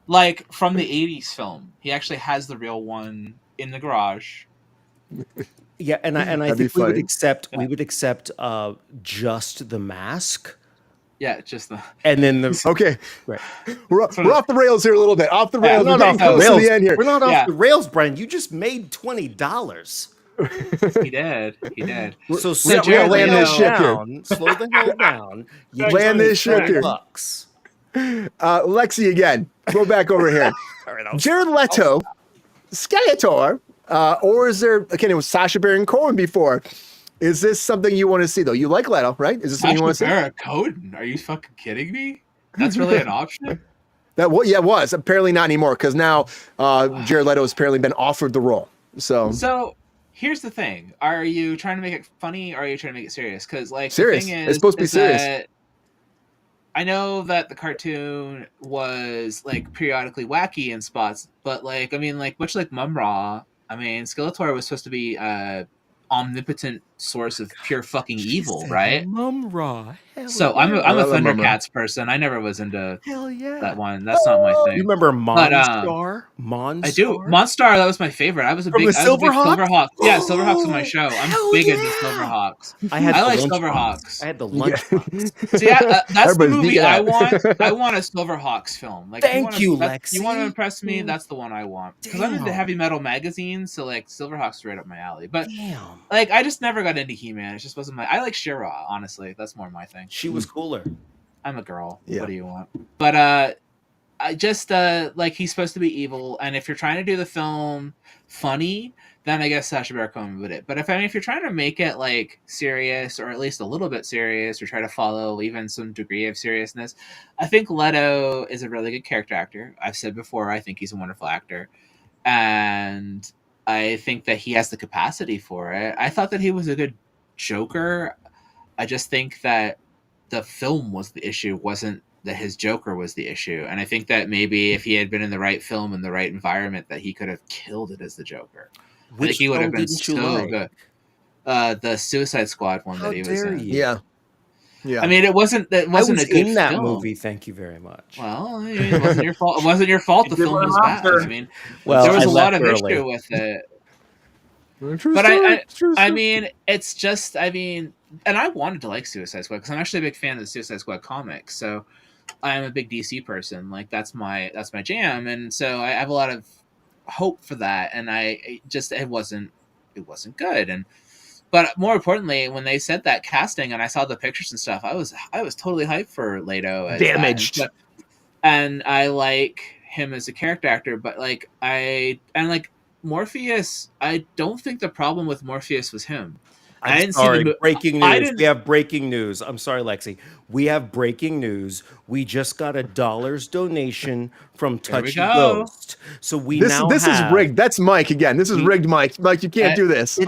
like from the '80s film. He actually has the real one in the garage. Yeah, and I That'd be think we funny. would accept just the mask, Yeah, just the. and then the Okay, right. we're off the rails here a little bit. Off the Yeah, rails. We're We're not getting off the close to rails. the end here. We're not off Yeah. the rails, Brian. You just made $20. He did. He did. So we gotta Jared land this Leto- ship here. down, slow the hell down. You Land just made this ship here. $20. Lexi again. Go back over here. All right, Jared Leto, Skeletor, or is there? Again, it was Sacha Baron Cohen before. Is this something you want to see though? You like Leto, right? Is this something you want to see? Sacha Baron Cohen? Are you fucking kidding me? That's really an option? That it was apparently not anymore because now Jared Leto has apparently been offered the role. So here's the thing: are you trying to make it funny, or are you trying to make it serious? Because like Serious. the thing It's supposed to be is serious. that I know that the cartoon was like periodically wacky in spots, but like I mean, like much like Mumra, I mean, Skeletor was supposed to be omnipotent source of pure fucking evil, right? Mum-Ra. So I'm a I love Mumra. Thundercats person. I never was into Hell yeah. that one. That's not my You thing. remember But, Monstar? I do. Monstar, that was my favorite. I was a From big the Silverhawk. Silverhawk? Yeah, Silverhawks was my show. I'm Hell big into yeah. Silverhawks. I like the Silverhawks. lunchbox. I had the lunchbox. So yeah, that's the Everybody's movie geeking I out. want. I want a Silverhawks film. Like, Thank you, Lexi. You want to Lexi. impress me? That's the one I want. Because I'm into Damn. heavy metal magazines, so like Silverhawks is right up my alley. But Damn. like, I just never got into He-Man. It just wasn't my. I like She-Ra, honestly. That's more my thing. She was cooler. I'm a girl. Yeah. What do you want? But I just like he's supposed to be evil, and if you're trying to do the film funny, then I guess Sacha Baron Cohen would it. But if you're trying to make it like serious, or at least a little bit serious, or try to follow even some degree of seriousness, I think Leto is a really good character actor. I've said before, I think he's a wonderful actor, and I think that he has the capacity for it. I thought that he was a good Joker. I just think that the film was the issue, wasn't that his Joker was the issue. And I think that maybe if he had been in the right film in the right environment, that he could have killed it as the Joker. I think he would have been didn't you so like? good. The Suicide Squad one How that he was dare in. you? Yeah. I mean, it wasn't I was a good in that film. movie. Thank you very much. Well, I mean, it wasn't your fault. It wasn't your fault. The You did film one was bad. after. I mean, Well, there was I a lot left of early. issue with it. True But story. True I story. mean, it's just, I mean, and I wanted to like Suicide Squad because I'm actually a big fan of the Suicide Squad comics. So I'm a big DC person. Like that's my jam, and so I have a lot of hope for that. And it wasn't good. And but more importantly, when they said that casting and I saw the pictures and stuff, I was totally hyped for Leto. As Damaged. that. And I like him as a character actor, but like Morpheus, I don't think the problem with Morpheus was him. I I'm didn't see sorry. the Breaking I news. didn't- We have breaking news. I'm sorry, Lexi. We have breaking news. We just got $1 donation from There we Touchy go. Ghost. So we this now is have, rigged. That's Mike again. This is rigged, Mike. Mike, you can't do this.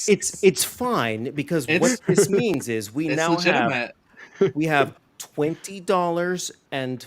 It's fine because what It's- this means is we It's now legitimate. have $20 and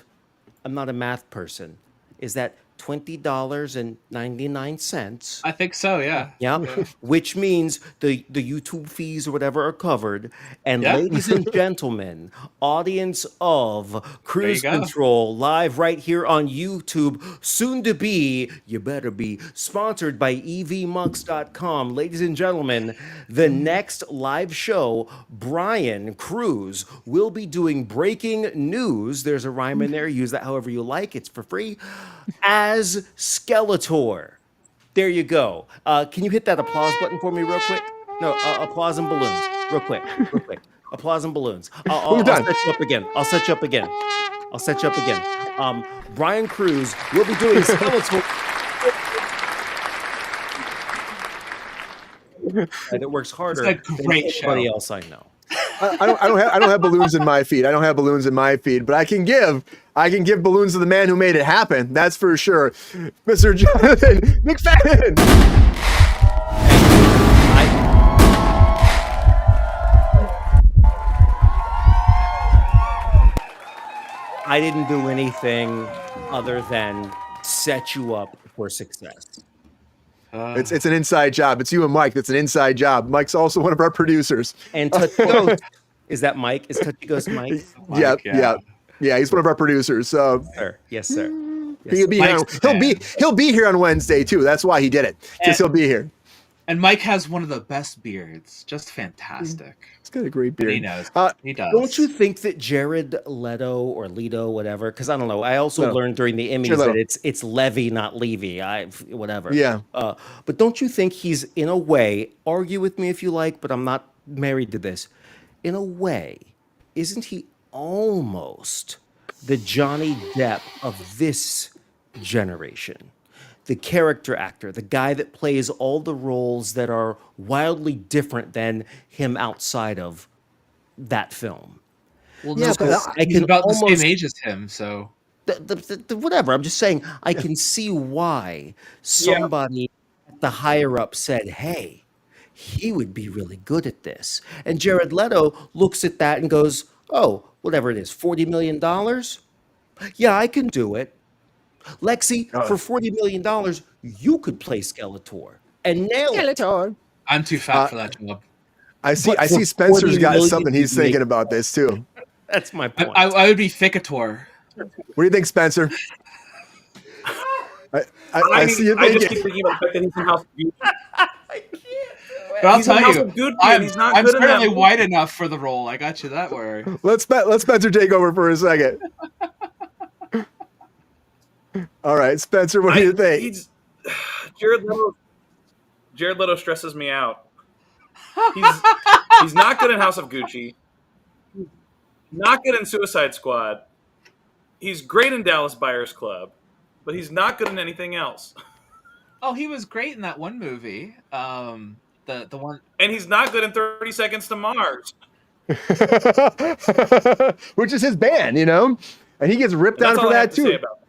I'm not a math person. Is that $20.99? I think so, yeah. Yeah, which means the YouTube fees or whatever are covered. And Yeah. ladies and gentlemen, audience of Kruse go. Control live right here on YouTube, soon to be, you better be, sponsored by evmux.com. Ladies and gentlemen, the next live show, Brian Kruse will be doing breaking news. There's a rhyme in there. Use that however you like. It's for free. As Skeletor. There you go. Can you hit that applause button for me real quick? No, applause and balloons. Real quick. Applause and balloons. We're I'll done. set you up again. Brian Cruz will be doing Skeletor. And it works harder It's a than great show. anybody else I know. I don't have balloons in my feed. But I can give balloons to the man who made it happen. That's for sure, Mr. Jonathan McFadden. I didn't do anything other than set you up for success. It's an inside job. It's you and Mike. That's an inside job. Mike's also one of our producers. And Touchy Ghost, is that Mike? Is Touchy Ghost Mike? Yeah. He's one of our producers. So Sir. Yes, sir. he'll be here. He'll be here on Wednesday too. That's why he did it. Because he'll be here. And Mike has one of the best beards. Just fantastic. He's got a great beard. He knows. He does. Don't you think that Jared Leto or Leto, whatever? Because I don't know. I also learned during the Emmys Jared Leto. that it's Levy, not Levy. Whatever. Yeah. But don't you think he's in a way? Argue with me if you like, but I'm not married to this. In a way, isn't he almost the Johnny Depp of this generation? The character actor, the guy that plays all the roles that are wildly different than him outside of that film. Well, Yeah, no, but 'cause I he's can about the almost- same age as him, so Whatever. I'm just saying, I can see why somebody at the higher up said, hey, he would be really good at this. And Jared Leto looks at that and goes, oh, whatever it is, $40 million? Yeah, I can do it. Lexi, for $40 million, you could play Skeletor and nail it. I'm too fat for that job. I see But for Spencer's 40 got million, something he's you thinking make- about this too. That's my point. I would be Thickator. What do you think, Spencer? I see you I just thinking. keep thinking about the fact that he's in House of Gucci. But I'll He's in tell House you, of Gucci and he's not I'm good in that certainly movie. white enough for the role. I got you that way. Let Spencer take over for a second. All right, Spencer, what do you think? Jared Leto stresses me out. He's not good in House of Gucci. Not good in Suicide Squad. He's great in Dallas Buyers Club, but he's not good in anything else. Oh, he was great in that one movie. The one. And he's not good in 30 Seconds to Mars. Which is his band, you know, and he gets ripped And on that's for all I have that to say too. about it.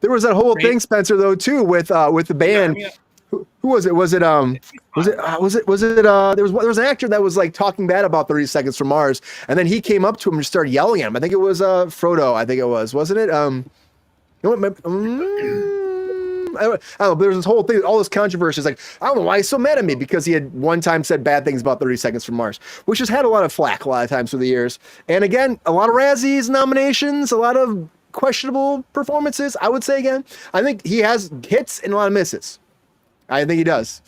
There was that whole Great. thing, Spencer, though, too, with the band. Yeah, I mean, Who was it? Was it there was an actor that was like talking bad about 30 Seconds from Mars, and then he came up to him and started yelling at him. I think it was Frodo. I think it was, wasn't it? You know what? I don't know. There was this whole thing, all this controversy. It's like, I don't know why he's so mad at me, because he had one time said bad things about 30 Seconds from Mars, which has had a lot of flack a lot of times through the years. And again, a lot of Razzies nominations, a lot of questionable performances. I would say again, I think he has hits and a lot of misses. I think he does.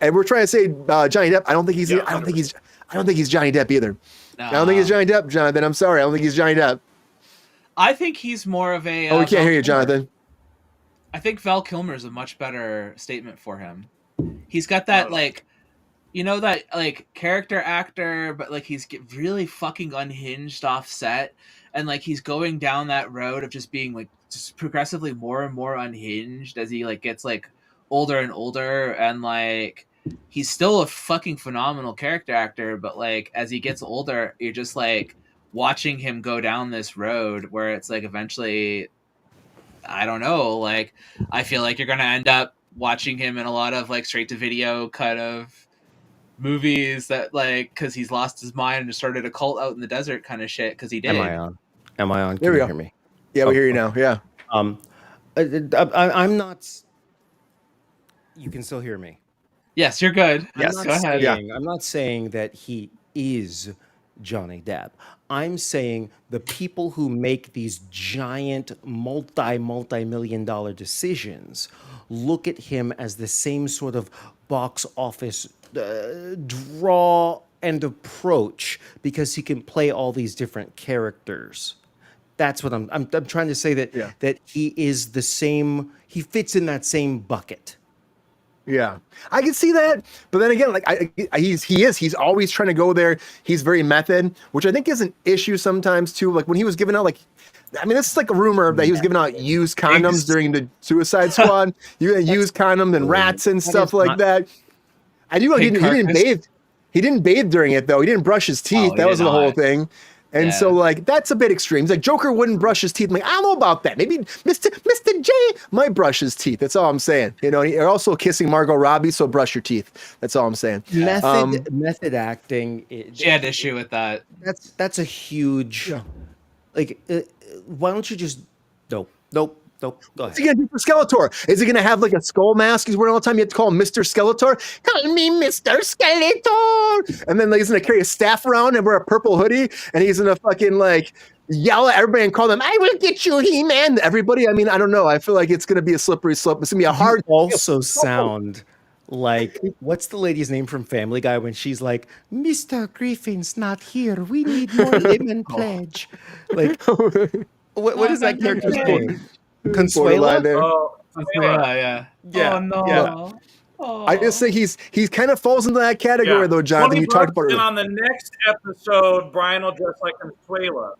And we're trying to say Johnny Depp. I don't think he's. Yeah, I don't think he's Johnny Depp either. No. I don't think he's Johnny Depp, Jonathan. I'm sorry. I don't think he's Johnny Depp. I think he's more of a. Oh, we can't Val hear you, Kilmer. Jonathan. I think Val Kilmer is a much better statement for him. He's got that like, you know, that like character actor, but like he's really fucking unhinged off set, and like he's going down that road of just being like just progressively more and more unhinged as he like gets like older and older, and like he's still a fucking phenomenal character actor, but like as he gets older, you're just like watching him go down this road where it's like eventually, I don't know, like I feel like you're gonna end up watching him in a lot of like straight to video kind of movies that like because he's lost his mind and just started a cult out in the desert kind of shit because he did. Am I on? Am I on? There Can we you go. hear me? Yeah, we hear you now. Yeah. I'm not. You can still hear me. Yes, you're good. Yes. Go ahead. Yeah. I'm not saying that he is Johnny Depp. I'm saying the people who make these giant multi-million dollar decisions look at him as the same sort of box office draw and approach because he can play all these different characters. That's what I'm trying to say, that Yeah. that he is the same. He fits in that same bucket. Yeah, I can see that, but then again, like he's always trying to go there. He's very method, which I think is an issue sometimes too. Like when he was giving out, like, I mean, this is like a rumor that he was giving out used condoms during the Suicide Squad. You used condoms and rats and stuff like that. I do. He didn't bathe. He didn't bathe during it though. He didn't brush his teeth. That was the whole thing. And so, like, that's a bit extreme. Like, Joker wouldn't brush his teeth. I'm like, I don't know about that. Maybe Mr. J might brush his teeth. That's all I'm saying. You know, you're also kissing Margot Robbie, so brush your teeth. That's all I'm saying. Method acting. She had issue with that. That's a huge. Like, why don't you just nope. Go ahead. What's he gonna do for Skeletor? Is he gonna have like a skull mask he's wearing all the time? You have to call him Mr. Skeletor. Call me Mr. Skeletor. And then like, he's gonna carry a staff around and wear a purple hoodie, and he's gonna fucking like yell at everybody and call them, "I will get you, He-Man." Everybody. I mean, I don't know. I feel like it's gonna be a slippery slope. It's gonna be a hard. Also sound like, what's the lady's name from Family Guy when she's like, "Mr. Griffin's not here. We need more lemon pledge." Like, what is that character's name? Consuela? Yeah. Yeah. Oh no. Yeah. I just think he's kind of falls into that category though, Jonathan. You talked about it. And on the next episode, Brian will dress like Consuela.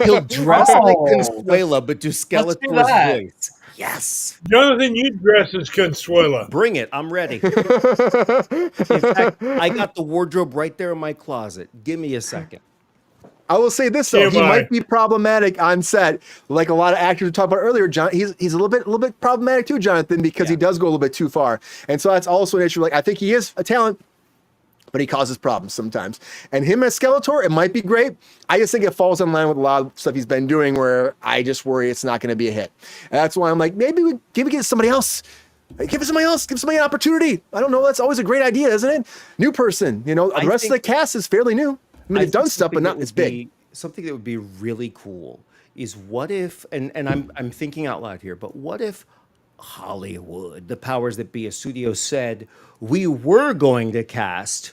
He'll dress like Consuela, but do Skeletor's voice. Yes. Jonathan, you dress as Consuela. Bring it. I'm ready. In fact, I got the wardrobe right there in my closet. Give me a second. I will say this though, he might be problematic on set, like a lot of actors we talked about earlier. John, he's a little bit problematic too, Jonathan, because he does go a little bit too far, and so that's also an issue. Like I think he is a talent, but he causes problems sometimes. And him as Skeletor, it might be great. I just think it falls in line with a lot of stuff he's been doing, where I just worry it's not going to be a hit. And that's why I'm like, maybe we get somebody else. Give somebody an opportunity. I don't know. That's always a great idea, isn't it? New person. You know, the rest of the cast is fairly new. I mean, they've done stuff, but not as big. Something that would be really cool is what if, and I'm thinking out loud here, but what if Hollywood, the powers that be, a studio said, we were going to cast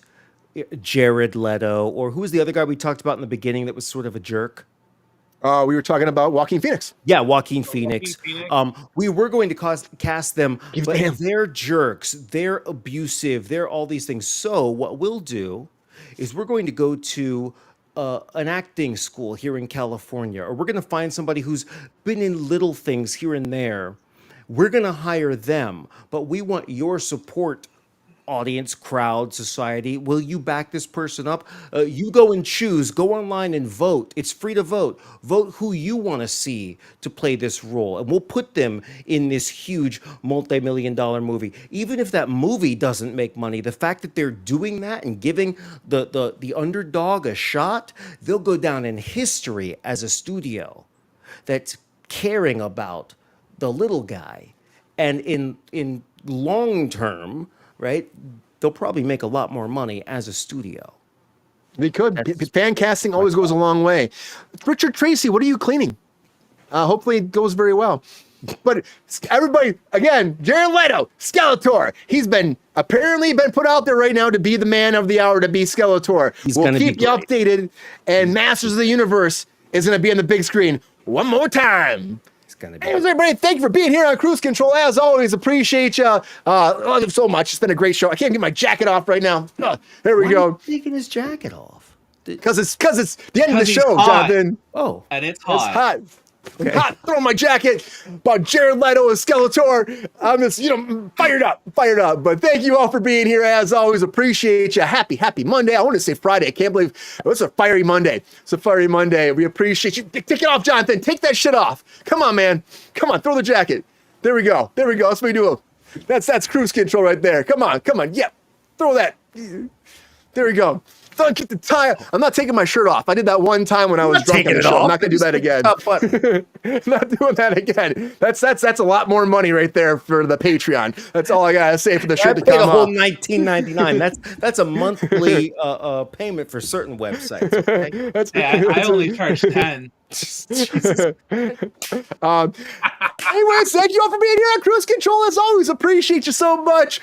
Jared Leto, or who's the other guy we talked about in the beginning that was sort of a jerk? We were talking about Joaquin Phoenix. Yeah, Joaquin Phoenix. We were going to cast them, but they're jerks, they're abusive, they're all these things. So what we'll do is we're going to go to an acting school here in California, or we're going to find somebody who's been in little things here and there. We're going to hire them, but we want your support, audience, crowd, society. Will you back this person up? You go and choose. Go online and vote. It's free to vote. Vote who you want to see to play this role, and we'll put them in this huge multi-million-dollar movie. Even if that movie doesn't make money, the fact that they're doing that and giving the underdog a shot, they'll go down in history as a studio that's caring about the little guy, and in long term, right, they'll probably make a lot more money as a studio. They could. Fan casting always goes a long way. Richard Tracy, what are you cleaning? Hopefully it goes very well. But everybody, again, Jared Leto, Skeletor. He's apparently been put out there right now to be the man of the hour, to be Skeletor. We'll keep you updated. And Masters of the Universe is going to be on the big screen one more time. Anyways, everybody, thank you for being here on Kruse Control. As always, appreciate you so much. It's been a great show. I can't get my jacket off right now. There we go. Why are you taking his jacket off? Because it's the end of the show, Jonathan. Oh, and it's hot. It's hot. Okay. Hot. Throw my jacket about Jared Leto and Skeletor. I'm just, fired up. But thank you all for being here. As always, appreciate you. Happy Monday. I want to say Friday. I can't believe it's a fiery Monday. It's a fiery Monday. We appreciate you. Take it off, Jonathan. Take that shit off. Come on, man. Come on. Throw the jacket. There we go. That's what we do. That's Kruse Control right there. Come on. Yep. Throw that. There we go. Don't get the tie. I'm not taking my shirt off. I did that one time when I was drunk on the show. I'm not gonna do that again. Not doing that again. That's a lot more money right there for the Patreon. That's all I gotta say for the shirt to come off. A whole $19.99. That's a monthly payment for certain websites. Okay? I only charge 10. Anyways, thank you all for being here on Kruse Control. As always, appreciate you so much.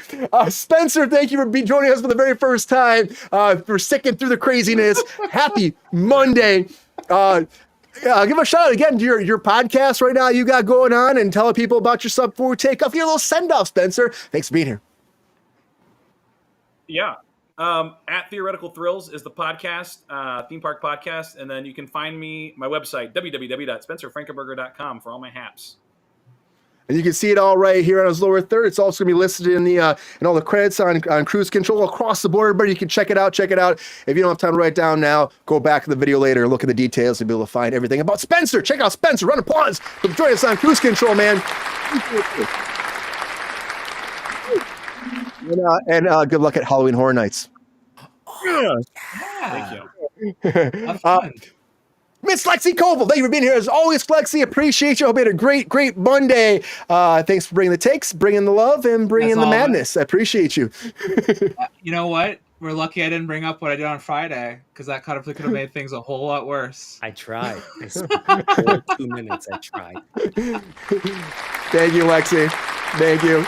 Spencer, thank you for joining us for the very first time, for sticking through the craziness. Happy Monday. Give a shout out again to your podcast right now you got going on, and tell people about your sub 4 takeoff. Your little send off, Spencer. Thanks for being here. Yeah. At Theoretical Thrills is the podcast, theme park podcast. And then you can find me, my website, www.spencerfrankenberger.com for all my haps. And you can see it all right here on his lower third. It's also going to be listed in all the credits on Kruse Control across the board. But you can check it out. If you don't have time to write it down now, go back to the video later, look at the details, and be able to find everything about Spencer. Check out Spencer. Run applause for joining us on Kruse Control, man. And good luck at Halloween Horror Nights. Thank you. Have fun. Miss Lexi Koval, thank you for being here as always, Lexi. Appreciate you. Hope you had a great Monday. Thanks for bringing the takes, bringing the love, and bringing the madness. I appreciate you. You know what? We're lucky I didn't bring up what I did on Friday, because that could have made things a whole lot worse. I tried. I spent for 2 minutes. I tried. Thank you, Lexi. Thank you.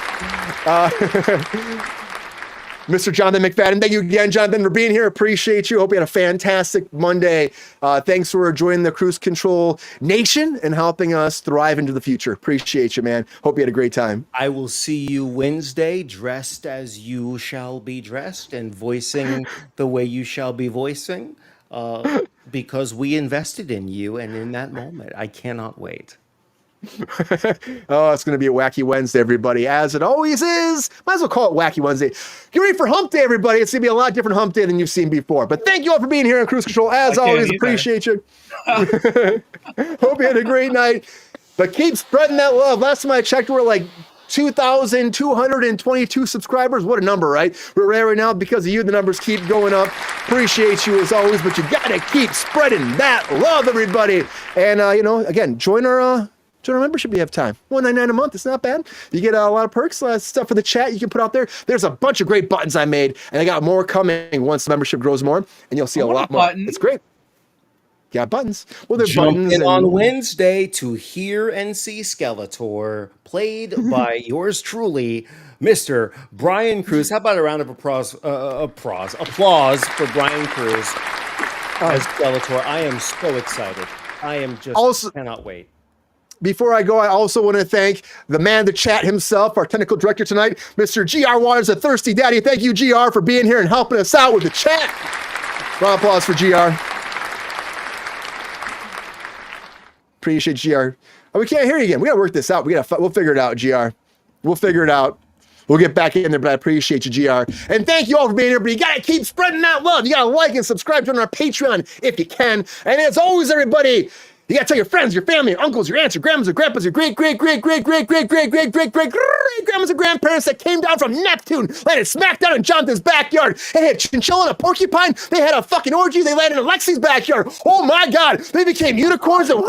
Mr. Jonathan McFadden, thank you again, Jonathan, for being here. Appreciate you. Hope you had a fantastic Monday. Thanks for joining the Kruse Control Nation and helping us thrive into the future. Appreciate you, man. Hope you had a great time. I will see you Wednesday, dressed as you shall be dressed and voicing the way you shall be voicing, because we invested in you and in that moment. I cannot wait. Oh, it's going to be a wacky Wednesday, everybody, as it always is. Might as well call it Wacky Wednesday. Get ready for Hump Day, everybody. It's going to be a lot different Hump Day than you've seen before. But thank you all for being here on Kruse Control. As always, appreciate you. Hope you had a great night. But keep spreading that love. Last time I checked, we're like 2,222 subscribers. What a number, right? We're right now because of you. The numbers keep going up. Appreciate you as always, but you got to keep spreading that love, everybody. And, again, join our membership. You have time. $1.99 a month. It's not bad. You get a lot of perks, a lot of stuff for the chat you can put out there. There's a bunch of great buttons I made, and I got more coming once the membership grows more, and you'll see a lot more. It's great. Got buttons. Well, there's buttons. In on Wednesday to hear and see Skeletor, played by yours truly, Mr. Brian Kruse. How about a round of applause for Brian Kruse as Skeletor? I am so excited. I am just cannot wait. Before I go, I also want to thank the man of the chat himself, our technical director tonight, Mr. GR Waters, a thirsty daddy. Thank you, GR, for being here and helping us out with the chat. Round of applause for GR. Appreciate GR. Oh, we can't hear you again. We got to work this out. We'll figure it out, GR. We'll figure it out. We'll get back in there, but I appreciate you, GR. And thank you all for being here, but you got to keep spreading that love. You got to like and subscribe to our Patreon if you can. And as always, everybody, you got to tell your friends, your family, your uncles, your aunts, your grandmas, your grandpas, your great-great-great-great-great-great-great-great-great-grandmas and grandparents that came down from Neptune, landed smack down in Jonathan's backyard. They had a chinchilla and a porcupine. They had a fucking orgy. They landed in Lexi's backyard. Oh, my God. They became unicorns and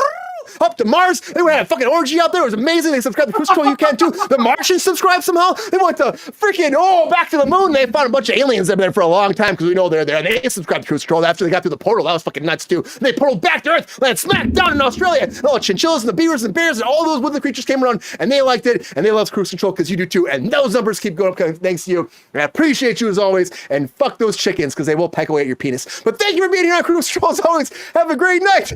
up to Mars. They had a fucking orgy out there. It was amazing. They subscribed to Kruse Control. You can too. The Martians subscribed somehow. They went to freaking, back to the moon. They found a bunch of aliens that have been there for a long time because we know they're there. They subscribed to Kruse Control after they got through the portal. That was fucking nuts too. And they portaled back to Earth, landed smack down in Australia. And all the chinchillas and the beavers and bears and all those woodland creatures came around and they liked it and they love Kruse Control because you do too. And those numbers keep going up thanks to you. And I appreciate you as always. And fuck those chickens because they will peck away at your penis. But thank you for being here on Kruse Control as always. Have a great night.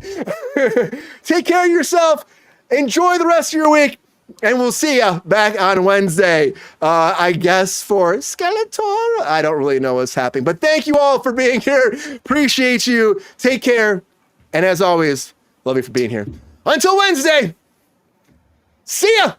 Take care of yourself. Enjoy the rest of your week, and we'll see you back on Wednesday, I guess, for Skeletor. I don't really know what's happening, but thank you all for being here. Appreciate you. Take care, and as always, love you for being here. Until Wednesday, see ya!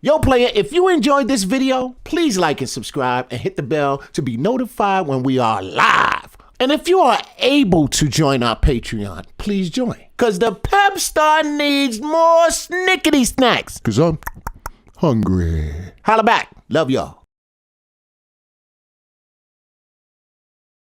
Yo, player, if you enjoyed this video, please like and subscribe and hit the bell to be notified when we are live. And if you are able to join our Patreon, please join. Because the pep star needs more snickety snacks. Because I'm hungry. Holla back. Love y'all.